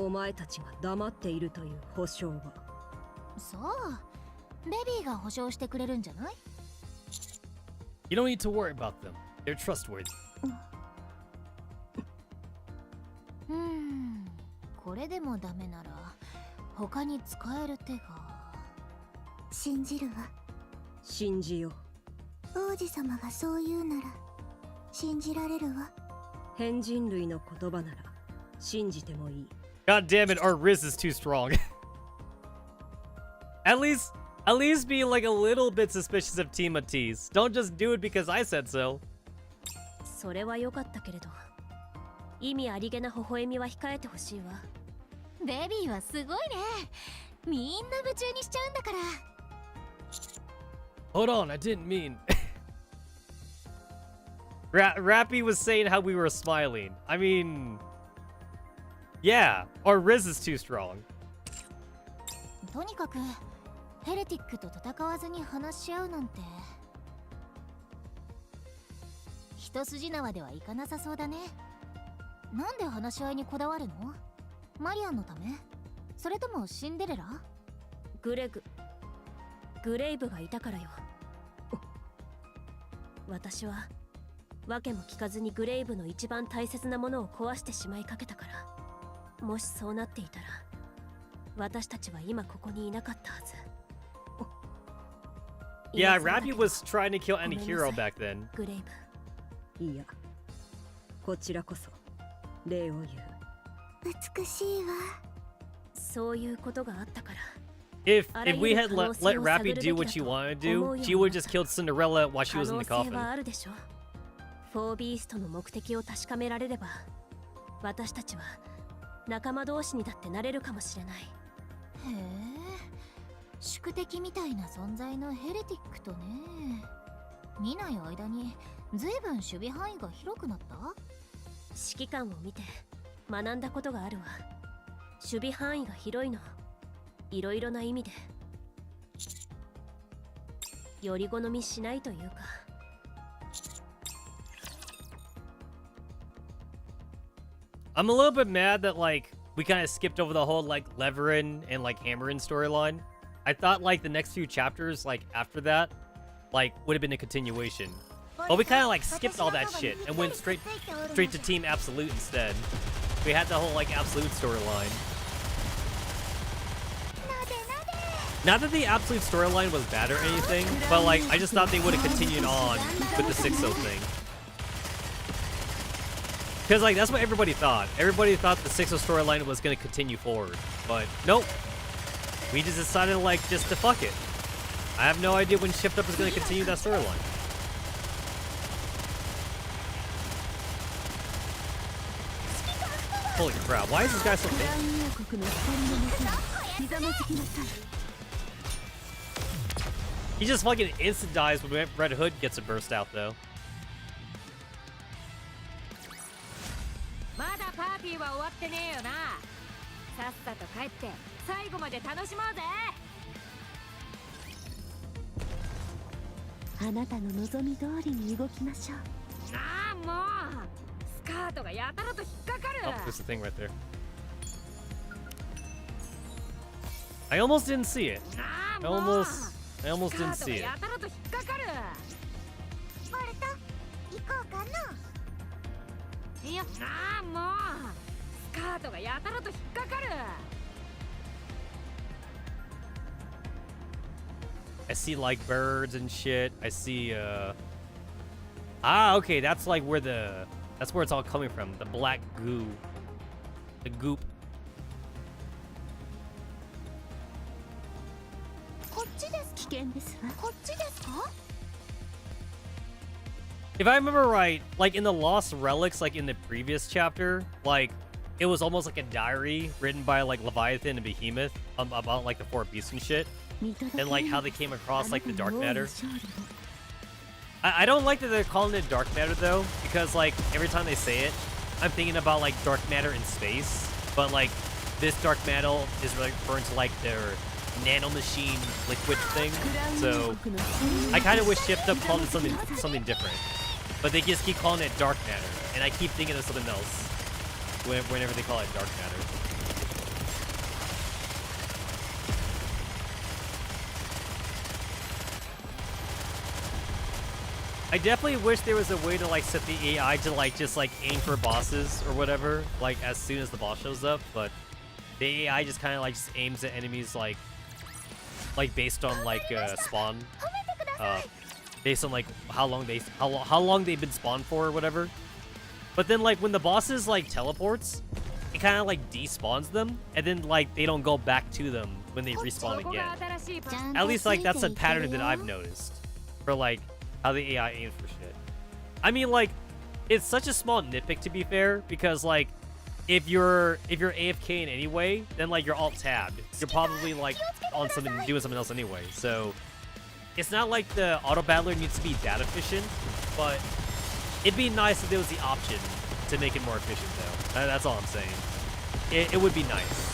お前たちが黙っているという保証は？そう、ベビーが保証してくれるんじゃない？ You don't need to worry about them. They're trustworthy. これでもダメなら他に使える手が。信じるわ。信じよう。王子様がそう言うなら信じられるわ。変人類の言葉なら信じてもいい。 God damn it, our Riz is too strong. At least be like a little bit suspicious of Team Matisse. Don't just do it because I said so. それは良かったけれど、意味ありげな微笑みは控えてほしいわ。ベビーはすごいね。みんな夢中にしちゃうんだから。Hold on, I didn't mean. Rappy was saying how we were smiling. I mean, yeah, our Riz is too strong. とにかくヘレティックと戦わずに話し合うなんて一筋縄ではいかなさそうだね。なんで話し合いにこだわるの？マリアンのため？それともシンデレラ？グレイブがいたからよ。私は訳も聞かずにグレイブの一番大切なものを壊してしまいかけたから、もしそうなっていたら私たちは今ここにいなかったはず。Yeah, Rappy was trying to kill Annivesary back then. グレイブ。いや、こちらこそ礼を言う。美しいわ。そういうことがあったから。If we had let Rappy do what she wanted to do, she would have just killed Cinderella while she was in the 可能性 coffin. はあるでしょ。フォービーストの目的を確かめられれば、私たちは仲間同士にだってなれるかもしれない。へえ、宿敵みたいな存在のヘレティックとね。見ない間に随分守備範囲が広くなった？指揮官を見て学んだことがあるわ。守備範囲が広いの、いろいろな意味で。より好みしないというか。I'm a little bit mad that like we kind of skipped over the whole like Leverin and like Hammerin storyline. I thought like the next few chapters like after that like would have been a continuation. But we kind of like skipped all that shit and went straight to Team Absolute instead. We had the whole like Absolute storyline. Not that the Absolute storyline was bad or anything, but like I just thought they would have continued on with the 6-0 thing. Because like that's what everybody thought. Everybody thought the 6-0 storyline was going to continue forward, but nope. We just decided like just to fuck it. I have no idea when Shift Up is going to continue that storyline. Holy crap, why is this guy so big? He just fucking instant dies when Red Hood gets a burst out though. まだパーティーは終わってねえよな。さっさと帰って最後まで楽しもうぜ。あなたの望み通りに動きましょう。ああもうスカートがやたらと引っかかる。 Oh, there's the thing right there. I almost didn't see it. I almost didn't see it. やたらと引っかかる。ボルト、行こうかな。いや、ああもうスカートがやたらと引っかかる。I see like birds and shit. I see okay, that's like where that's where it's all coming from. The black goo. The goop. こっちです。危険ですわ。こっちですか？ If I remember right, like in the Lost Relics, like in the previous chapter, like it was almost like a diary written by like Leviathan and Behemoth about like the four beasts and shit, and like how they came across like the dark matter. I don't like that they're calling it dark matter though, because like every time they say it, I'm thinking about like dark matter in space, but like this dark matter is referring to like their nanomachine liquid thing. So I kind of wish Shift Up called it something different, but they just keep calling it dark matter, and I keep thinking of something else whenever they call it dark matter. I definitely wish there was a way to like set the AI to like just like aim for bosses or whatever, like as soon as the boss shows up, but the AI just kind of like just aims at enemies like based on like spawn, based on like how long they've been spawned for or whatever. But then like when the bosses like teleports, it kind of like despawns them, and then like they don't go back to them when they respawn again. At least like that's a pattern that I've noticed for like how the AI aims for shit. I mean, like, it's such a small nitpick to be fair, because like, if you're AFK in any way, then like you're alt tabbed. You're probably like on doing something else anyway. So it's not like the auto battler needs to be that efficient, but it'd be nice if there was the option to make it more efficient though. That's all I'm saying. It would be nice.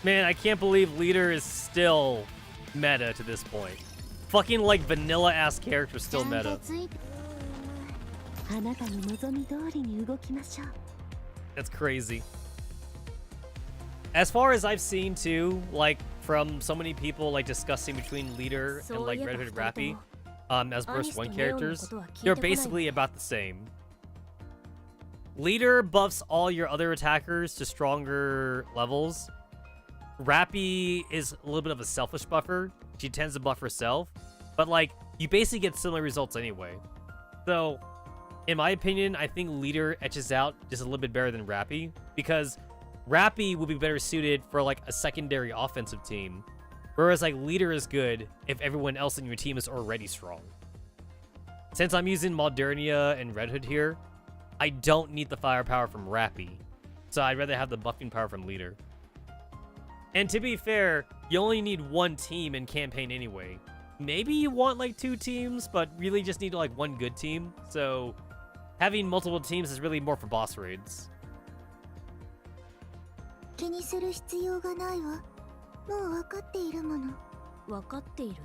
Man, I can't believe Leader is still meta to this point. Fucking like vanilla ass character still meta. That's crazy. As far as I've seen too, like from so many people like discussing between Leader and like Red Hood Rappy as Burst 1 characters, they're basically about the same. Leader buffs all your other attackers to stronger levels. Rappy is a little bit of a selfish buffer. She tends to buff herself, but like you basically get similar results anyway. So, in my opinion, I think Leader etches out just a little bit better than Rappy, because Rappy will be better suited for like a secondary offensive team, whereas like Leader is good if everyone else in your team is already strong. Since I'm using Modernia and Red Hood here, I don't need the firepower from Rappy, so I'd rather have the buffing power from Leader. And to be fair, you only need one team in campaign anyway. Maybe you want like 2 teams, but really just need like one good team. So having multiple teams is really more for boss raids. 気にする必要がないわ。もう分かっているもの。分かっている。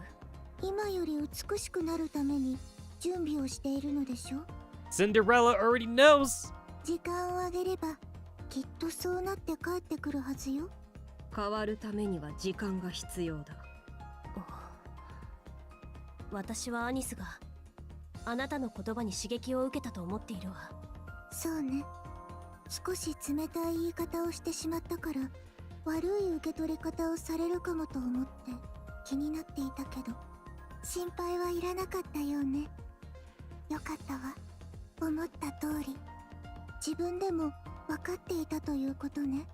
今より美しくなるために準備をしているのでしょ。Cinderella already knows. 時間をあげればきっとそうなって帰ってくるはずよ。変わるためには時間が必要だ。私はアニスがあなたの言葉に刺激を受けたと思っているわ。そうね。少し冷たい言い方をしてしまったから悪い受け取り方をされるかもと思って気になっていたけど、心配はいらなかったよね。よかったわ。思った通り自分でも分かっていたということね。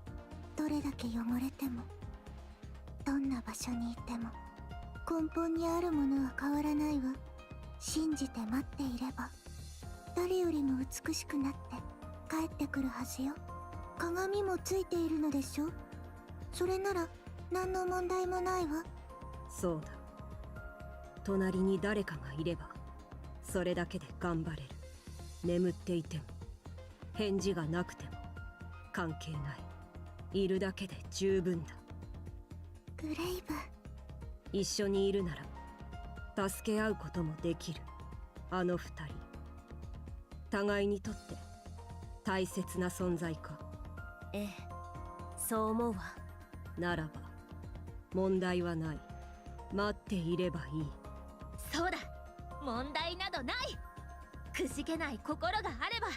どれだけ汚れてもどんな場所にいても根本にあるものは変わらないわ。信じて待っていれば誰よりも美しくなって帰ってくるはずよ。鏡もついているのでしょ。それなら何の問題もないわ。そうだ。隣に誰かがいればそれだけで頑張れる。眠っていても返事がなくても関係ない。いるだけで十分だ。グレイブ。一緒にいるなら助け合うこともできる。あの二人互いにとって大切な存在か。ええ、そう思うわ。ならば問題はない。待っていればいい。そうだ、問題などない。くじけない心があれば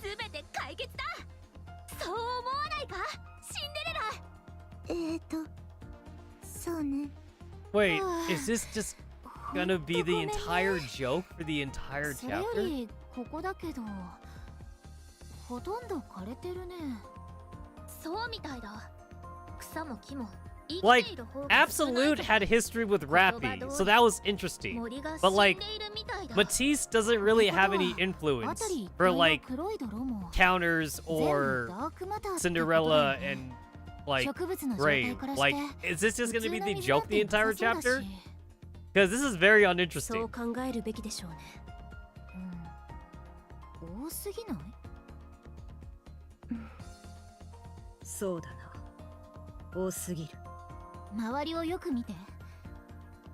全て解決だ。そう思わないか、シンデレラ。そうね。 Wait, is this just gonna be the entire joke for the entire それよ chapter? りここだけどほとんど枯れてるね。そうみたいだ。草も木も生き Like, ている方が少ない Absolute と had history with Rappy, so that was interesting. 森が But 死 like, んでいるみたいだ。 Matisse doesn't really have any 辺 influence り一 for 帯の like 黒い泥も counters 全部 or ダークマターってことだよ Cinderella ね。 and like 植物の状態 Grave. からして Like, is this just 普 gonna 通 be の the 水なん joke て the entire なさそうだ chapter? し。 Because this is very そ uninteresting. う考えるべきでしょうね。多すぎない？そうだな。多すぎる。周りをよく見て。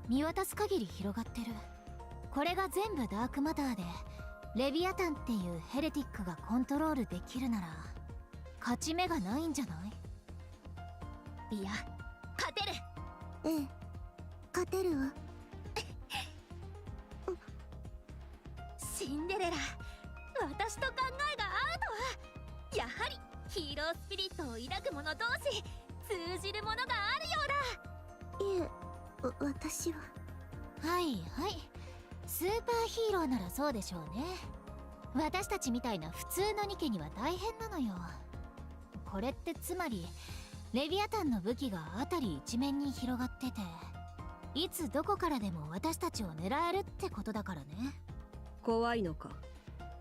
見渡す限り広がってる。これが全部ダークマターでレビアタンっていうヘレティックがコントロールできるなら勝ち目がないんじゃない？いや、勝てる。ええ、勝てるわ。シンデレラ、私と考えが合うとは。やはりヒーロースピリットを抱く者同士通じるものがあるようだ。いえ、私は。はいはい、スーパーヒーローならそうでしょうね。私たちみたいな普通のニケには大変なのよ。これってつまりレビアタンの武器が辺り一面に広がってて、いつどこからでも私たちを狙えるってことだからね。怖いのか。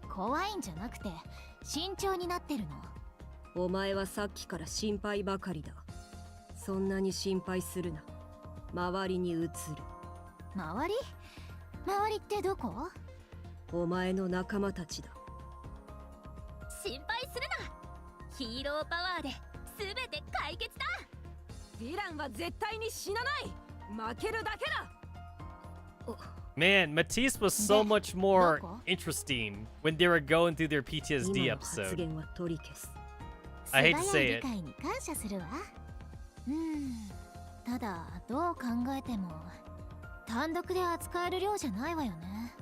怖いんじゃなくて慎重になってるの。お前はさっきから心配ばかりだ。そんなに心配するな。周りに移る。周り？周りってどこ？お前の仲間たちだ。心配するな。ヒーローパワーで全て解決だ。ヴィランは絶対に死なない。負けるだけだ。 Man, Matisse was so much more Loco. interesting when they were going through their PTSD 今の発 episode. 言は取り消す。 I hate to 素 say 早い it. 理解に感謝するわ。ただどう考えても単独で扱える量じゃないわよね。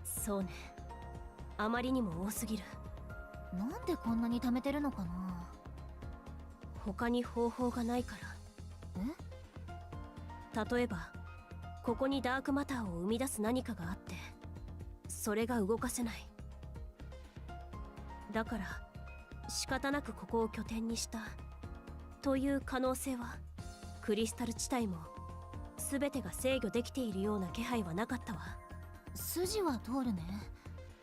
そうね。あまりにも多すぎる。なんでこんなに貯めてるのかな。他に方法がないから。例えばここにダークマターを生み出す何かがあってそれが動かせない。だから仕方なくここを拠点にしたという可能性はクリスタル地帯も全てが制御できているような気配はなかったわ。筋は通るね。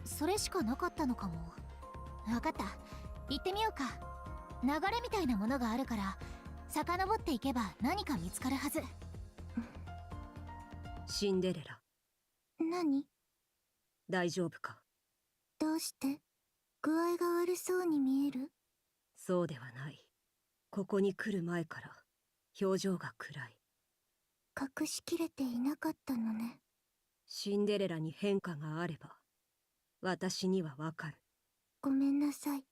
それしかなかったのかも。わかった、行ってみようか。流れみたいなものがあるから遡っていけば何か見つかるはず。シンデレラ、何？大丈夫か。どうして？具合が悪そうに見える？そうではない。ここに来る前から表情が暗い。隠しきれていなかったのね。シンデレラに変化があれば私にはわかる。ごめんなさい。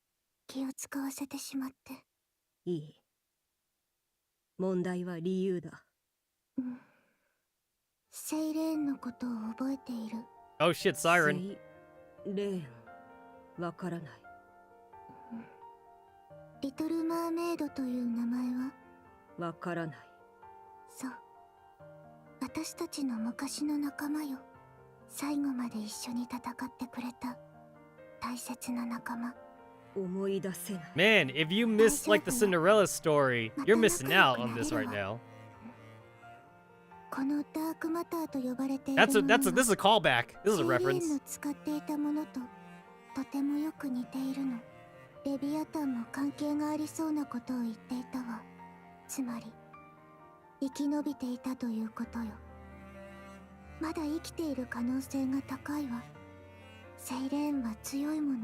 気を使わせてしまって。いい。問題は理由だ。セイレーンのことを覚えている。 Oh shit, Siren. セイレーン、わからない。リトル・マーメイドという名前は？わからない。そう。私たちの昔の仲間よ。最後まで一緒に戦ってくれた大切な仲間。思い出せない。 Man, if you miss like the Cinderella story, you're missing out on this right now. このダークマターと呼ばれているものは This is a callback. This is a セイレーン reference. の使っていたものととてもよく似ているの。レビアタンも関係がありそうなことを言っていたわ。つまり生き延びていたということよ。まだ生きている可能性が高いわ。セイレーンは強いもの。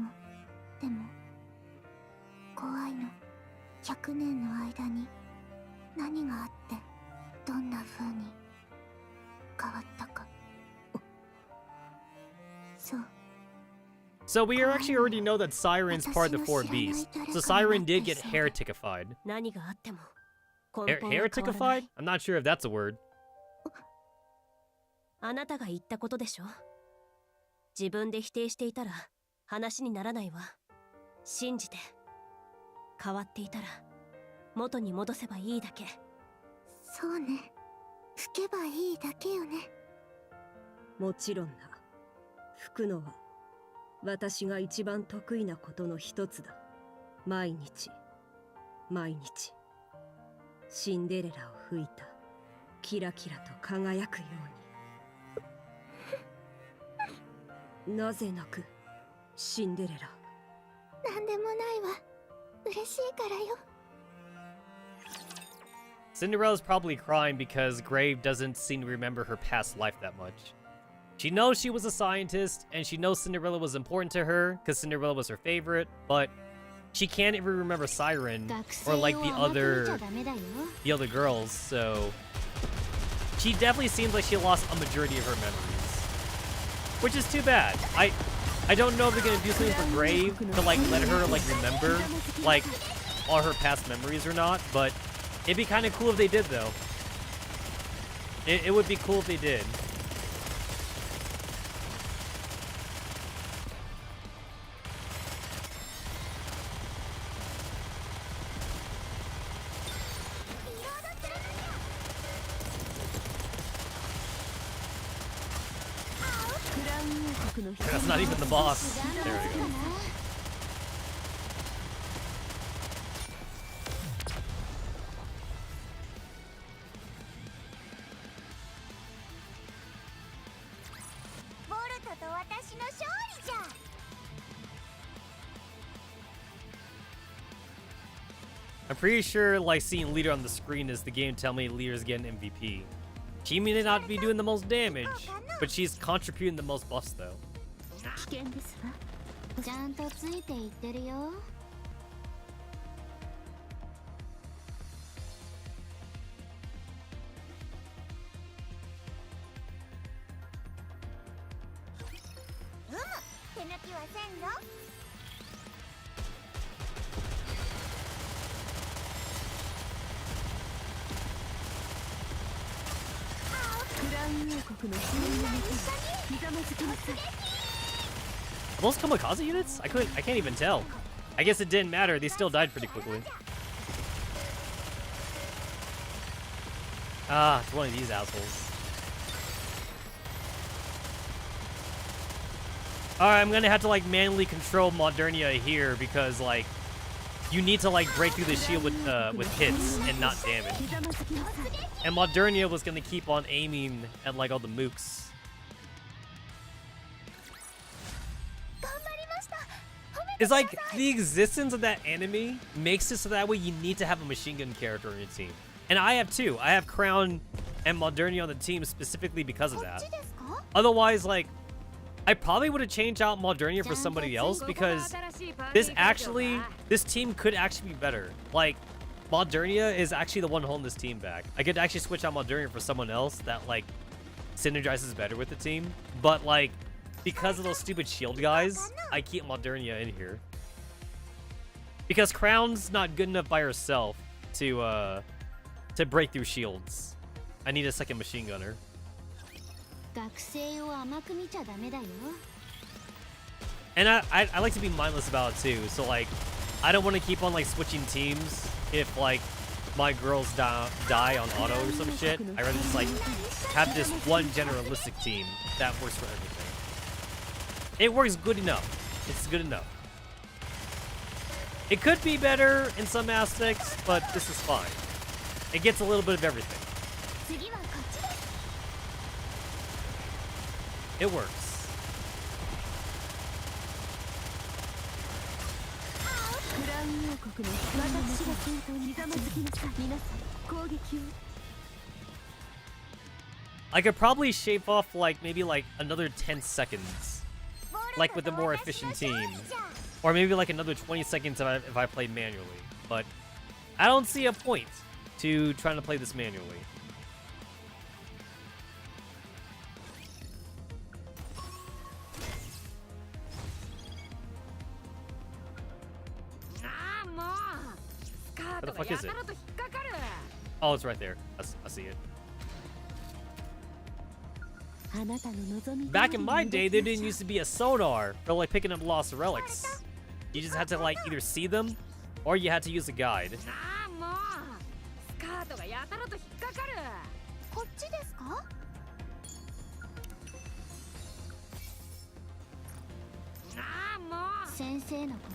でも怖いの。100年の間に何があってどんな風に変わったか。そう。 So we actually already know that Siren's part of the four beasts. So Siren did get heretified. 何があっても根本は変わらない。 Heretified? I'm not sure if that's a word. あなたが言ったことでしょ。自分で否定していたら話にならないわ。信じて変わっていたら元に戻せばいいだけ。そうね。吹けばいいだけよね。もちろんな。吹くのは私が一番得意なことの一つだ。毎日毎日シンデレラを吹いた。キラキラと輝くように。なぜ泣くシンデレラ。なんでもないわ。嬉しいからよ。Cinderella's probably crying because Grave doesn't seem to remember her past life that much. She knows she was a scientist, and she knows Cinderella was important to her because Cinderella was her favorite, but she can't even remember Siren or like the other girls, so she definitely seems like she lost a majority of her memories, which is too bad. I don't know if they're gonna do something for Grave to like let her like remember like all her past memories or not, but it'd be kind of cool if they did though. It would be cool if they did. That's not even the boss. There we go. I'm pretty sure like seeing leader on the screen is the game telling me leader's getting MVP. She may not be doing the most damage, but she's contributing the most buffs though. 危険ですわ。ちゃんとついていってるよ。手抜きはせんぞ。クラウン王国の支援のもとにひざまずきなさい。Are those kamikaze units? I can't even tell. I guess it didn't matter. They still died pretty quickly. Ah, it's one of these assholes. Alright, I'm gonna have to like manually control Modernia here because like you need to like break through the shield with hits and not damage. And Modernia was gonna keep on aiming at like all the mooks. It's like the existence of that enemy makes it so that way you need to have a machine gun character on your team. And I have two. I have Crown and Modernia on the team specifically because of that. Otherwise, like, I probably would have changed out Modernia for somebody else because this team could actually be better. Like, Modernia is actually the one holding this team back. I could actually switch out Modernia for someone else that, like, synergizes better with the team. But, like, because of those stupid shield guys, I keep Modernia in here. Because Crown's not good enough by herself to break through shields. I need a second machine gunner. And I like to be mindless about it too, so like, I don't want to keep on like switching teams if like my girls die on auto or some shit. I'd rather just like have this one generalistic team that works for everything. It works good enough. It's good enough. It could be better in some aspects, but this is fine. It gets a little bit of everything. It works. I could probably shave off like maybe like another 10 seconds. Like with a more efficient team. Or maybe like another 20 seconds if I played manually. But I don't see a point to trying to play this manually. Where the fuck is it? Oh, it's right there. I see it. Back in my day, there didn't used to be a sonar for like picking up lost relics. You just had to like either see them or you had to use a guide. ートがやたらと引っかかる。こっちですか？ 先生のこと。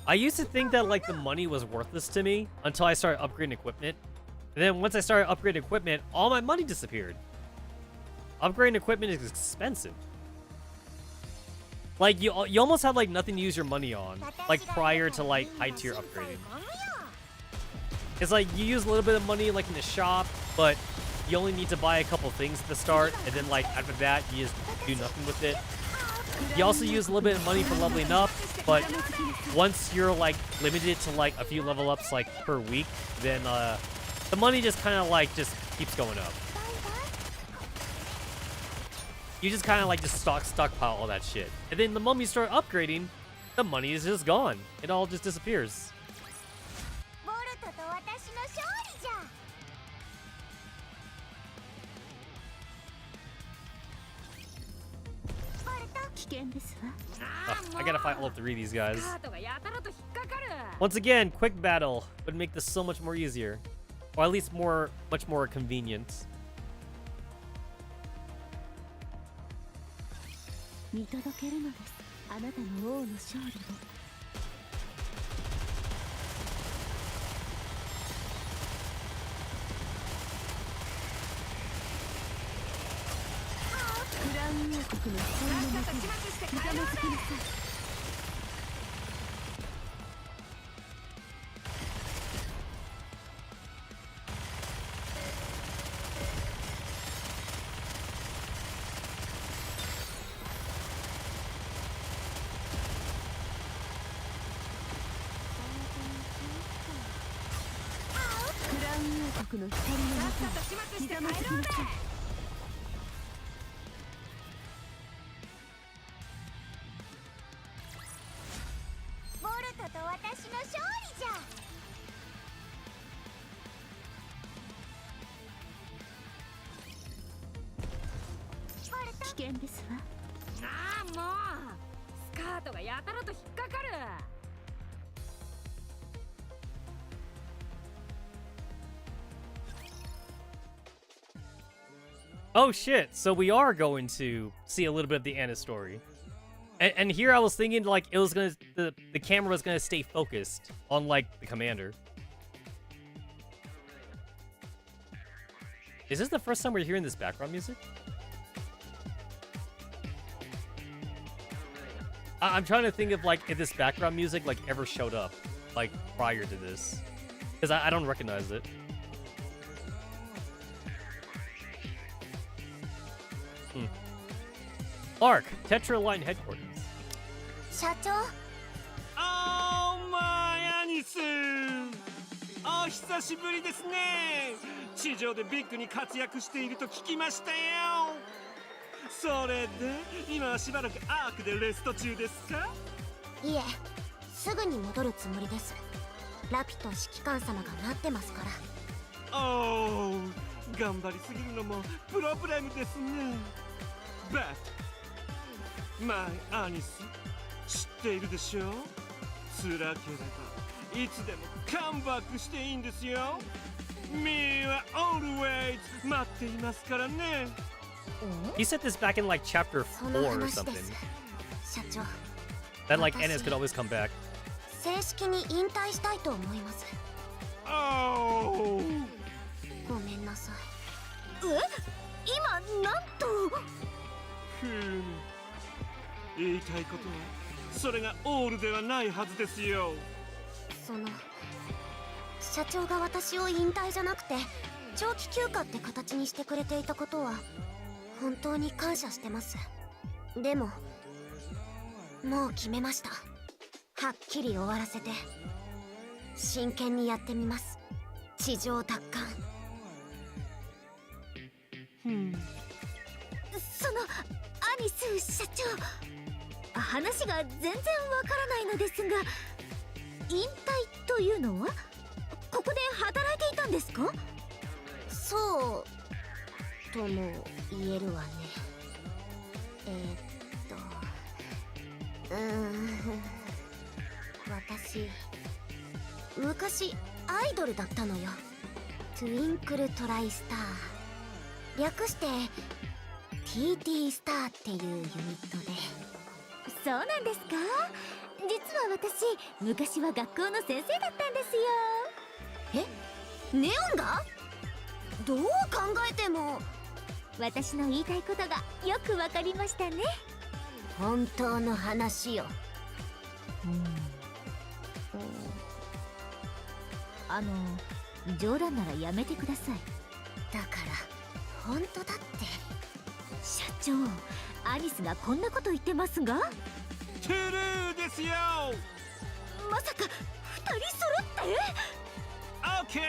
I used to think that like the money was worthless to me until I started upgrading equipment. And then once I started upgrading equipment, all my money disappeared. Upgrading equipment is expensive. Like you almost have like nothing to use your money on, like prior to like high tier upgrading. It's like you use a little bit of money like in the shop, but you only need to buy a couple things at the start, and then like after that you just do nothing with it. You also use a little bit of money for leveling up, but once you're like limited to like a few level ups like per week, then the money just kind of like just keeps going up. You just kind of like just stockpile all that shit, and then the moment you start upgrading, the money is just gone. It all just disappears. I gotta fight all three of these guys. Once again, quick battle would make this so much more easier. Or at least much more convenient. Oh shit, so we are going to see a little bit of the Anna story. And here I was thinking like it was gonna the camera was gonna stay focused on like the commander. Is this the first time we're hearing this background music? I'm trying to think of like if this background music like ever showed up like prior to this, because I don't recognize it. Clark, Tetra Line headquarters. 社長。おーまいアニス。お久しぶりですね。地上でビッグに活躍していると聞きましたよ。それで今はしばらくアークでレスト中ですか？いえ、すぐに戻るつもりです。ラピと指揮官様が待ってますから。おー、頑張りすぎるのもプロブレムですね。バッマイアニス、知っているでしょう？辛ければいつでもカムバックしていいんですよ。ミーは always 待っていますからね。He said this back in like chapter 4 or something. 社長。That like Annis could always come back. 正式に引退したいと思います。おー。ごめんなさい。今なんと。言いたいことはそれがオールではないはずですよ。社長が私を引退じゃなくて長期休暇って形にしてくれていたことは本当に感謝してます。でももう決めました。はっきり終わらせて真剣にやってみます。地上奪還。アニス社長、話が全然わからないのですが、引退というのはここで働いていたんですか？そうとも言えるわね。私昔アイドルだったのよ。トゥインクルトライスター、略して TT スターっていうユニットで。そうなんですか。実は私昔は学校の先生だったんですよ。え、ネオンが？どう考えても私の言いたいことがよくわかりましたね。本当の話よ。冗談ならやめてください。だから本当だって。社長、アニスがこんなこと言ってますが。トゥルーですよ。まさか二人揃って？ OK、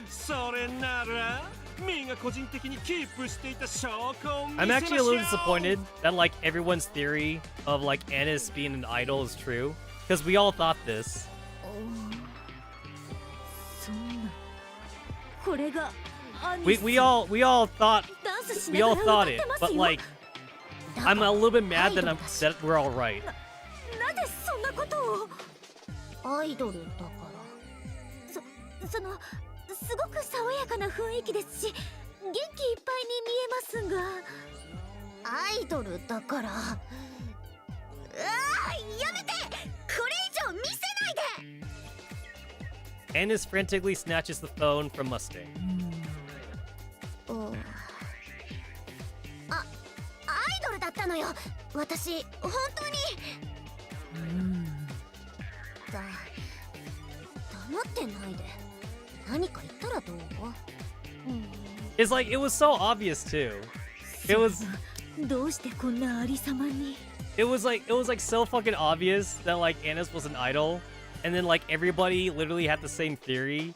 それならミーが個人的にキープしていた証拠を見せ I'm まし actually ょ a う。 little disappointed that like everyone's theory of like Annis being an idol is true, because we all thought this. そんな、これがアニ We ス。 we all thought ダンスし we な all がら thought 歌っ it, てます but よ。 like I'm a little bit mad that we're all right. なぜそんなことを。アイドルだから。そのすごく爽やかな雰囲気ですし、元気いっぱいに見えますが。アイドルだから。やめて、これ以上見せないで。 Annis frantically snatches the phone from Mustang. アイドルだったのよ、私本当に。黙ってないで。何か言ったらどう？ It's like it was so obvious too. It was どうしてこんなありさまに。it was like so fucking obvious that like Annis was an idol, and then like everybody literally had the same theory.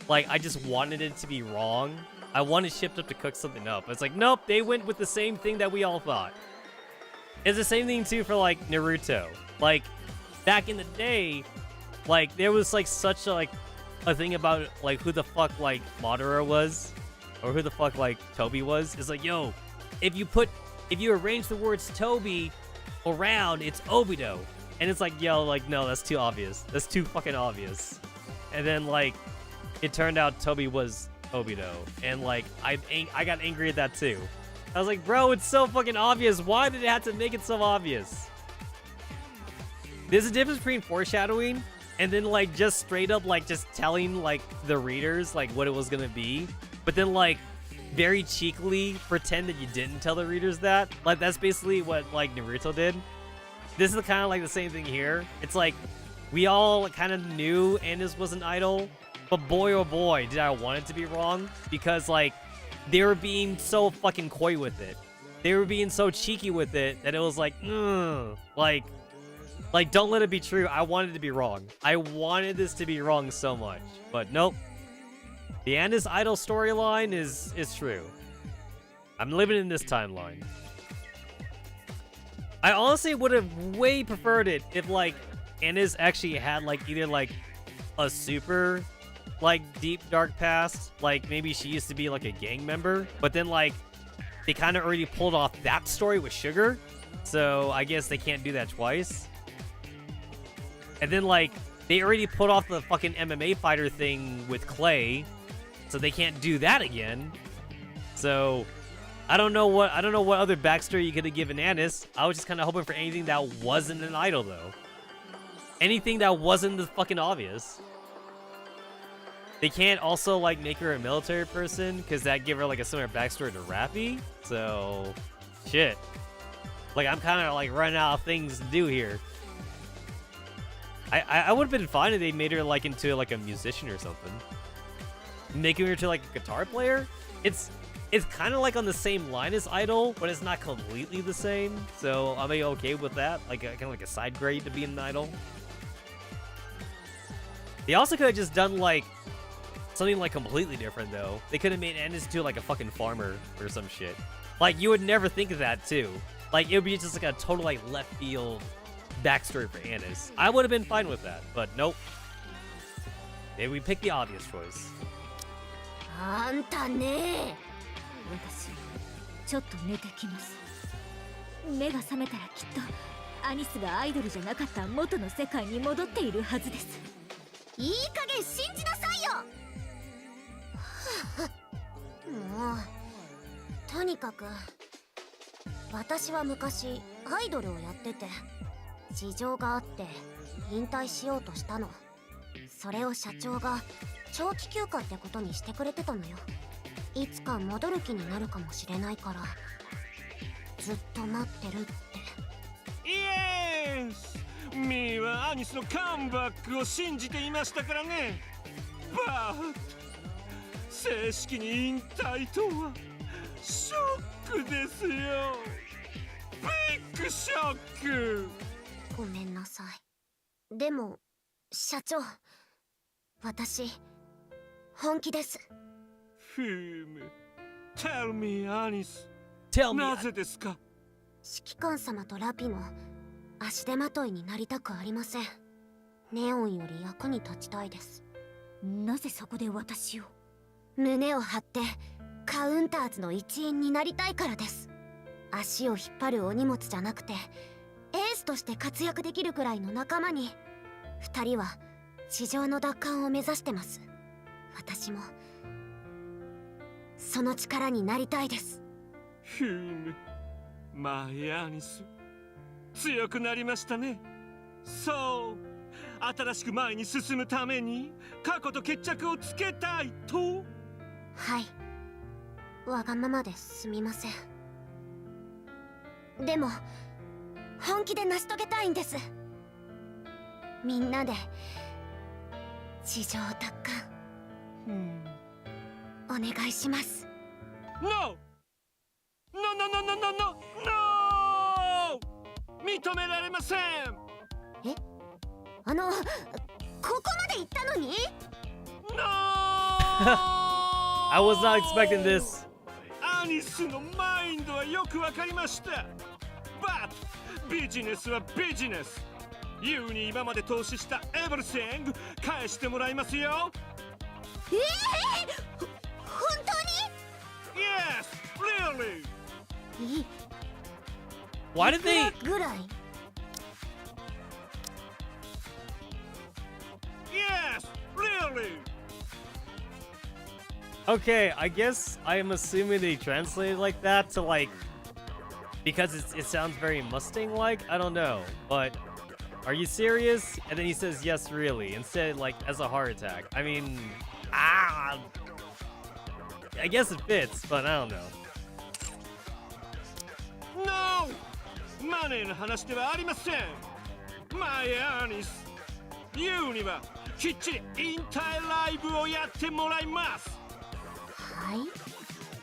Like I just wanted it to be wrong. I wanted Shipped Up to cook something up. It's like nope, they went with the same thing that we all thought. It's the same thing too for like Naruto. Like back in the day, like there was like such a thing about like who the fuck like Madara was, or who the fuck like Toby was. It's like yo, if you arrange the words Toby around, it's Obito. And it's like, yo, like, no, that's too obvious. That's too fucking obvious. And then, like, it turned out Toby was Obito. And, like, I got angry at that, too. I was like, bro, it's so fucking obvious. Why did it have to make it so obvious? There's a difference between foreshadowing and then, like, just straight up, like, just telling, like, the readers, like, what it was gonna be. But then, like, very cheekily pretend that you didn't tell the readers that. Like, that's basically what, like, Naruto did. This is kind of like the same thing here. It's like, we all kind of knew Annis was an idol, but boy oh boy, did I want it to be wrong. Because, like, they were being so fucking coy with it. They were being so cheeky with it that it was like, like, don't let it be true. I wanted it to be wrong. I wanted this to be wrong so much. But nope. The Annis idol storyline is true. I'm living in this timeline. I honestly would have way preferred it if, like, Annis actually had, like, either, like, a super, like, deep, dark past. Like, maybe she used to be, like, a gang member. But then, like, they kind of already pulled off that story with Sugar. So, I guess they can't do that twice. And then, like, they already put off the fucking MMA fighter thing with Clay. So they can't do that again. So... I don't know what other backstory you could have given Annis. I was just kind of hoping for anything that wasn't an idol, though. Anything that wasn't the fucking obvious. They can't also, like, make her a military person, because that give her, like, a similar backstory to Rappy. So, shit. Like, I'm kind of, like, running out of things to do here. I would have been fine if they made her, like, into, like, a musician or something. Making her to, like, a guitar player? It's kind of like on the same line as Idol, but it's not completely the same. So I'll be okay with that. Like kind of like a side grade to be an Idol. They also could have just done like something like completely different though. They could have made Annis into like a fucking farmer or some shit. Like you would never think of that too. Like it would be just like a total like left field backstory for Annis. I would have been fine with that, but nope. Maybe we picked the obvious choice. あんたね。私ちょっと寝てきます。目が覚めたらきっとアニスがアイドルじゃなかった元の世界に戻っているはずです。いい加減信じなさいよ。もうとにかく私は昔アイドルをやってて事情があって引退しようとしたの。それを社長が長期休暇ってことにしてくれてたのよ。いつか戻る気になるかもしれないからずっと待ってるって。イエス、ミーはアニスのカムバックを信じていましたからね。バー正式に引退とはショックですよ。ビッグショック。ごめんなさい。でも社長、私本気です。ふむ、Tell me アニス、 Tell me. なぜですか？指揮官様とラピの足手まといになりたくありません。ネオンより役に立ちたいです。なぜそこで私を？胸を張ってカウンターズの一員になりたいからです。足を引っ張るお荷物じゃなくてエースとして活躍できるくらいの仲間に。2人は地上の奪還を目指してます。私もその力になりたいです。ふむ、マイアニス、強くなりましたね。そう、新しく前に進むために過去と決着をつけたいと。はい、わがままですみません。でも本気で成し遂げたいんです。みんなで地上奪還お願いします。 No! No, no, no, no, no, no, no! 認められません。ここまで言ったのに No! I was not expecting this. アニスのマインドはよくわかりました。But ビジネスはビジネス。ユーに今まで投資したエブリシング返してもらいますよ。本当に Yes, really. Why did they? ぐらい Yes, really. Okay, I guess I am assuming they translated like that to like because it sounds very Mustang-like. I don't know, but are you serious? And then he says yes, really, instead like as a heart attack. I mean, I guess it fits, but I don't know. No! マネーの話ではありません。マイアニス、ユーにはきっちり引退ライブをやってもらいます。はい、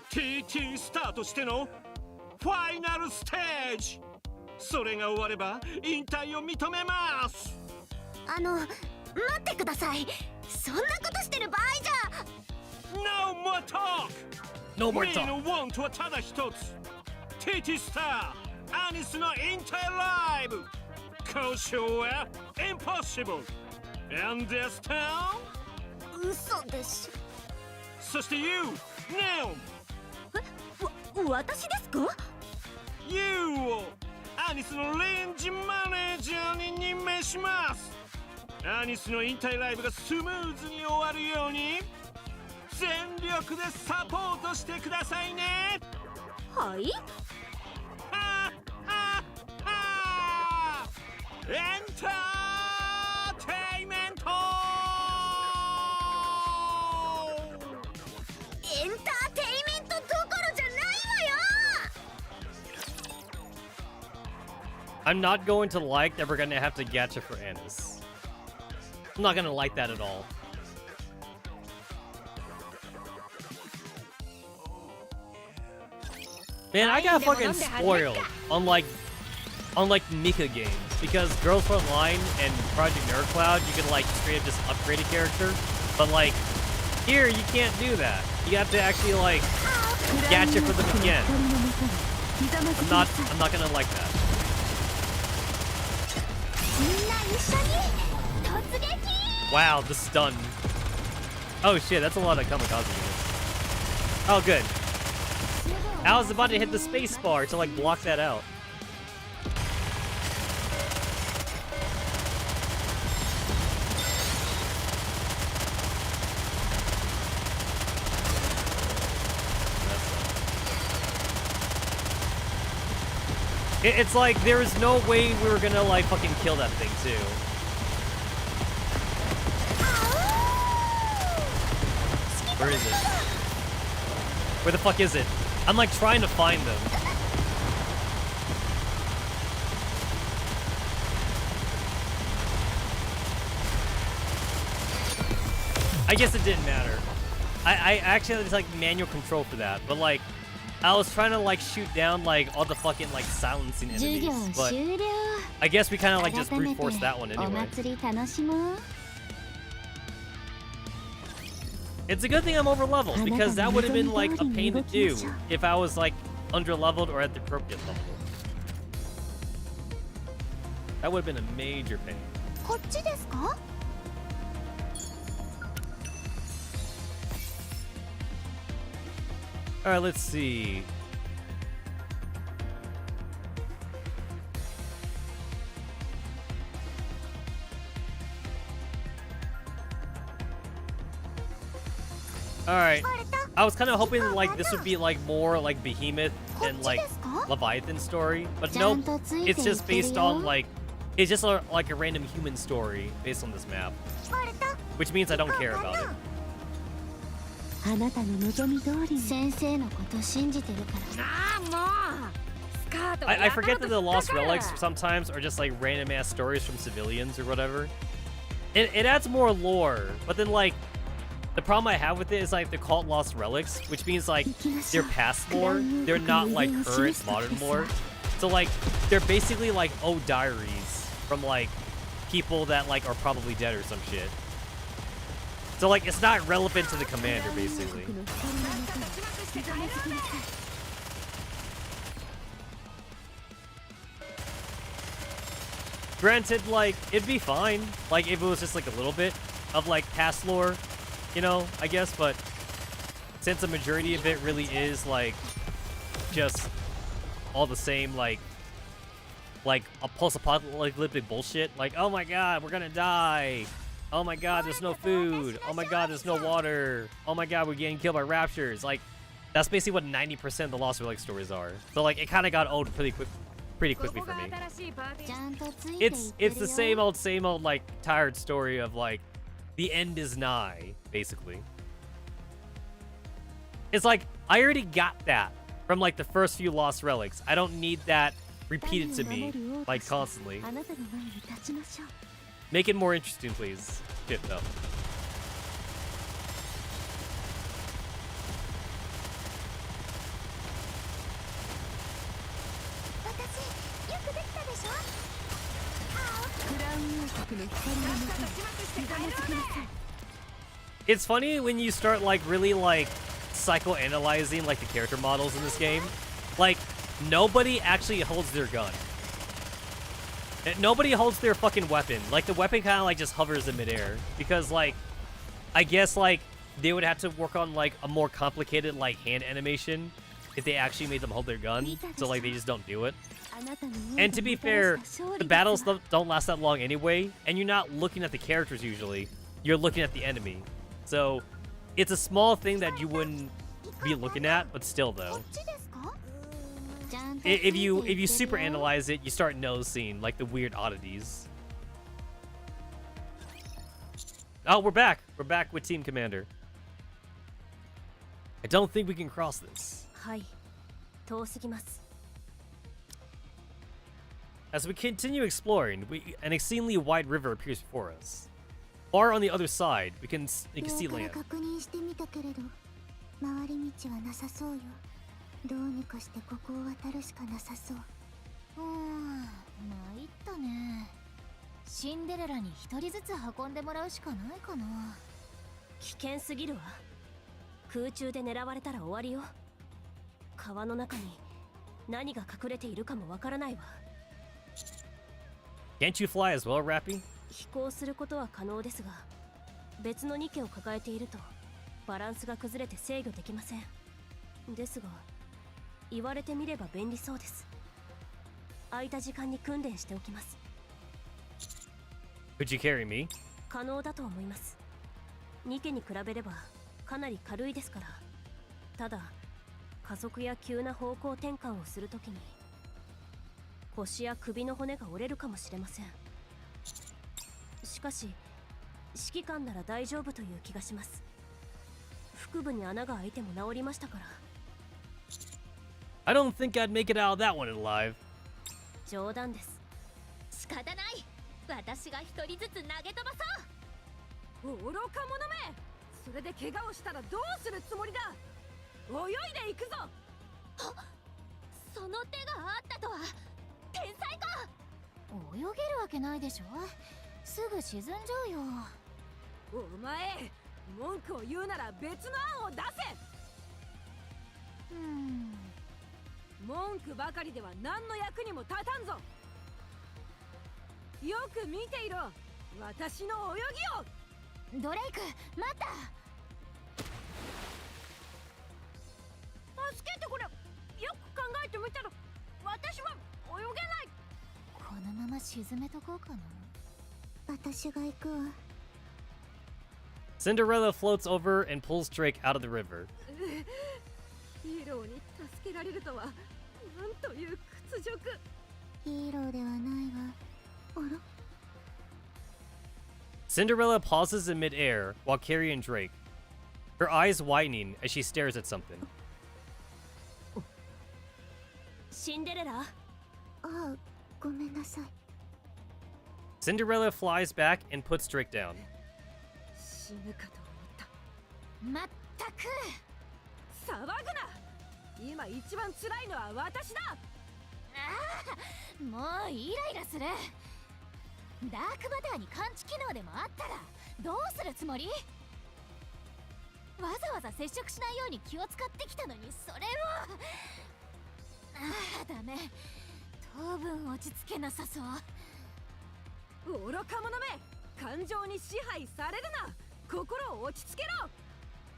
TT スターとしてのファイナルステージ。それが終われば引退を認めます。待ってください。そんなことしてる場合じゃ。 No more talk! No more ミー talk. の want はただ一つ。TT スター、アニスの引退ライブ。交渉は impossible. Understand? 嘘でしそして You, ネオン。私ですか？ You をアニスの臨時マネージャーに任命します。アニスの引退ライブがスムーズに終わるように全力でサポートしてくださいね。はい、はははエンターテイメント。エンターテイメントどころじゃないわよ。 I'm not going to like that we're gonna have to gacha for Anis. I'm not gonna like that at all. Man, I got fucking spoiled on like Nikke games because Girls Frontline and Project Nerd Cloud you can like straight up just upgrade a character, but like here you can't do that. You have to actually like gacha for them again. I'm not gonna like that. みんな一緒に突撃。 Wow, the stun. Oh shit, that's a lot of kamikaze units. Oh good. I was about to hit the space bar to like block that out. It's like there is no way we were gonna like fucking kill that thing too. Where is it? Where the fuck is it? I'm like trying to find them. I guess it didn't matter. I actually had like manual control for that, but like I was trying to like shoot down like all the fucking like silencing enemies, but I guess we kind of like just brute forced that one anyway. It's a good thing I'm over leveled because that would have been like a pain to do if I was like under leveled or at the appropriate level. That would have been a major pain. All right, let's see. All right. I was kind of hoping like this would be like more like Behemoth and like Leviathan story, but nope. It's just based on like it's just like a random human story based on this map, which means I don't care about it. I forget that the Lost Relics sometimes are just like random ass stories from civilians or whatever. It adds more lore, but then like the problem I have with it is like they're called Lost Relics, which means like they're past lore. They're not like current modern lore. So like they're basically like old diaries from like people that like are probably dead or some shit. So like it's not relevant to the commander basically. Granted, like it'd be fine like if it was just like a little bit of like past lore, you know, I guess, but since the majority of it really is like just all the same like a post-apocalyptic bullshit, like oh my god, we're gonna die. Oh my god, there's no food. Oh my god, there's no water. Oh my god, we're getting killed by raptures. Like, that's basically what 90% of the Lost Relic stories are. So like, it kind of got old pretty quickly for me. It's the same old like tired story of like, the end is nigh, basically. It's like I already got that from like the first few Lost Relics. I don't need that repeated to me like constantly. Make it more interesting, please. Shit, though. It's funny when you start like really like psychoanalyzing like the character models in this game. Like nobody actually holds their gun. Nobody holds their fucking weapon. Like the weapon kind of like just hovers in midair because like I guess like they would have to work on like a more complicated like hand animation if they actually made them hold their gun. So like they just don't do it. And to be fair, the battles don't last that long anyway, and you're not looking at the characters usually. You're looking at the enemy. So it's a small thing that you wouldn't be looking at, but still though. If you super analyze it, you start noticing like the weird oddities. Oh, we're back. We're back with Team Commander. I don't think we can cross this. As we continue exploring, an exceedingly wide river appears before us. Far on the other side, we can see land. どうにかしてここを渡るしかなさそう。参ったね。シンデレラに一人ずつ運んでもらうしかないかな。危険すぎるわ。空中で狙われたら終わりよ。川の中に何が隠れているかもわからないわ。Can't you fly as well, Rappy? 飛行することは可能ですが、別のニケを抱えているとバランスが崩れて制御できません。ですが。言われてみれば便利そうです。空いた時間に訓練しておきます。Could you carry me? 可能だと思います。ニケに比べればかなり軽いですから。ただ加速や急な方向転換をするときに腰や首の骨が折れるかもしれません。しかし指揮官なら大丈夫という気がします。腹部に穴が開いても治りましたから。 I don't think I'd make it out of that one alive. 冗談です。仕方ない。私が一人ずつ投げ飛ばそう。愚か者め、それで怪我をしたらどうするつもりだ。泳いでいくぞ。その手があったとは天才か。泳げるわけないでしょ。すぐ沈んじゃうよ。お前、文句を言うなら別の案を出せ。文句ばかりでは何の役にも立たんぞ。よく見ていろ、私の泳ぎを。ドレイク、待った。助けてくれ。よく考えてみたら私は泳げない。このまま沈めとこうかな。私が行くわ。 Cinderella floats over and pulls Drake out of the river. ヒーローに助けられるとは、なんという屈辱。ヒーローではないわ。あら。 Cinderella pauses in midair while carrying Drake, her eyes widening as she stares at something. シンデレラ。ああ、ごめんなさい。 Cinderella flies back and puts Drake down. 死ぬかと思った。まったく。騒ぐな。今一番辛いのは私だ。もうイライラする。ダークマターに感知機能でもあったらどうするつもり？わざわざ接触しないように気を使ってきたのに、それを。ダメ。当分落ち着けなさそう。愚か者め、感情に支配されるな。心を落ち着けろ。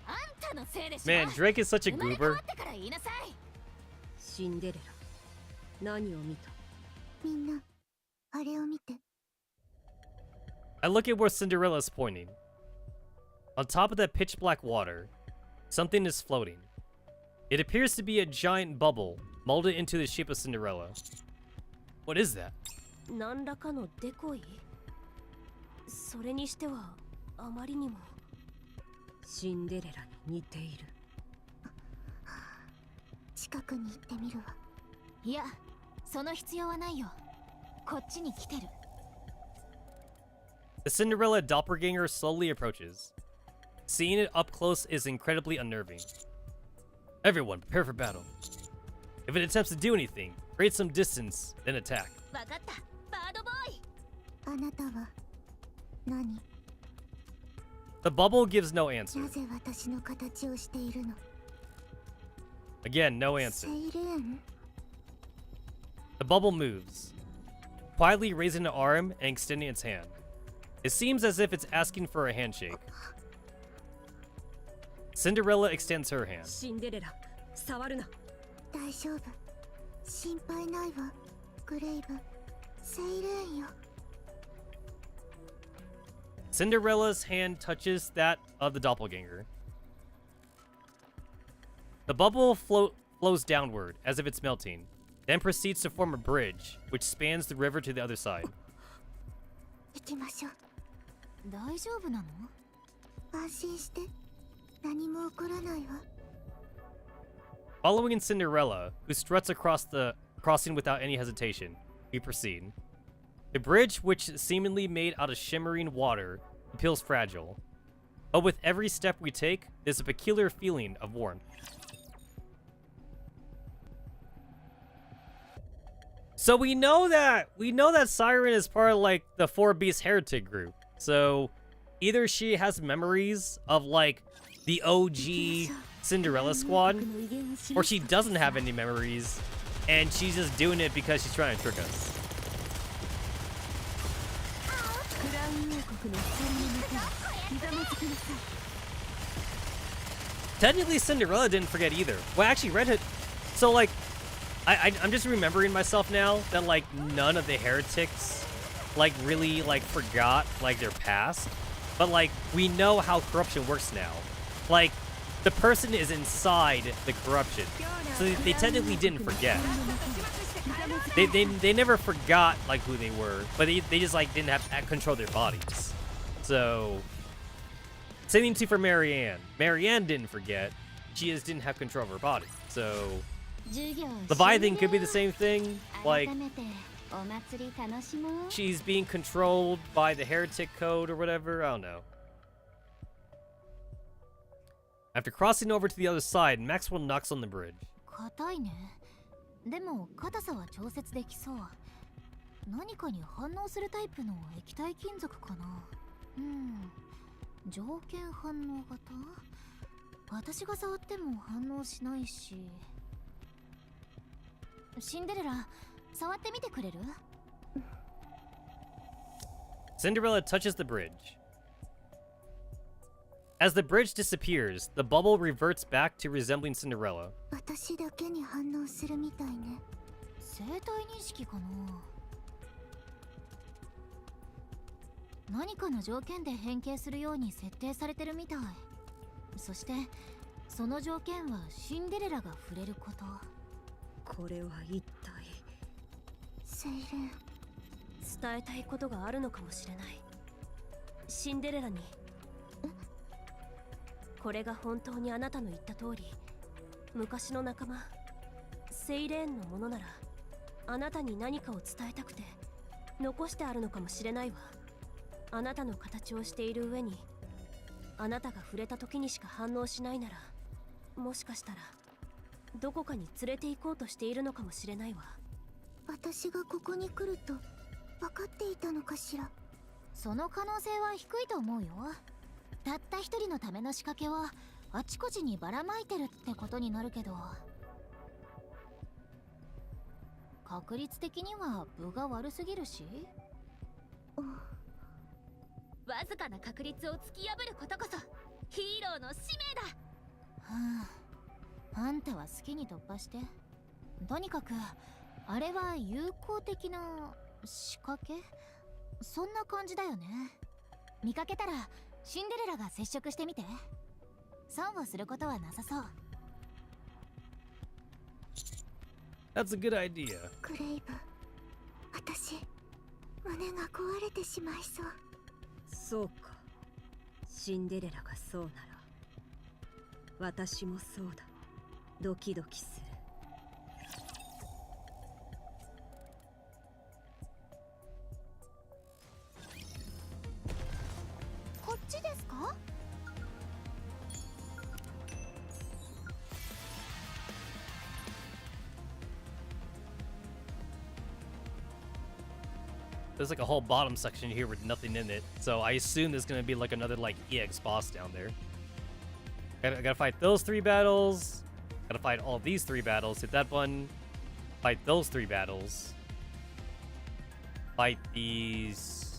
あんたのせいでしょ。 Man, Drake is such a 生まれ変わ goober. ってから言いなさい。シンデレラ、何を見た？みんな、あれを見て。 I look at where Cinderella is pointing. On top of that pitch black water, something is floating. It appears to be a giant bubble molded into the shape of Cinderella. What is that? 何らかのデコイ。それにしてはあまりにも。シンデレラに似ている。近くに行ってみるわ。いや、その必要はないよ。こっちに来てる。 The Cinderella doppelganger slowly approaches. Seeing it up close is incredibly unnerving. Everyone, prepare for battle. If it attempts to do anything, create some distance, then attack. わかった、バードボーイ。あなたは何？ The bubble gives no answer. なぜ私の形をしているの？ Again, no answer. セイレーン？ The bubble moves, quietly raising an arm and extending its hand. It seems as if it's asking for a handshake. Cinderella extends her hand. シンデレラ、触るな。大丈夫。心配ないわ。グレイブ、セイレーンよ。 Cinderella's hand touches that of the doppelganger. The bubble flows downward as if it's melting, then proceeds to form a bridge, which spans the river to the other side. 行きましょう。大丈夫なの？安心して。何も起こらないわ。 Following Cinderella, who struts across the crossing without any hesitation, we proceed. The bridge, which is seemingly made out of shimmering water, feels fragile. But with every step we take, there's a peculiar feeling of warmth. So we know that Siren is part of like the 4-Beast Heretic group. So either she has memories of like the OG Cinderella squad, or she doesn't have any memories and she's just doing it because she's trying to trick us. Technically, Cinderella didn't forget either. Well, actually, Red Hood. So, like, I'm just remembering myself now that, like, none of the heretics, like, really, like, forgot, like, their past. But, like, we know how corruption works now. Like, the person is inside the corruption. So they technically didn't forget. They never forgot like who they were, but they just like didn't have control of their bodies. So same thing too for Marianne. Marianne didn't forget. She just didn't have control of her body. So Leviathan could be the same thing. Like she's being controlled by the heretic code or whatever. I don't know. After crossing over to the other side, Maxwell knocks on the bridge. 硬いね。でも硬さは調節できそう。何かに反応するタイプの液体金属かな。条件反応型？私が触っても反応しないし。シンデレラ、触ってみてくれる？ Cinderella touches the bridge. As the bridge disappears, the bubble reverts back to resembling Cinderella. 私だけに反応するみたいね。生体認識かな。何かの条件で変形するように設定されてるみたい。そしてその条件はシンデレラが触れること。これは一体。セイレン。伝えたいことがあるのかもしれない。シンデレラに。これが本当にあなたの言った通り、昔の仲間セイレーンのものなら、あなたに何かを伝えたくて残してあるのかもしれないわ。あなたの形をしている上に、あなたが触れた時にしか反応しないなら、もしかしたらどこかに連れて行こうとしているのかもしれないわ。私がここに来ると分かっていたのかしら。その可能性は低いと思うよ。たった一人のための仕掛けはあちこちにばらまいてるってことになるけど、確率的には分が悪すぎるし、わずかな確率を突き破ることこそヒーローの使命だ。あんたは好きに突破して。とにかくあれは有効的な仕掛け、そんな感じだよね。見かけたらシンデレラが接触してみて。損をすることはなさそう。 That's a good idea. クレイブ、私胸が壊れてしまいそう。そうか。シンデレラがそうなら、私もそうだ。ドキドキする。こっちですか？There's like a whole bottom section here with nothing in it, so I assume there's gonna be like another like EX boss down there. I gotta fight those 3 battles. Gotta fight all these 3 battles. Hit that button. Fight those 3 battles. Fight these.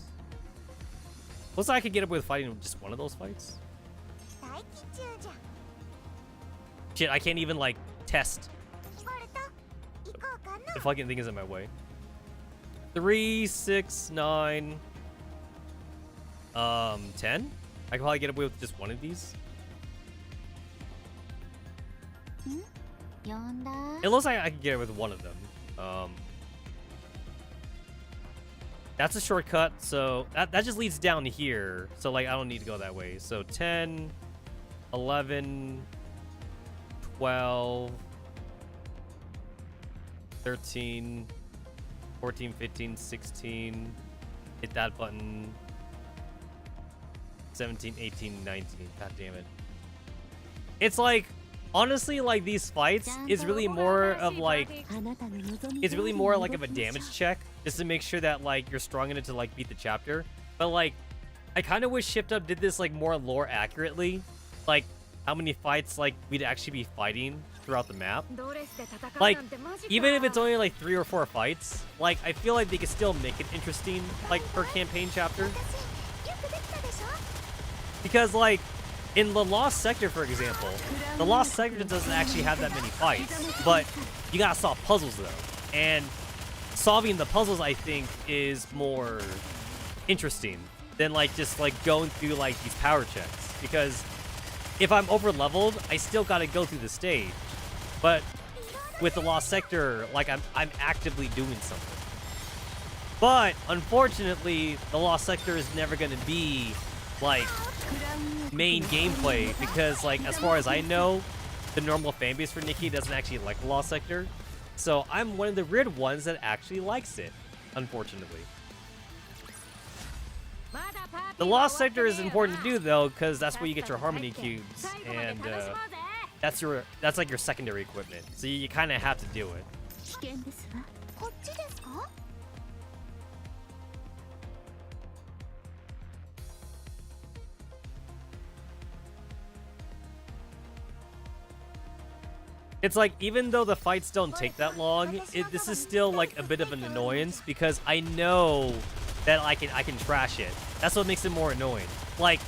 Looks like I could get up with fighting just one of those fights. Shit, I can't even like test. The fucking thing is in my way. 3, 6, 9, 10. I can probably get away with just one of these. It looks like I can get away with one of them. That's a shortcut, so that just leads down here. So like I don't need to go that way. So 10, 11, 12, 13, 14, 15, 16, hit that button, 17, 18, 19, god damn it. It's like, honestly, like these fights is really more of like, it's really more like of a damage check, just to make sure that like you're strong enough to like beat the chapter. But like, I kind of wish Shift Up did this like more lore accurately, like how many fights like we'd actually be fighting throughout the map. Like, even if it's only like 3 or 4 fights, like I feel like they could still make it interesting, like per campaign chapter. Because like in the Lost Sector, for example, the Lost Sector doesn't actually have that many fights, but you gotta solve puzzles though, and solving the puzzles I think is more interesting than like just like going through like these power checks, because if I'm over leveled, I still gotta go through the stage. But with the Lost Sector, like I'm actively doing something. But unfortunately, the Lost Sector is never gonna be like main gameplay because, like, as far as I know, the normal fanbase for Nikke doesn't actually like the Lost Sector. So I'm one of the weird ones that actually likes it, unfortunately. The Lost Sector is important to do though, because that's where you get your Harmony cubes, and that's like your secondary equipment. So you kind of have to do it. こっちですか？ It's like, even though the fights don't take that long, this is still like a bit of an annoyance because I know that I can trash it. That's what makes it more annoying. Like,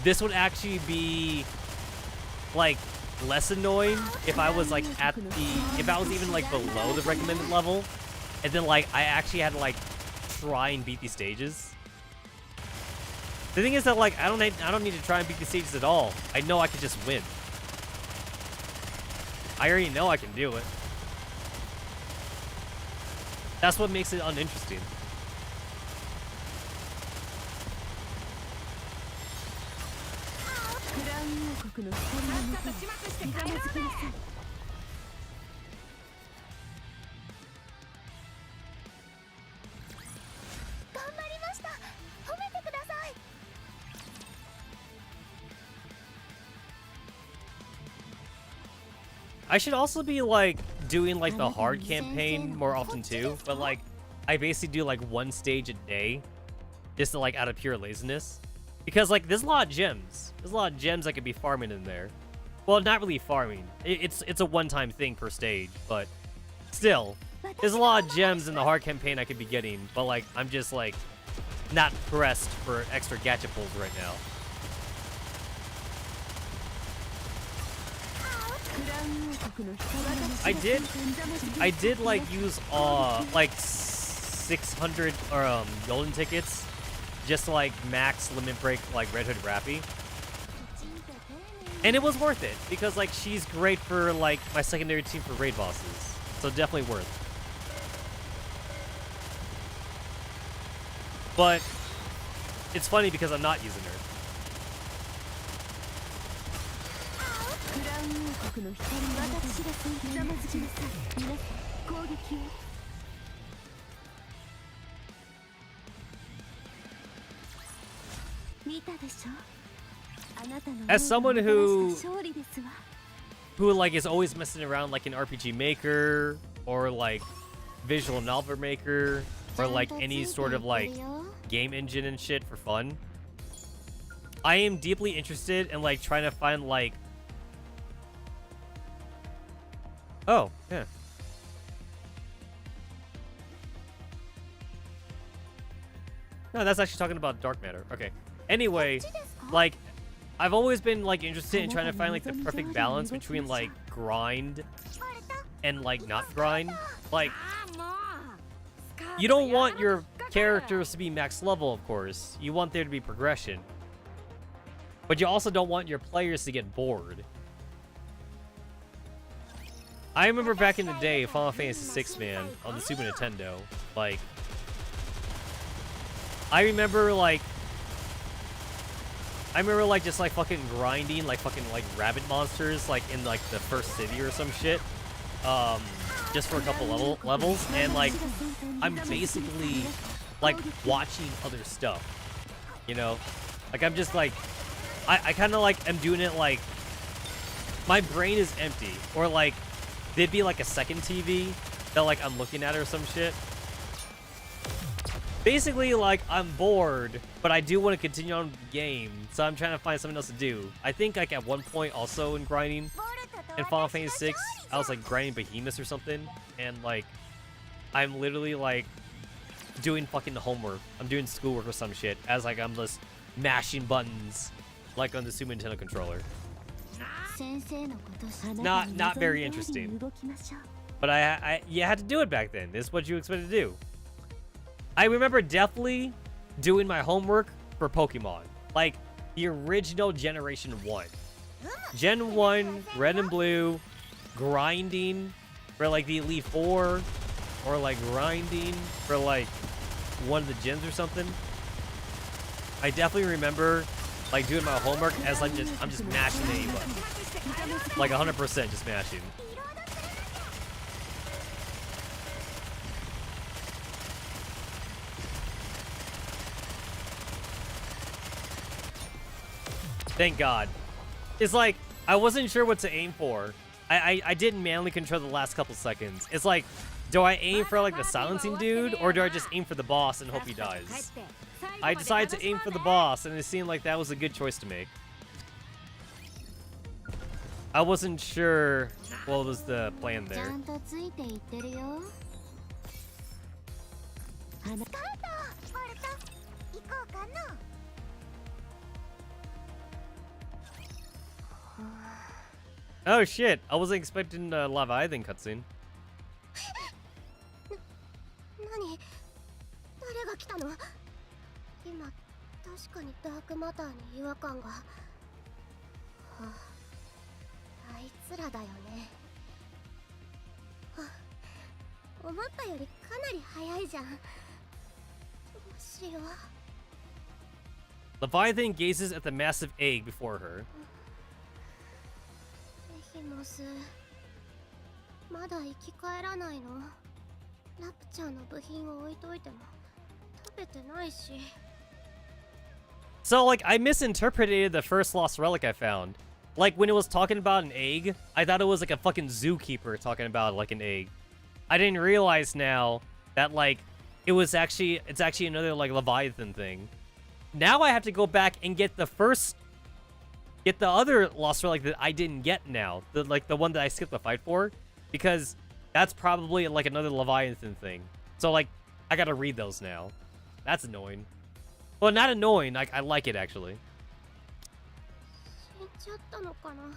this would actually be like less annoying if I was like if I was even like below the recommended level, and then like I actually had to like try and beat these stages. The thing is that, like, I don't need to try and beat these stages at all. I know I could just win. I already know I can do it. That's what makes it uninteresting. I should also be like doing like the hard campaign more often too, but like I basically do like one stage a day just to, like, out of pure laziness, because like there's a lot of gems. There's a lot of gems I could be farming in there. Well, not really farming. It's a one-time thing per stage, but still, there's a lot of gems in the hard campaign I could be getting, but like I'm just like not pressed for extra gacha pulls right now. I did like use like 600 golden tickets just to like max limit break like Red Hood Rappy, and it was worth it because like she's great for like my secondary team for raid bosses, so definitely worth. But it's funny because I'm not using her. As someone who like is always messing around like an RPG Maker or like Visual Novel Maker or like any sort of like game engine and shit for fun, I am deeply interested in like trying to find like... Oh, yeah. No, that's actually talking about dark matter. Okay. Anyway, like, I've always been like interested in trying to find like the perfect balance between like grind and like not grind. Like, you don't want your characters to be max level, of course. You want there to be progression. But you also don't want your players to get bored. I remember back in the day, Final Fantasy VI, man, on the Super Nintendo, like, I remember just like fucking grinding like fucking like rabbit monsters like in like the first city or some shit, just for a couple levels, and like I'm basically like watching other stuff, you know, like I'm just like I kind of like am doing it like my brain is empty, or like there'd be like a second TV that like I'm looking at or some shit. Basically, like, I'm bored, but I do want to continue on with the game, so I'm trying to find something else to do. I think, like, at one point, also in grinding, in Final Fantasy VI, I was, like, grinding Behemoths or something, and, like, I'm literally, like, doing fucking homework. I'm doing schoolwork or some shit, as, like, I'm just mashing buttons, like, on the Super Nintendo controller. Not very interesting. But you had to do it back then. This is what you expected to do. I remember definitely doing my homework for Pokemon, like the original Generation 1. Gen 1, red and blue, grinding for like the Elite 4, or like grinding for like one of the gens or something. I definitely remember like doing my homework as I'm just mashing the A button. Like 100% just mashing. Thank God. It's like, I wasn't sure what to aim for. I didn't manually control the last couple seconds. It's like, do I aim for like the silencing dude, or do I just aim for the boss and hope he dies? I decided to aim for the boss, and it seemed like that was a good choice to make. I wasn't sure what was the plan there. Oh shit, I wasn't expecting a Leviathan cutscene. 何？誰が来たの？今確かにダークマターに違和感が。はあ、あいつらだよね。はあ、思ったよりかなり早いじゃん。どうしよう。 Leviathan gazes at the massive egg before her. エヒモス、まだ生き返らないの？ラプチャーの部品を置いといても食べてないし。 So, like, I misinterpreted the first lost relic I found. Like, when it was talking about an egg, I thought it was like a fucking zookeeper talking about like an egg. I didn't realize now that like it's actually another like Leviathan thing. Now I have to go back and get the other lost relic that I didn't get now, the one that I skipped the fight for, because that's probably like another Leviathan thing. So like I gotta read those now. That's annoying. Well, not annoying. Like I like it actually. 死んじゃったのかな。ね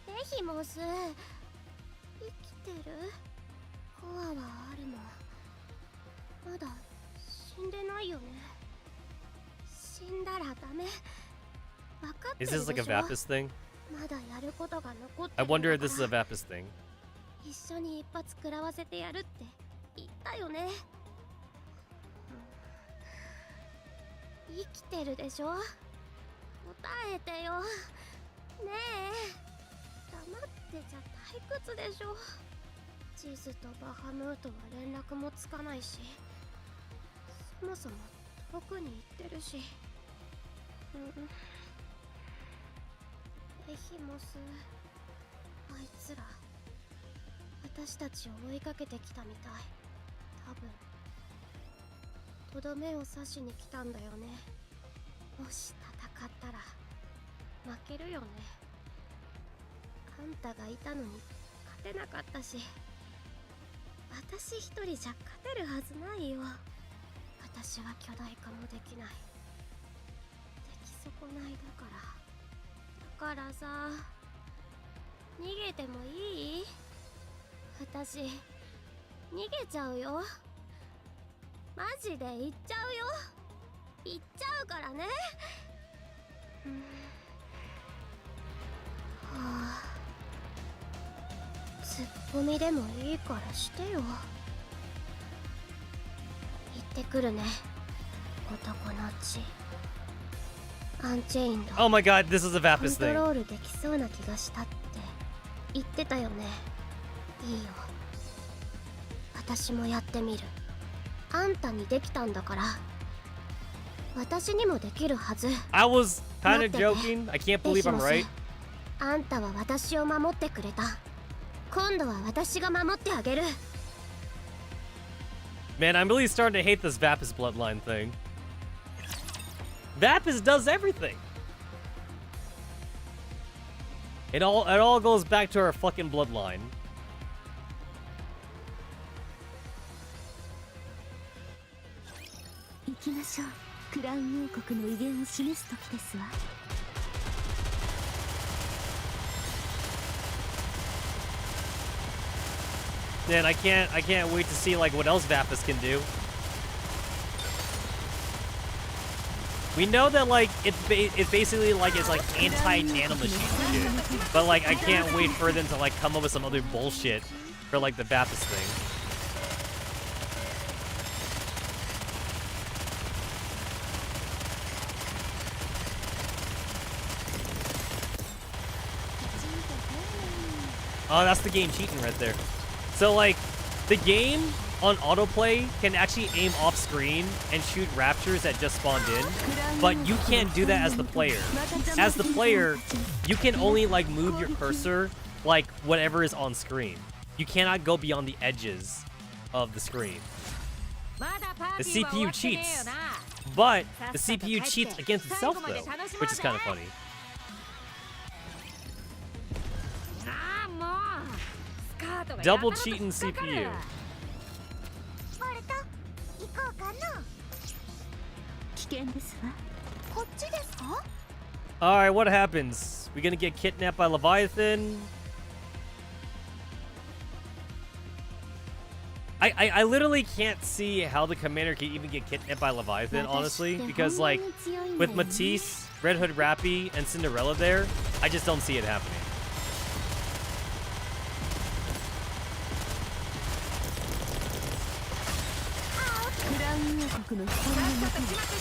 え、エヒモス、生きてる？コアはあるもん。まだ死んでないよね。死んだらダメ。わかってるでしょ？ Is this like a Vapus thing? まだやることが残ってる。 I wonder if this is a Vapus thing. 一緒に一発食らわせてやるって言ったよね。生きてるでしょ？答えてよ。ねえ、黙ってちゃ退屈でしょ。ジズとバハムートは連絡もつかないし、そもそも遠くに行ってるし。エヒモス、あいつら私たちを追いかけてきたみたい。多分とどめを刺しに来たんだよね。もし戦ったら負けるよね。あんたがいたのに勝てなかったし、私一人じゃ勝てるはずないよ。私は巨大化もできない。出来損ないだから。だからさ、逃げてもいい？私逃げちゃうよ。マジで行っちゃうよ。行っちゃうからね。はあ、ツッコミでもいいからしてよ。行ってくるね、男の血。アンチェインド。 Oh my god, this is a コン Vapus ト thing. ロールできそうな気がしたって言ってたよね。いいよ、私もやってみる。あんたにできたんだから私にもできるはず。 I was kind of joking. I can't believe I'm right. あんたは私を守ってくれた。今度は私が守ってあげる。 Man, I'm really starting to hate this Vapus bloodline thing. Vapus does everything. It all goes back to our fucking bloodline. 行きましょう。クラウン王国の威厳を示す時ですわ。 Man, I can't wait to see like what else Vapus can do. We know that like it's basically like it's like anti-nanomachine shit, but like I can't wait for them to like come up with some other bullshit for like the Baptist thing. Oh, that's the game cheating right there. So like the game on autoplay can actually aim off screen and shoot raptures that just spawned in, but you can't do that as the player. As the player, you can only like move your cursor like whatever is on screen. You cannot go beyond the edges of the screen. The CPU cheats, but the CPU cheats against itself though, which is kind of funny. Double cheating CPU. Alright, what happens? We gonna get kidnapped by Leviathan? I literally can't see how the commander can even get kidnapped by Leviathan, honestly, because like with Matisse, Red Hood Rappy, and Cinderella there, I just don't see it happening.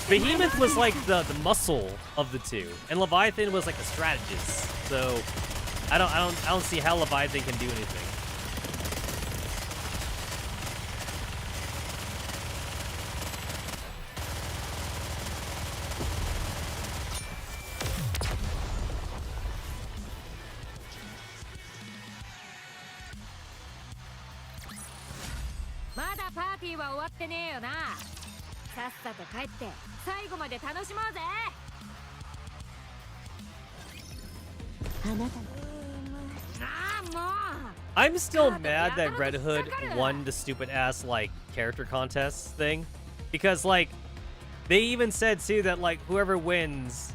Behemoth was like the muscle of the two, and Leviathan was like the strategist. So I don't see how Leviathan can do anything. I'm still mad that Red Hood won the stupid ass like character contest thing, because like they even said too that like whoever wins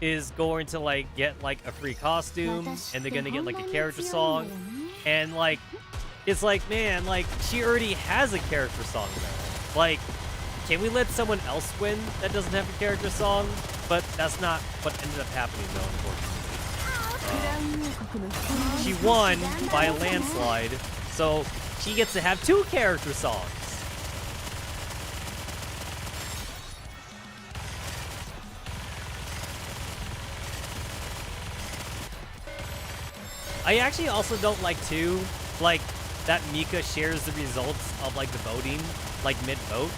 is going to like get like a free costume and they're gonna get like a character song, and like it's like, man, like she already has a character song though. Like, can we let someone else win that doesn't have a character song? But that's not what ended up happening though, unfortunately. She won by a landslide, so she gets to have 2 character songs. I actually also don't like too, like, that Mika shares the results of like the voting, like mid-vote,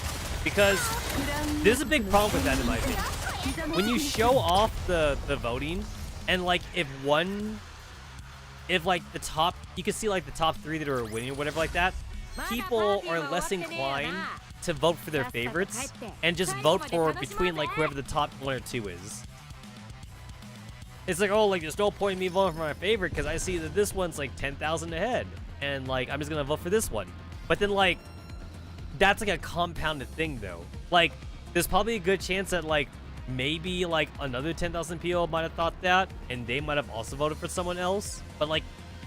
because there's a big problem with that in my opinion. When you show off the voting, and like if like the top, you can see like the top 3 that are winning or whatever like that, people are less inclined to vote for their favorites and just vote for between like whoever the top 1 or 2 is. It's like, oh, like there's no point in me voting for my favorite because I see that this one's like 10,000 ahead, and like I'm just gonna vote for this one. But then like that's like a compounded thing though. Like there's probably a good chance that like maybe like another 10,000 people might have thought that, and they might have also voted for someone else. But like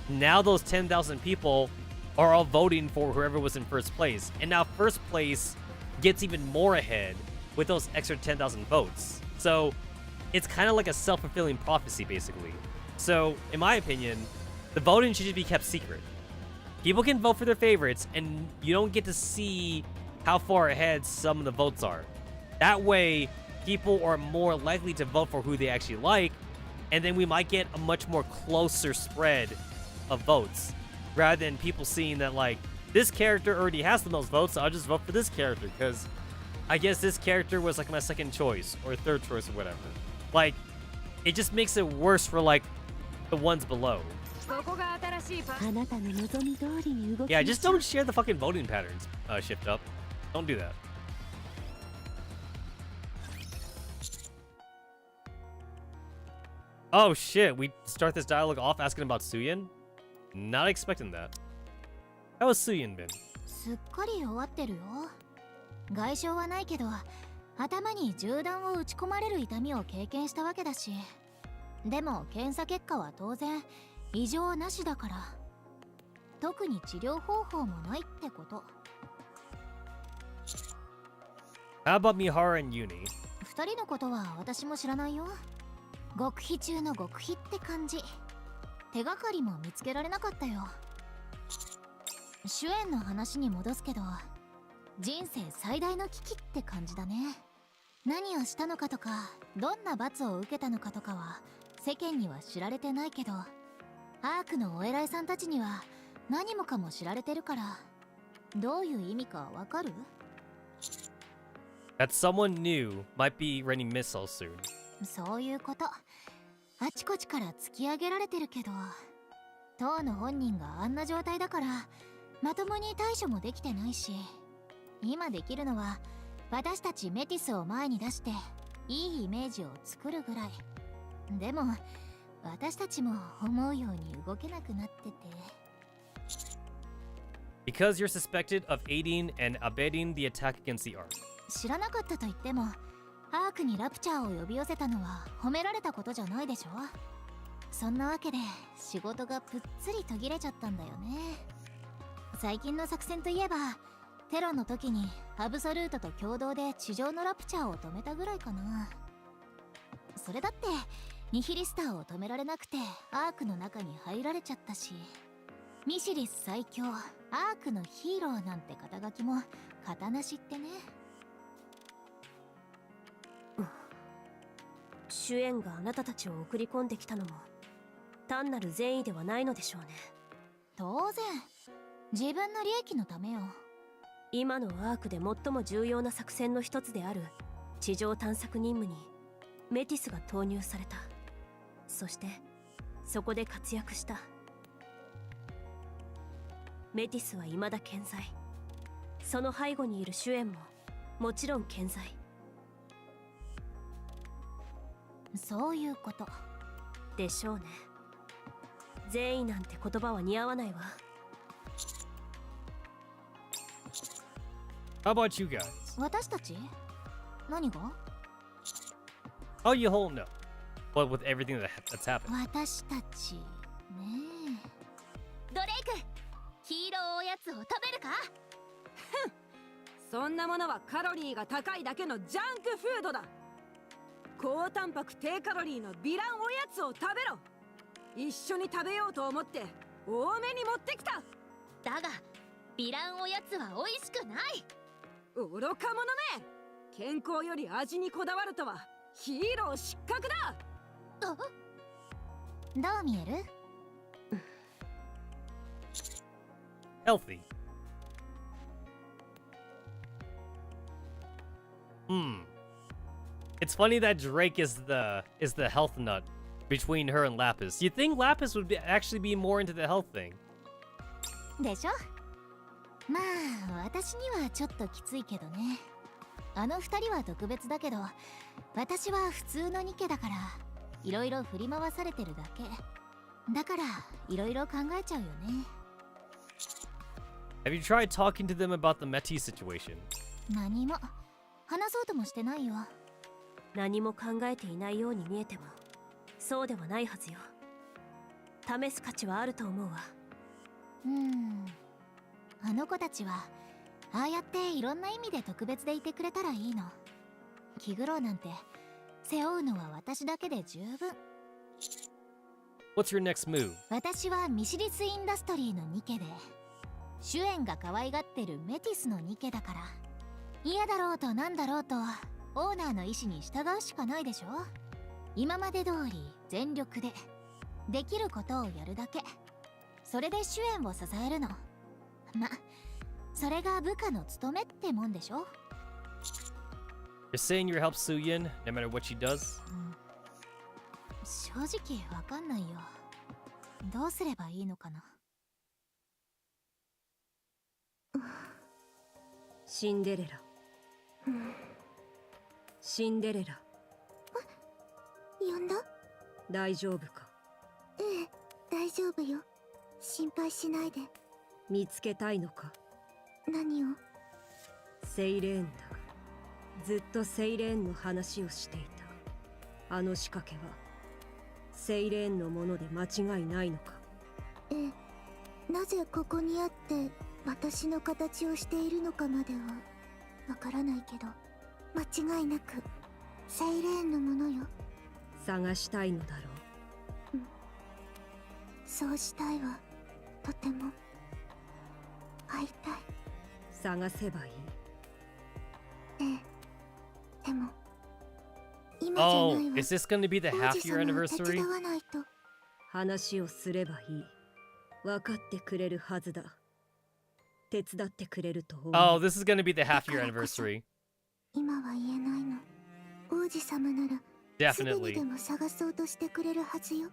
now those 10,000 people are all voting for whoever was in first place, and now first place gets even more ahead with those extra 10,000 votes. So it's kind of like a self-fulfilling prophecy basically. So in my opinion, the voting should just be kept secret. People can vote for their favorites, and you don't get to see how far ahead some of the votes are. That way, people are more likely to vote for who they actually like, and then we might get a much more closer spread of votes, rather than people seeing that, like, this character already has the most votes, so I'll just vote for this character, because I guess this character was, like, my second choice, or third choice, or whatever. Like, it just makes it worse for, like, the ones below. Yeah, just don't share the fucking voting patterns, Shift Up. Don't do that. Oh shit, we start this dialogue off asking about Suyin? Not expecting that. How has Suyin been? すっかり終わってるよ。外傷はないけど、頭に銃弾を撃ち込まれる痛みを経験したわけだし。でも検査結果は当然異常なしだから。特に治療方法もないってこと。How about Mihara and Uni? 二人のことは私も知らないよ。極秘中の極秘って感じ。手がかりも見つけられなかったよ。主演の話に戻すけど、人生最大の危機って感じだね。何をしたのかとか、どんな罰を受けたのかとかは世間には知られてないけど、アークのお偉いさんたちには何もかも知られてるから、どういう意味かわかる？ That someone new might be running missiles soon. そういうこと。あちこちから突き上げられてるけど、当の本人があんな状態だからまともに対処もできてないし、今できるのは私たちメティスを前に出していいイメージを作るぐらい。でも私たちも思うように動けなくなってて。 Because you're suspected of aiding and abetting the attack against the Ark. 知らなかったと言っても、アークにラプチャーを呼び寄せたのは褒められたことじゃないでしょ。そんなわけで仕事がぷっつり途切れちゃったんだよね。最近の作戦といえば、テロの時にアブソルートと共同で地上のラプチャーを止めたぐらいかな。それだってニヒリスターを止められなくてアークの中に入られちゃったし、ミシリス最強、アークのヒーローなんて肩書きも型なしってね。主演があなたたちを送り込んできたのも単なる善意ではないのでしょうね。当然自分の利益のためよ。今のアークで最も重要な作戦の一つである地上探索任務にメティスが投入された。そしてそこで活躍したメティスは未だ健在。その背後にいる主演ももちろん健在。そういうことでしょうね。善意なんて言葉は似合わないわ。How about you guys? 私たち？何が？ Oh, you whole no. But with everything that's happened. 私たちねえ。ドレイク、ヒーローおやつを食べるか？そんなものはカロリーが高いだけのジャンクフードだ。高タンパク低カロリーのヴィランおやつを食べろ。一緒に食べようと思って多めに持ってきた。だがヴィランおやつは美味しくない。愚か者め、健康より味にこだわるとはヒーロー失格だ。どう見える？ Healthy. It's funny that Drake is the health nut between her and Lapis. You'd think Lapis would actually be more into the health thing. でしょ。まあ私にはちょっときついけどね。あの二人は特別だけど、私は普通のニケだからいろいろ振り回されてるだけだから、いろいろ考えちゃうよね。 Have you tried talking to them about the Metis situation? 何も話そうともしてないよ。何も考えていないように見えてもそうではないはずよ。試す価値はあると思うわ。あの子たちはああやっていろんな意味で特別でいてくれたらいいの。気苦労なんて背負うのは私だけで十分。 What's your next move? 私はミシリスインダストリーのニケで、主演が可愛がってるメティスのニケだから、嫌だろうとなんだろうとオーナーの意思に従うしかないでしょ。今まで通り全力でできることをやるだけ。それで主演を支えるの。ま、それが部下の務めってもんでしょ。 You're saying you help Suyin no matter what she does? 正直わかんないよ。どうすればいいのかな。シンデレラ。シンデレラ。呼んだ？大丈夫か？ええ、大丈夫よ。心配しないで。見つけたいのか？何を？セイレーンだ。ずっとセイレーンの話をしていた。あの仕掛けはセイレーンのもので間違いないのか？ええ、なぜここにあって私の形をしているのかまではわからないけど、間違いなくセイレーンのものよ。探したいのだろう。そうしたいわ。とても会いたい。探せばいい。ええ。でも今じゃないわ。 Oh, is this going to be the 王 half 子 year 様を手 anniversary? 伝わないと。話をすればいい。分かってくれるはずだ。手伝ってくれると思う。 Oh, this is going to be the half year anniversary. 今は言えないの。王子様ならすぐに Definitely. でも探そうとしてくれるはずよ。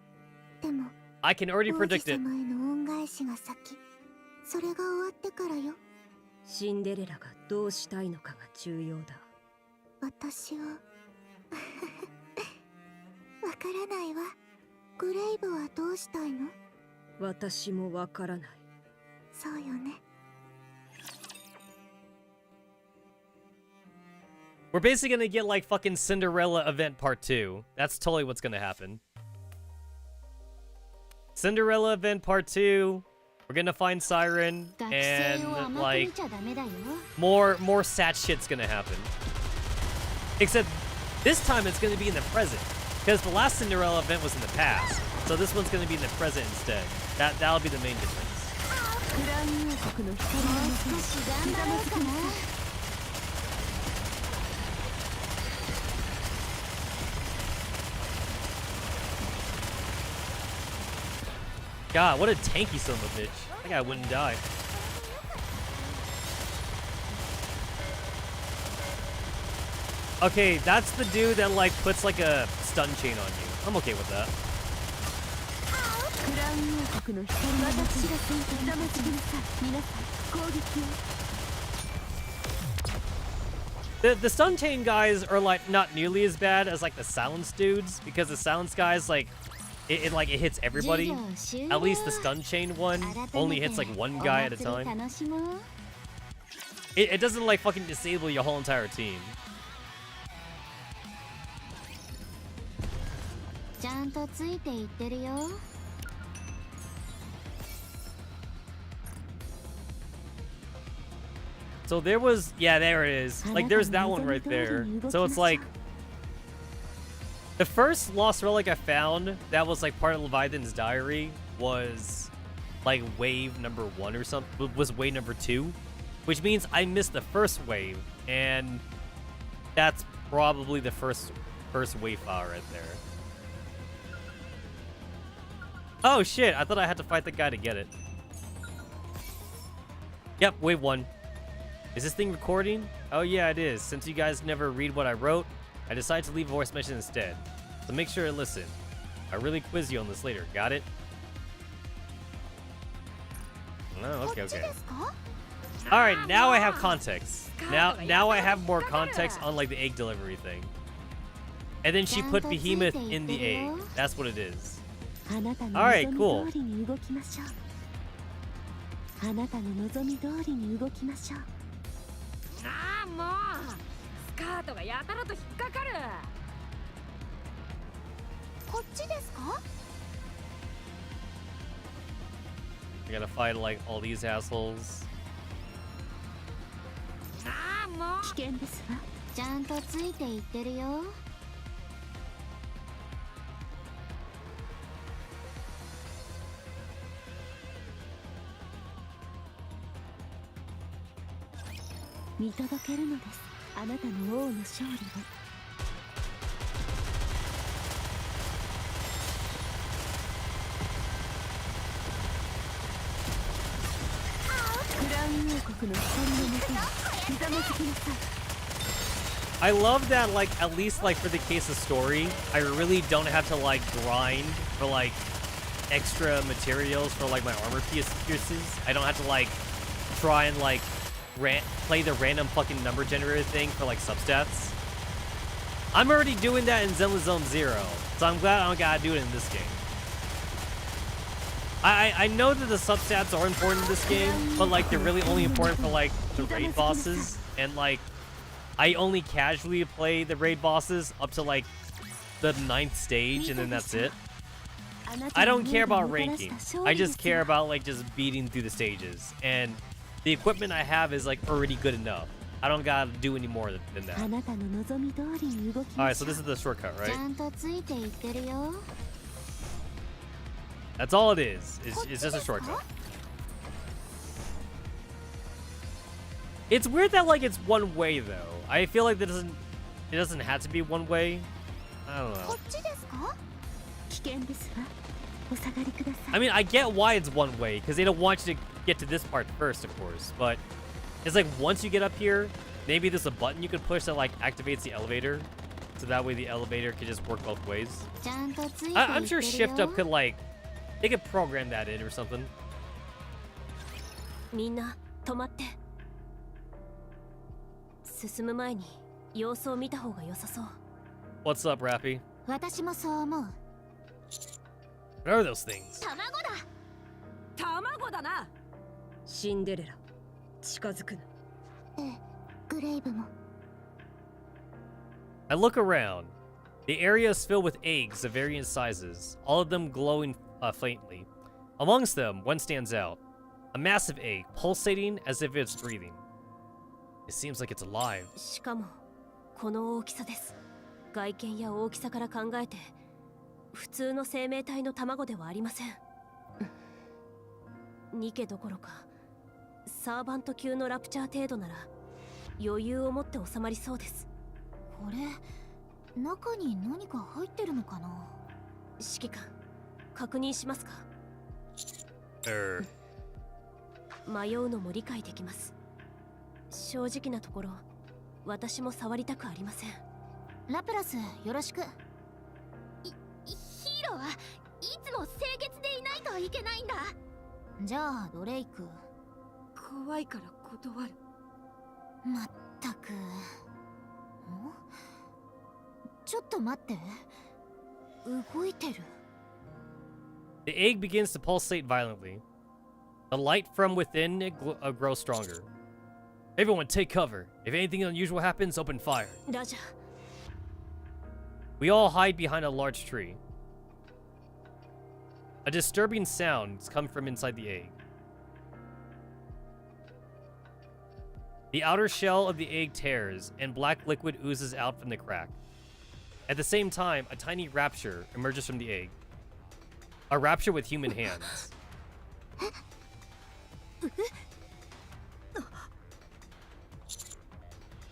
でも I can already 王子 predict it. 様への恩返しが先。それが終わってからよ。シンデレラがどうしたいのかが重要だ。私はわからないわ。グレイブはどうしたいの？私もわからない。そうよね。 We're basically going to get like fucking Cinderella event part 2. That's totally what's going to happen. Cinderella event part 2. We're going to find Siren and like more sad shit's going to happen. Except this time it's going to be in the present because the last Cinderella event was in the past. So this one's going to be in the present instead. That'll be the main difference. God, what a tanky son of a bitch. That guy wouldn't die. Okay, that's the dude that like puts like a stun chain on you. I'm okay with that. The stun chain guys are like not nearly as bad as like the silence dudes because the silence guys like it hits everybody. At least the stun chain one only hits like one guy at a time. It doesn't like fucking disable your whole entire team. So there was, yeah, there it is. Like there's that one right there. So it's like the first lost relic I found that was like part of Leviathan's diary was like wave number 1 or something, was wave number 2, which means I missed the first wave, and that's probably the first wave file right there. Oh shit, I thought I had to fight the guy to get it. Yep, wave 1. Is this thing recording? Oh yeah, it is. Since you guys never read what I wrote, I decided to leave a voice message instead. So make sure to listen. I'll really quiz you on this later, got it? Oh, okay. Alright, now I have context. Now I have more context on like the egg delivery thing. And then she put Behemoth in the egg. That's what it is. Alright, cool. ああもうスカートがやたらと引っかかる。こっちですか？ I gotta fight like all these assholes. ああもう危険ですわ。ちゃんとついていってるよ。見届けるのです。あなたの王の勝利を。クラウン王国の光のもとにひざまずきなさい。 I love that, like, at least, like, for the case of story, I really don't have to, like, grind for, like, extra materials for, like, my armor pierces. I don't have to, like, try and, like, play the random fucking number generator thing for, like, substats. I'm already doing that in Zenless Zone 0, so I'm glad I don't gotta do it in this game. I know that the substats are important in this game, but, like, they're really only important for, like, the raid bosses, and, like, I only casually play the raid bosses up to, like, the 9th stage, and then that's it. I don't care about ranking. I just care about, like, just beating through the stages, and the equipment I have is, like, already good enough. I don't gotta do any more than that. あなたの望み通りに動き All ま right, し so ょ this is the shortcut, ち right? ゃんとついていってるよ That's all it is. It's just a shortcut. It's weird that like it's one way though. I feel like it doesn't have to be one way. I don't こ know. っちですか危険ですわお下がりくださ I い mean, I get why it's one way because they don't want you to get to this part first, of course. But it's like once you get up here, maybe there's a button you could push that like activates the elevator, so that way the elevator can just work both ways. ちゃんとついていってるよ I'm sure Shift Up could like they could program that in or something. みんな止まって進む前に様子を見た方が良さそう What's up, Rappy? 私もそう思う What are those things? 卵だ卵だなシンデレラ近づくなええグレイブも I look around. The area is filled with eggs of various sizes, all of them glowing faintly. Amongst them, one stands out. A massive egg, pulsating as if it's breathing. It seems like it's alive. しかもこの大きさです外見や大きさから考えて普通の生命体の卵ではありませんニケどころかサーバント級のラプチャー程度なら余裕を持って収まりそうですこれ中に何か入ってるのかな指揮官確認しますか迷うのも理解できます正直なところ私も触りたくありませんラプラスよろしくヒーローはいつも清潔でいないといけないんだじゃあドレイク怖いから断るまったくちょっと待って動いてる The egg begins to pulsate violently. The light from within it grows stronger. Everyone take cover. If anything unusual happens, open fire. ラジャー We all hide behind a large tree. A disturbing sounds come from inside the egg. The outer shell of the egg tears, and black liquid oozes out from the crack. At the same time, a tiny rapture emerges from the egg. A rapture with human hands.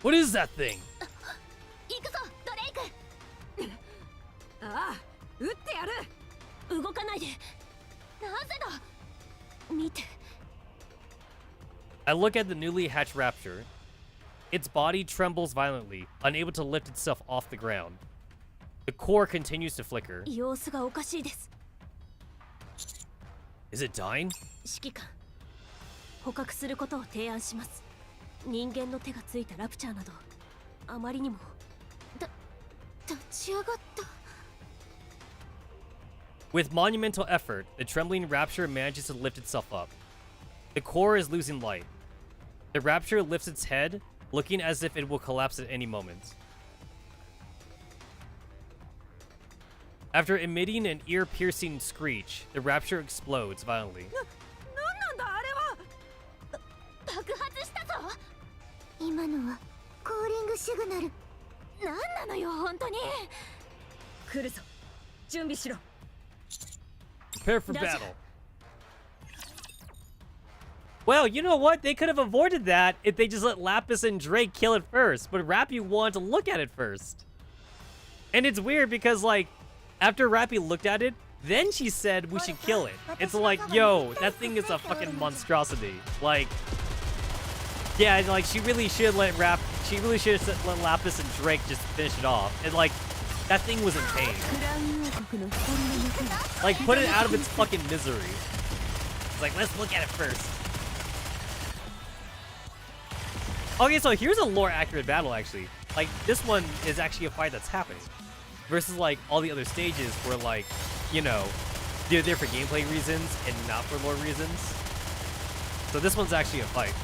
What is that thing? 行くぞドレイクああ撃ってやる動かないでなぜだ見て I look at the newly hatched rapture. Its body trembles violently, unable to lift itself off the ground. The core continues to flicker. 様子がおかしいです Is it dying? 指揮官捕獲することを提案します人間の手がついたラプチャーなどあまりにも立ち上がった With monumental effort, the trembling rapture manages to lift itself up. The core is losing light. The rapture lifts its head, looking as if it will collapse at any moment. After emitting an ear-piercing screech, the rapture explodes violently. なんなんだあれは爆発したぞ今のはコーリングシグナルなんなのよ本当に来るぞ準備しろ Prepare for battle. Well, you know what? They could have avoided that if they just let Lapis and Drake kill it first, but Rappy wanted to look at it first. And it's weird because, like, after Rappy looked at it, then she said we should kill it. It's like, yo, that thing is a fucking monstrosity. Like, yeah, like, she really should let Lapis and Drake just finish it off. And, like, that thing was in pain. Like, put it out of its fucking misery. It's like, let's look at it first. Okay, so here's a lore-accurate battle, actually. Like, this one is actually a fight that's happening. Versus, like, all the other stages where, like, you know, they're there for gameplay reasons and not for lore reasons. So this one's actually a fight.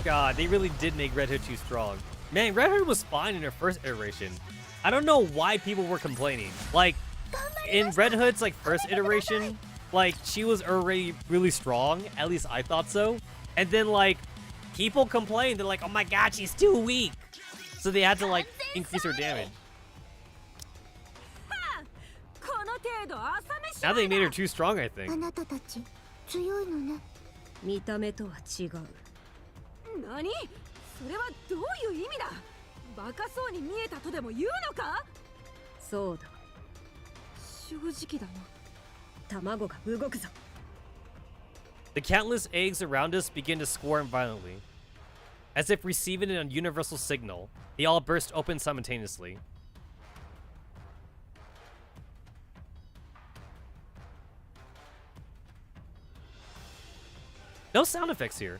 God, they really did make Red Hood too strong. Man, Red Hood was fine in her first iteration. I don't know why people were complaining. Like, in Red Hood's like first iteration, like she was already really strong. At least I thought so. And then like people complained. They're like, "Oh my God, she's too weak." So they had to like increase her damage. Now they made her too strong, I think. あなたたち強いのね。見た目とは違う。何？それはどういう意味だ？バカそうに見えたとでも言うのか？そうだ。正直だな。卵が動くぞ。The countless eggs around us begin to squirm violently. As if receiving a universal signal, they all burst open simultaneously. No sound effects here.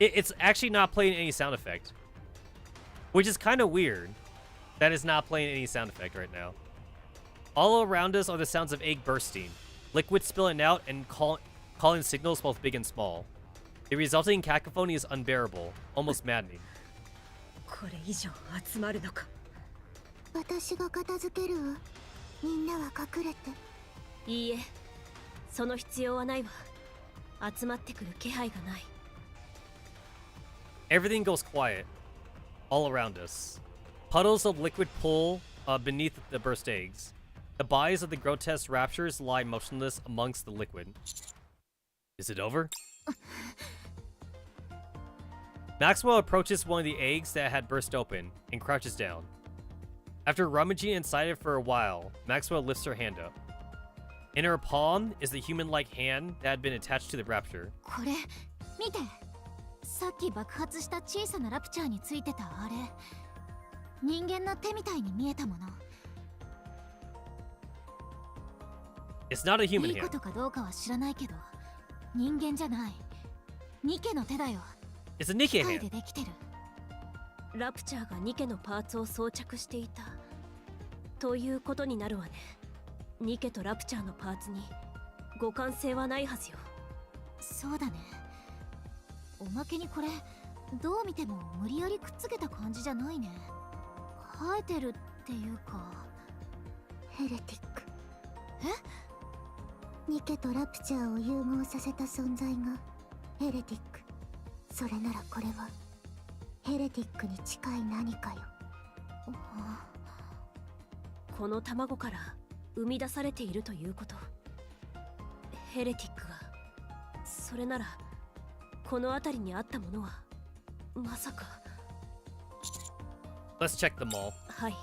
It's actually not playing any sound effect. Which is kind of weird. That is not playing any sound effect right now. All around us are the sounds of egg bursting, liquid spilling out, and calling signals both big and small. The resulting cacophony is unbearable, almost maddening. これ以上集まるのか。私が片付けるわ。みんなは隠れて。いいえ、その必要はないわ。集まってくる気配がない。Everything goes quiet, all around us. Puddles of liquid pool beneath the burst eggs. The bodies of the grotesque raptures lie motionless amongst the liquid. Is it over? Maxwell approaches one of the eggs that had burst open and crouches down. After rummaging inside it for a while, Maxwell lifts her hand up. In her palm is the human-like hand that had been attached to the rapture. これ見て。さっき爆発した小さなラプチャーについてたあれ。人間の手みたいに見えたもの。It's not a human いいこ hand. とかどうかは知らないけど、人間じゃない。ニケの手だよ。 It's a Nikke 機械 hand. でできてる。ラプチャーがニケのパーツを装着していたということになるわね。ニケとラプチャーのパーツに互換性はないはずよ。そうだね。おまけにこれどう見ても無理やりくっつけた感じじゃないね。生えてるっていうか。ヘレティック。ニケとラプチャーを融合させた存在がヘレティック。それならこれはヘレティックに近い何かよ。この卵から生み出されているということ。ヘレティックが。それならこの辺りにあったものはまさか。 Let's check them all. はい、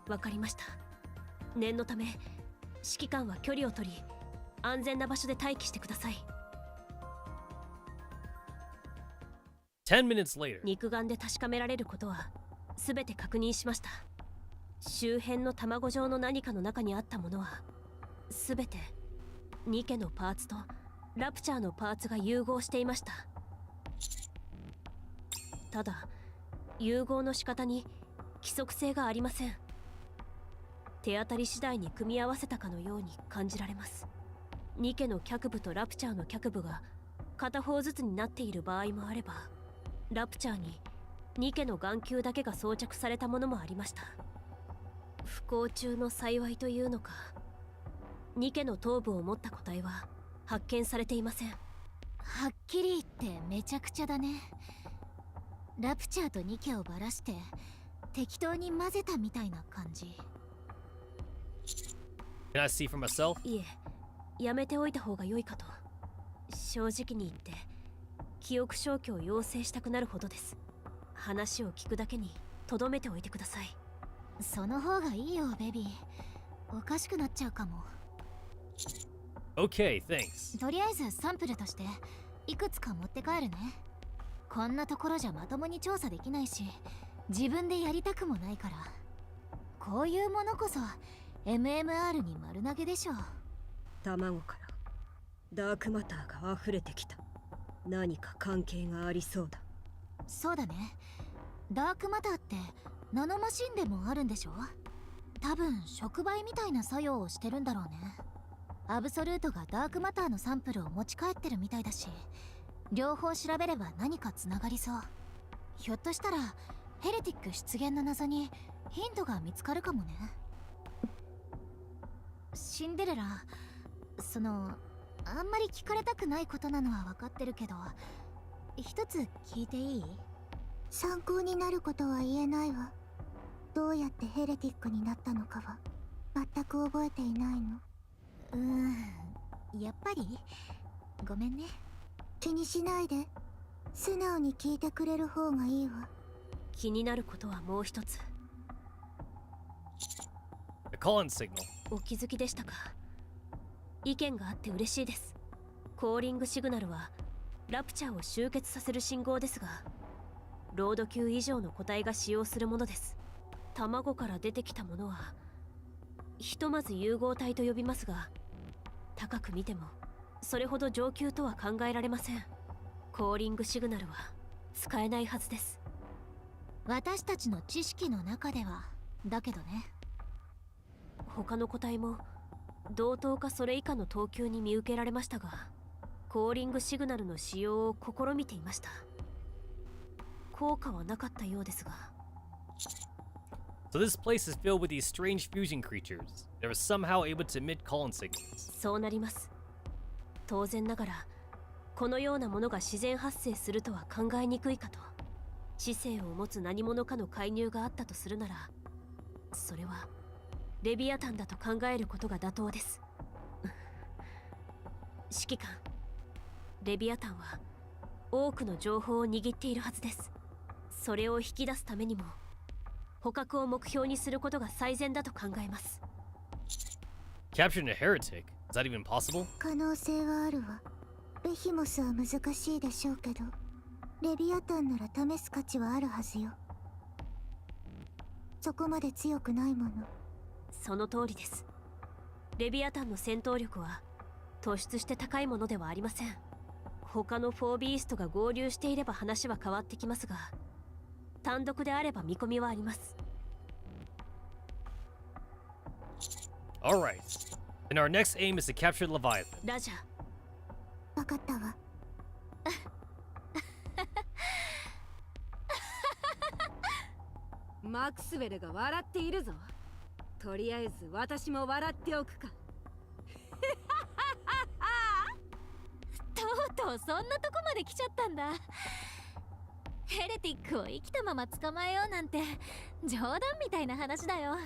わかりました。念のため指揮官は距離を取り安全な場所で待機してください。10 minutes later. 肉眼で確かめられることは全て確認しました。周辺の卵状の何かの中にあったものは全てニケのパーツとラプチャーのパーツが融合していました。ただ融合の仕方に規則性がありません。手当たり次第に組み合わせたかのように感じられます。ニケの脚部とラプチャーの脚部が片方ずつになっている場合もあれば、ラプチャーにニケの眼球だけが装着されたものもありました。不幸中の幸いというのか、ニケの頭部を持った個体は発見されていません。はっきり言ってめちゃくちゃだね。ラプチャーとニケをばらして適当に混ぜたみたいな感じ。 Can I see for myself? いえ、やめておいた方が良いかと。正直に言って記憶消去を要請したくなるほどです。話を聞くだけにとどめておいてください。その方がいいよベビー。おかしくなっちゃうかも。 Okay, thanks. とりあえずサンプルとしていくつか持って帰るね。こんなところじゃまともに調査できないし、自分でやりたくもないから。こういうものこそ MMR に丸投げでしょ。卵からダークマターが溢れてきた。何か関係がありそうだ。そうだね。ダークマターってナノマシンでもあるんでしょ。多分触媒みたいな作用をしてるんだろうね。アブソルートがダークマターのサンプルを持ち帰ってるみたいだし、両方調べれば何かつながりそう。ひょっとしたらヘレティック出現の謎にヒントが見つかるかもね。シンデレラ、あんまり聞かれたくないことなのは分かってるけど、一つ聞いていい？参考になることは言えないわ。どうやってヘレティックになったのかは全く覚えていないの。やっぱりごめんね。気にしないで。素直に聞いてくれる方がいいわ。気になることはもう一つ。 The call-in signal. お気づきでしたか？意見があって嬉しいです。コーリングシグナルはラプチャーを集結させる信号ですが、ロード級以上の個体が使用するものです。卵から出てきたものはひとまず融合体と呼びますが、高く見てもそれほど上級とは考えられません。コーリングシグナルは使えないはずです。私たちの知識の中ではだけどね。他の個体も同等かそれ以下の等級に見受けられましたが、コーリングシグナルの使用を試みていました。効果はなかったようですが。 So this place is filled with these strange fusion creatures that were somehow able to emit call-in signals. そうなります。当然ながらこのようなものが自然発生するとは考えにくいかと。知性を持つ何者かの介入があったとするなら、それはレビアタンだと考えることが妥当です。指揮官、レビアタンは多くの情報を握っているはずです。それを引き出すためにも捕獲を目標にすることが最善だと考えます。 Capturing a heretic? Is that even possible? 可能性はあるわ。ベヒモスは難しいでしょうけど、レビアタンなら試す価値はあるはずよ。そこまで強くないもの。その通りです。レビアタンの戦闘力は突出して高いものではありません。他の4ビーストが合流していれば話は変わってきますが、単独であれば見込みはあります。 Alright. And our next aim is to capture Leviathan. ラジャー。分かったわ。マクスウェルが笑っているぞ。とりあえず私も笑っておくか。とうとうそんなとこまで来ちゃったんだ。ヘレティックを生きたまま捕まえようなんて冗談みたいな話だよ。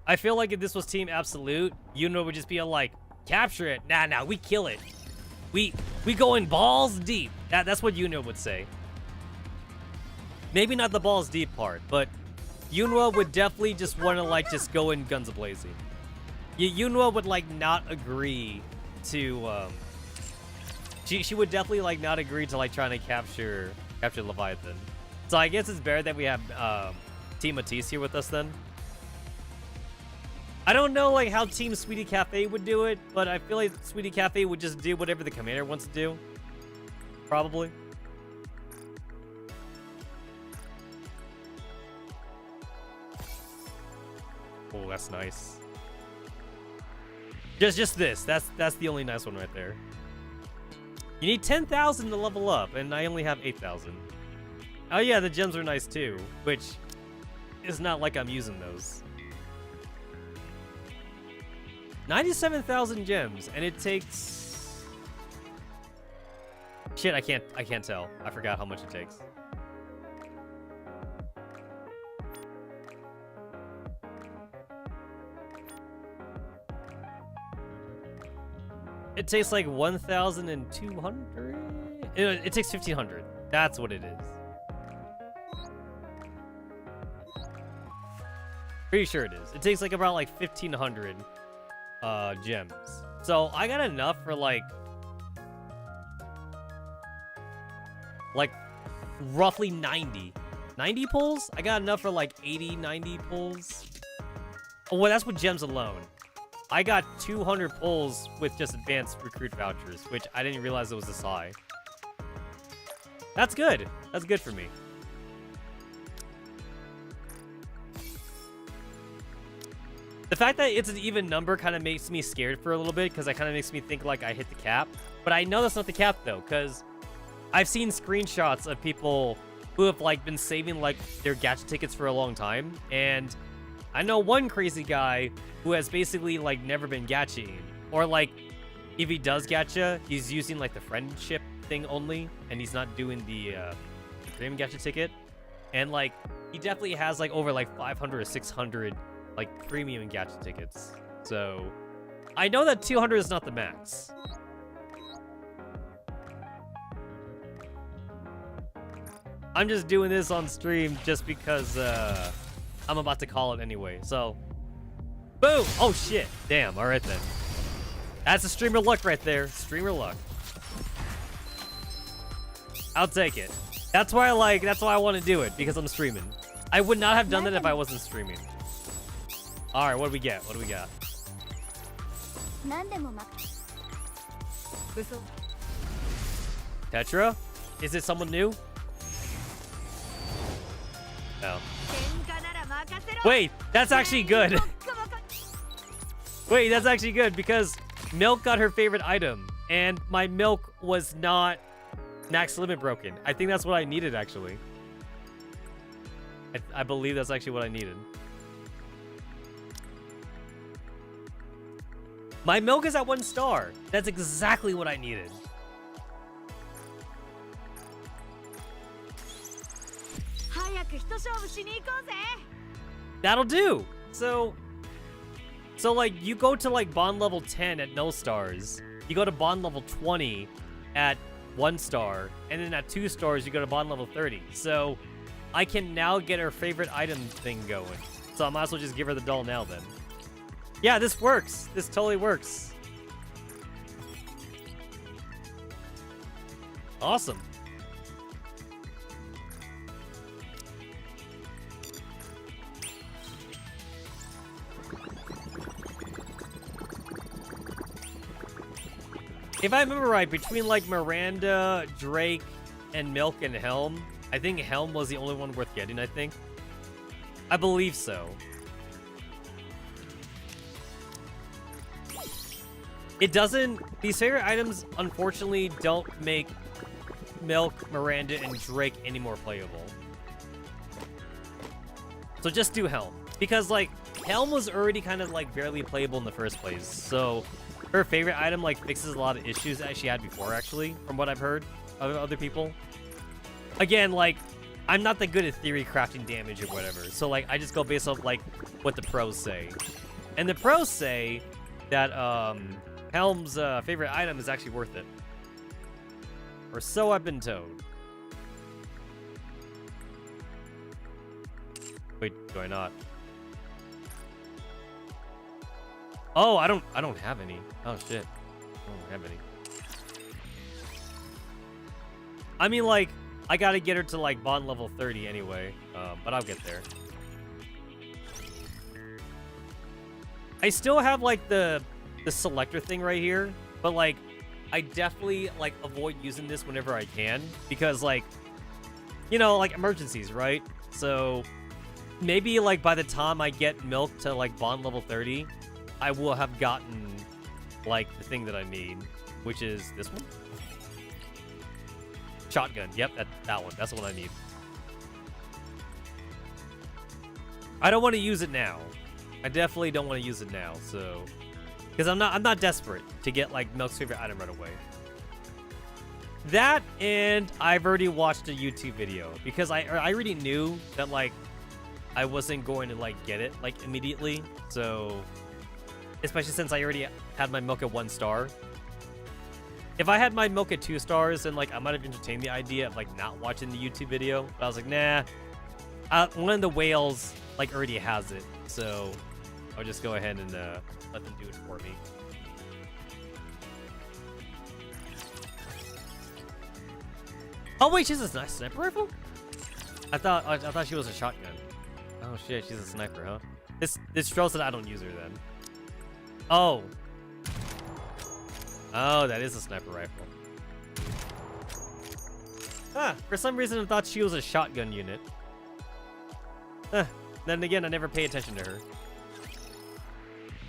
I feel like if this was Team Absolute, Yuno would just be like, capture it. Nah, we kill it. We go in balls deep. That's what Yuno would say. Maybe not the balls deep part, but Yunwa would definitely just want to like just go in guns a-blazing. Yunwa would like not agree to she would definitely like not agree to like trying to capture Leviathan. So I guess it's better that we have Team Matisse here with us then. I don't know like how Team Sweetie Cafe would do it, but I feel like Sweetie Cafe would just do whatever the commander wants to do. Probably. Oh, that's nice. Just this. That's the only nice one right there. You need 10,000 to level up, and I only have 8,000. Oh yeah, the gems are nice too, which is not like I'm using those. 97,000 gems, and it takes... Shit, I can't tell. I forgot how much it takes. It takes like 1,200? It takes 1,500. That's what it is. Pretty sure it is. It takes like about like 1,500 gems. So I got enough for like roughly 90 pulls. I got enough for like 80, 90 pulls. Oh, well, that's with gems alone. I got 200 pulls with just advanced recruit vouchers, which I didn't realize it was this high. That's good. That's good for me. The fact that it's an even number kind of makes me scared for a little bit, because it kind of makes me think like I hit the cap. But I know that's not the cap though, because I've seen screenshots of people who have like been saving like their gacha tickets for a long time, and I know one crazy guy who has basically like never been gachaing, or like if he does gacha, he's using like the friendship thing only, and he's not doing the premium gacha ticket. And like he definitely has like over like 500 or 600 like premium gacha tickets. So I know that 200 is not the max. I'm just doing this on stream just because I'm about to call it anyway. So boom! Oh shit! Damn. All right then. That's a streamer luck right there. Streamer luck. I'll take it. That's why I want to do it, because I'm streaming. I would not have done that if I wasn't streaming. All right, what do we get? What do we got? Tetra? Is it someone new? No. Wait, that's actually good. Wait, that's actually good, because Milk got her favorite item, and my Milk was not max limit broken. I think that's what I needed, actually. I believe that's actually what I needed. My Milk is at 1 star. That's exactly what I needed. That'll do. So like you go to like bond level 10 at no stars. You go to bond level 20 at 1 star, and then at 2 stars you go to bond level 30. So I can now get her favorite item thing going. So I might as well just give her the doll now then. Yeah, this works. This totally works. Awesome. If I remember right, between like Miranda, Drake, and Milk and Helm, I think Helm was the only one worth getting, I think. I believe so. It doesn't... These favorite items, unfortunately, don't make Milk, Miranda, and Drake any more playable. So just do Helm. Because, like, Helm was already kind of, like, barely playable in the first place. So her favorite item, like, fixes a lot of issues that she had before, actually, from what I've heard of other people. Again, like, I'm not that good at theory crafting damage or whatever. So, like, I just go based off, like, what the pros say. And the pros say that, Helm's favorite item is actually worth it. Or so I've been told. Wait, do I not? Oh, I don't have any. Oh shit. I don't have any. I mean, like, I gotta get her to like bond level 30 anyway. But I'll get there. I still have like the selector thing right here, but like I definitely like avoid using this whenever I can, because like, you know, like emergencies, right? So maybe like by the time I get Milk to like bond level 30, I will have gotten like the thing that I need, which is this one. Shotgun. Yep, that one. That's the one I need. I don't want to use it now. I definitely don't want to use it now, so because I'm not desperate to get like Milk's favorite item right away. That, and I've already watched a YouTube video because I already knew that like I wasn't going to like get it like immediately. So especially since I already had my Milk at 1 star. If I had my Milk at 2 stars, then like I might have entertained the idea of like not watching the YouTube video. But I was like, nah. One of the whales like already has it, so I'll just go ahead and let them do it for me. Oh wait, she's a sniper rifle? I thought she was a shotgun. Oh shit, she's a sniper, huh? This shows that I don't use her then. Oh, that is a sniper rifle. Ah, for some reason I thought she was a shotgun unit. Then again, I never pay attention to her.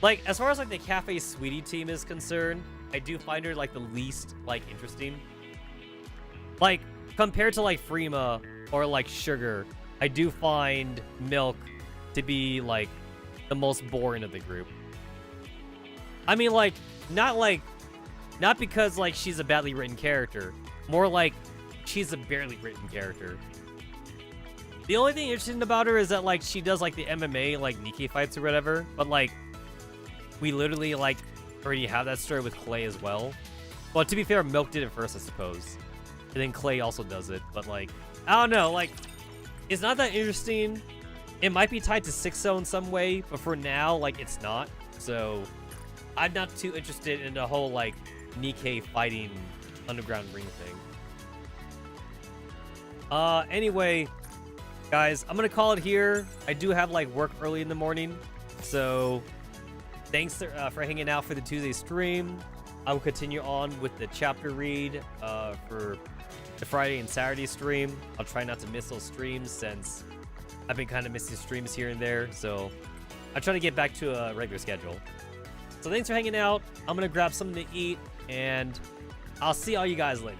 Like, as far as like the Cafe Sweetie team is concerned, I do find her like the least like interesting. Like, compared to like Freema or like sugar, I do find Milk to be like the most boring of the group. I mean, like, not because like she's a badly written character, more like she's a barely written character. The only thing interesting about her is that like she does like the MMA like Nikke fights or whatever, but like we literally like already have that story with Clay as well. Well, to be fair, Milk did it first, I suppose, and then Clay also does it. But like, I don't know, like it's not that interesting. It might be tied to 6-0 in some way, but for now, like it's not. So I'm not too interested in the whole like Nikke fighting underground ring thing. Anyway, guys, I'm gonna call it here. I do have like work early in the morning, so thanks for hanging out for the Tuesday stream. I will continue on with the chapter read for the Friday and Saturday stream. I'll try not to miss those streams since I've been kind of missing streams here and there, so I try to get back to a regular schedule. So thanks for hanging out. I'm gonna grab something to eat, and I'll see all you guys later.